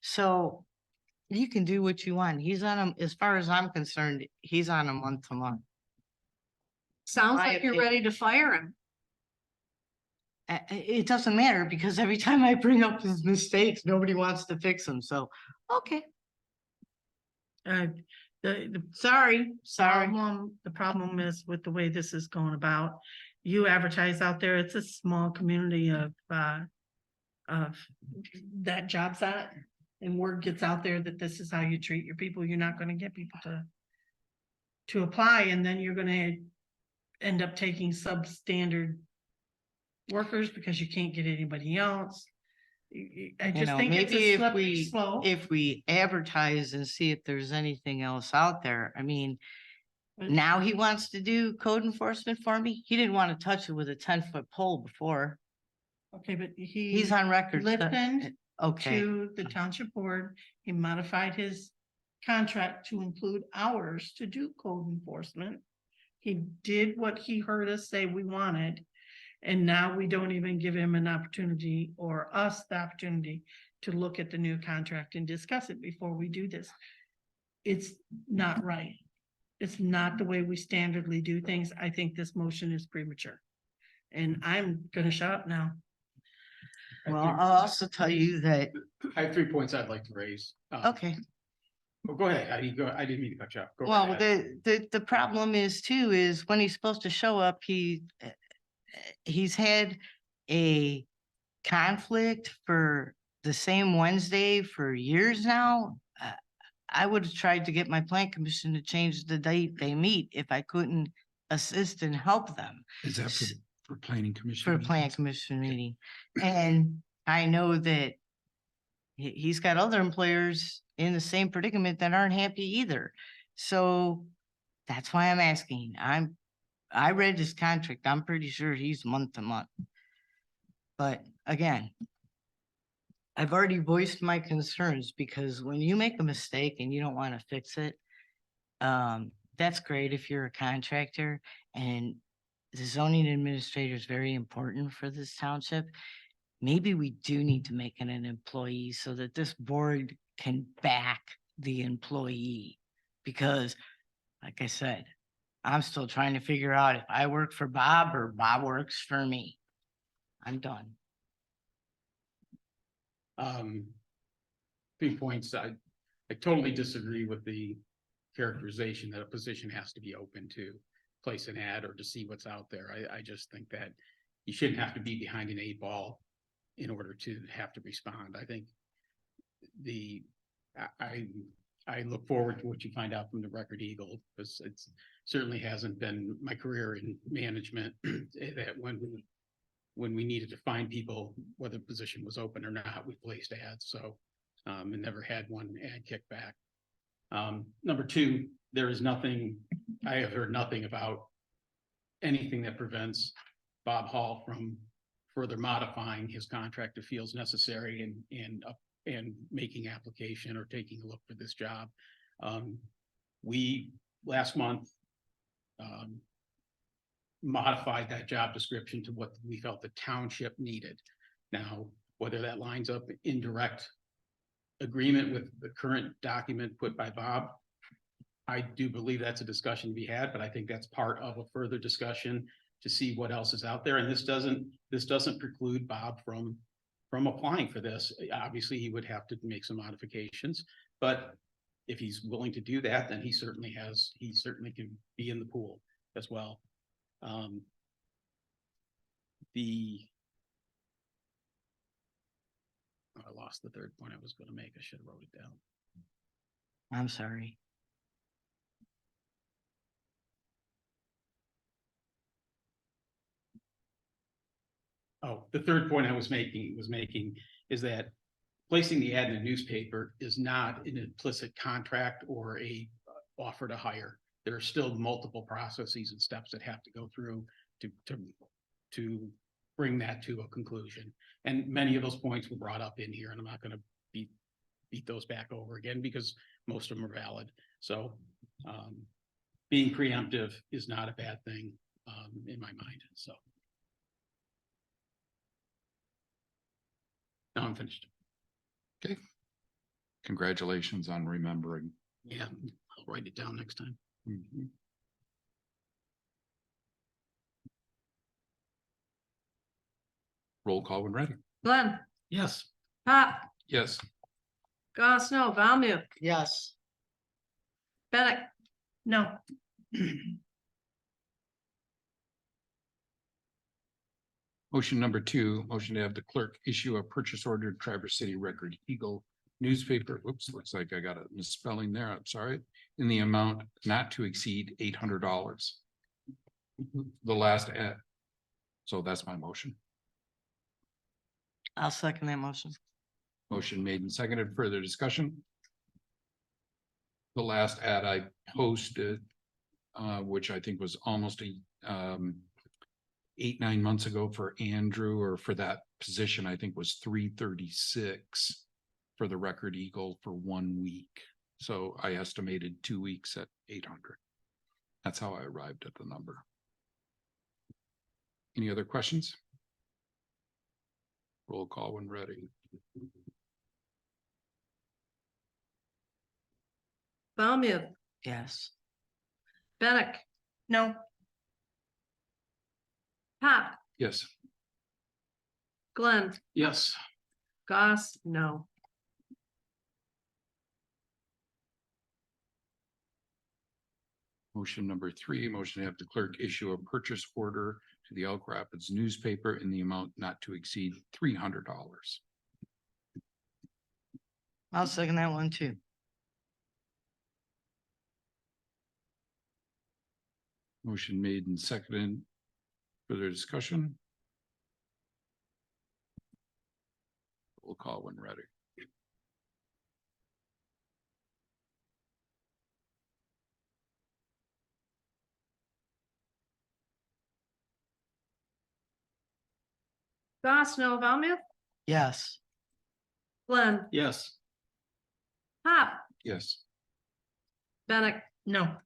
So you can do what you want. He's on a, as far as I'm concerned, he's on a month to month. Sounds My like you're opinion. ready to fire him. It doesn't matter because every time I bring up his mistakes, nobody wants to fix them. So, okay, The sorry. the problem is with the way this is going about. You advertise out there, it's a small community of that job's at. And word gets out there that this is how you treat your people, you're not gonna get people to apply, and then you're gonna end up taking substandard workers because you can't get anybody else. I You just know, think it's maybe a if slippery we, slope. if we advertise and see if there's anything else out there, I mean. Now he wants to do code enforcement for me. He didn't want to touch it with a 10-foot pole before. Okay, but He's on record. that- listened Okay, to the township board, he modified his contract to include hours to do code enforcement. He did what he heard us say we wanted, and now we don't even give him an opportunity or us the opportunity to look at the new contract and discuss it before we do this. It's not right. It's not the way we standardly do things. I think this motion is premature. And I'm gonna shut up now. well, I'll also tell you that, I have 3 points I'd like to raise. okay, Well, go ahead. I didn't mean to cut you off. Go well, ahead. the problem is too, is when he's supposed to show up, he's had a conflict for the same Wednesday for years now. I would have tried to get my plant commission to change the date they meet if I couldn't assist and help them Is that for planning commission? for a plant meetings? commission meeting. And I know that he's got other employers in the same predicament that aren't happy either. So that's why I'm asking. I read his contract. I'm pretty sure he's month to month. But again, I've already voiced my concerns because when you make a mistake and you don't want to fix it, that's great if you're a contractor, and the zoning administrator is very important for this township. Maybe we do need to make it an employee so that this board can back the employee. Because like I said, I'm still trying to figure out if I work for Bob or Bob works for me. I'm done. 3 points. I totally disagree with the characterization that a position has to be open to place an ad or to see what's out there. I just think that you shouldn't have to be behind an 8 ball in order to have to respond. I think I look forward to what you find out from the Record Eagle, because it's certainly hasn't been my career in management that when we needed to find people, whether the position was open or not, we placed ads. So and never had one ad kickback. Number two, there is nothing, I have heard nothing about anything that prevents Bob Hall from further modifying his contract if feels necessary and making application or taking a look for this job. We last month modified that job description to what we felt the township needed. Now, whether that lines up in direct agreement with the current document put by Bob, I do believe that's a discussion to be had, but I think that's part of a further discussion to see what else is out there. And this doesn't preclude Bob from applying for this. Obviously, he would have to make some modifications, but if he's willing to do that, then he certainly can be in the pool as well. I lost the third point I was going to make. I should have wrote it down. I'm sorry. Oh, the third point I was making is that placing the ad in the newspaper is not an implicit contract or a offer to hire. There are still multiple processes and steps that have to go through to bring that to a conclusion. And many of those points were brought up in here, and I'm not going to beat those back over again because most of them are valid. So being preemptive is not a bad thing in my mind. So now I'm finished. Okay. Congratulations on remembering. Yeah, I'll write it down next time. Mhm. Roll call when ready. Glenn, Yes. Pop, Yes. Goss, no, Valmute, Yes. Bennett, No, Motion number 2, motion to have the clerk issue a purchase order to Traverse City Record Eagle newspaper. Whoops, looks like I got a misspelling there. I'm sorry. In the amount not to exceed $800. The last ad. So that's my motion. I'll second that motion. Motion made and seconded. Further discussion? The last ad I posted, which I think was almost 8-9 months ago for Andrew, or for that position, I think was $336 for the Record Eagle for 1 week. So I estimated 2 weeks at 800. That's how I arrived at the number. Any other questions? Roll call when ready. Valmute, Yes. Bennett, no, Pop, Yes. Glenn, Yes. Goss, no. Motion number 3, motion to have the clerk issue a purchase order to the Elk Rapids newspaper in the amount not to exceed $300. I'll second that one too. Motion made and seconded. Further discussion? We'll call when ready. Goss, no, Valmute, Yes. Glenn, Yes. Pop, Yes. Bennett, no.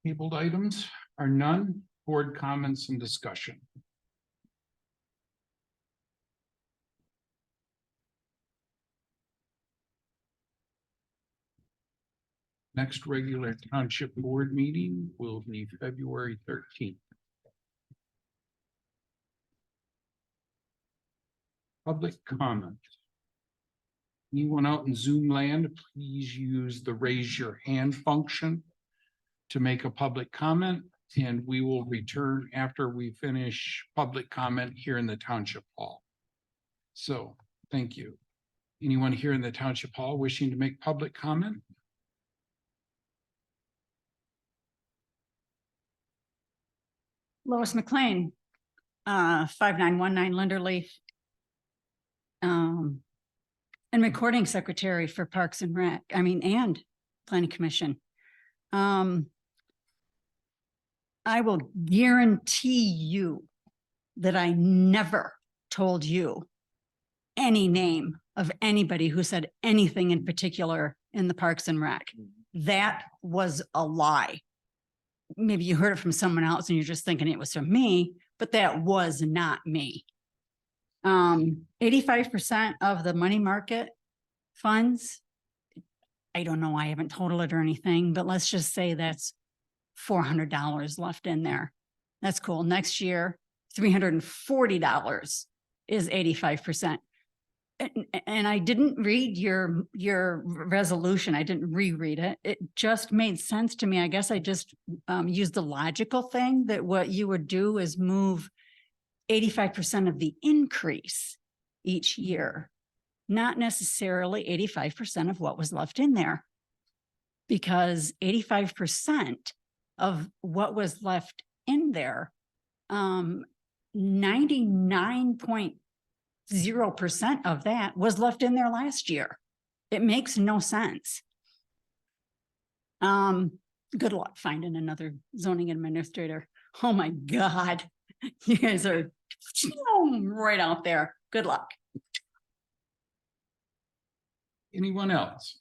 Tabled items are none. Board comments and discussion. Next regular township board meeting will be February 13th. Public comment. Anyone out in Zoom land, please use the raise your hand function to make a public comment, and we will return after we finish public comment here in the township hall. So, thank you. Anyone here in the township hall wishing to make public comment? Lois McLean, 5919 Linderleaf. And recording secretary for Parks and Rec, and Planning Commission. I will guarantee you that I never told you any name of anybody who said anything in particular in the Parks and Rec. That was a lie. Maybe you heard it from someone else and you're just thinking it was from me, but that was not me. 85% of the money market funds, I don't know, I haven't totaled it or anything, but let's just say that's $400 left in there. That's cool. Next year, $340 is 85%. And I didn't read your resolution. I didn't reread it. It just made sense to me. I guess I just used the logical thing that what you would do is move 85% of the increase each year, not necessarily 85% of what was left in there. Because 85% of what was left in there, 99.0% of that was left in there last year. It makes no sense. Good luck finding another zoning administrator. Oh my God. You guys are right out there. Good luck. Anyone else?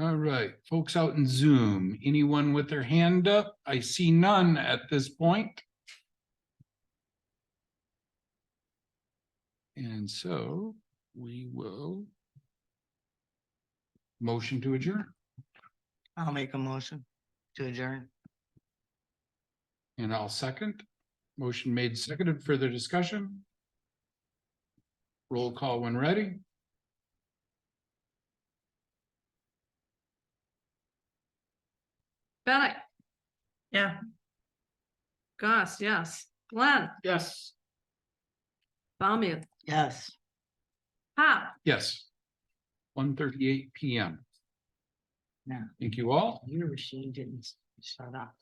All right, folks out in Zoom, anyone with their hand up? I see none at this point. And so we will motion to adjourn. I'll make a motion to adjourn. And I'll second. Motion made, seconded. Further discussion? Roll call when ready. Bennett, Yeah. Goss, yes. Glenn, Yes. Bauman, Yes. Pop, Yes. 1:38 PM. Yeah. Thank you all. Your machine didn't shut off.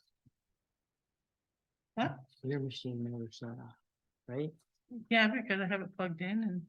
What? Your machine never shut off, right? Yeah, because I have it plugged in and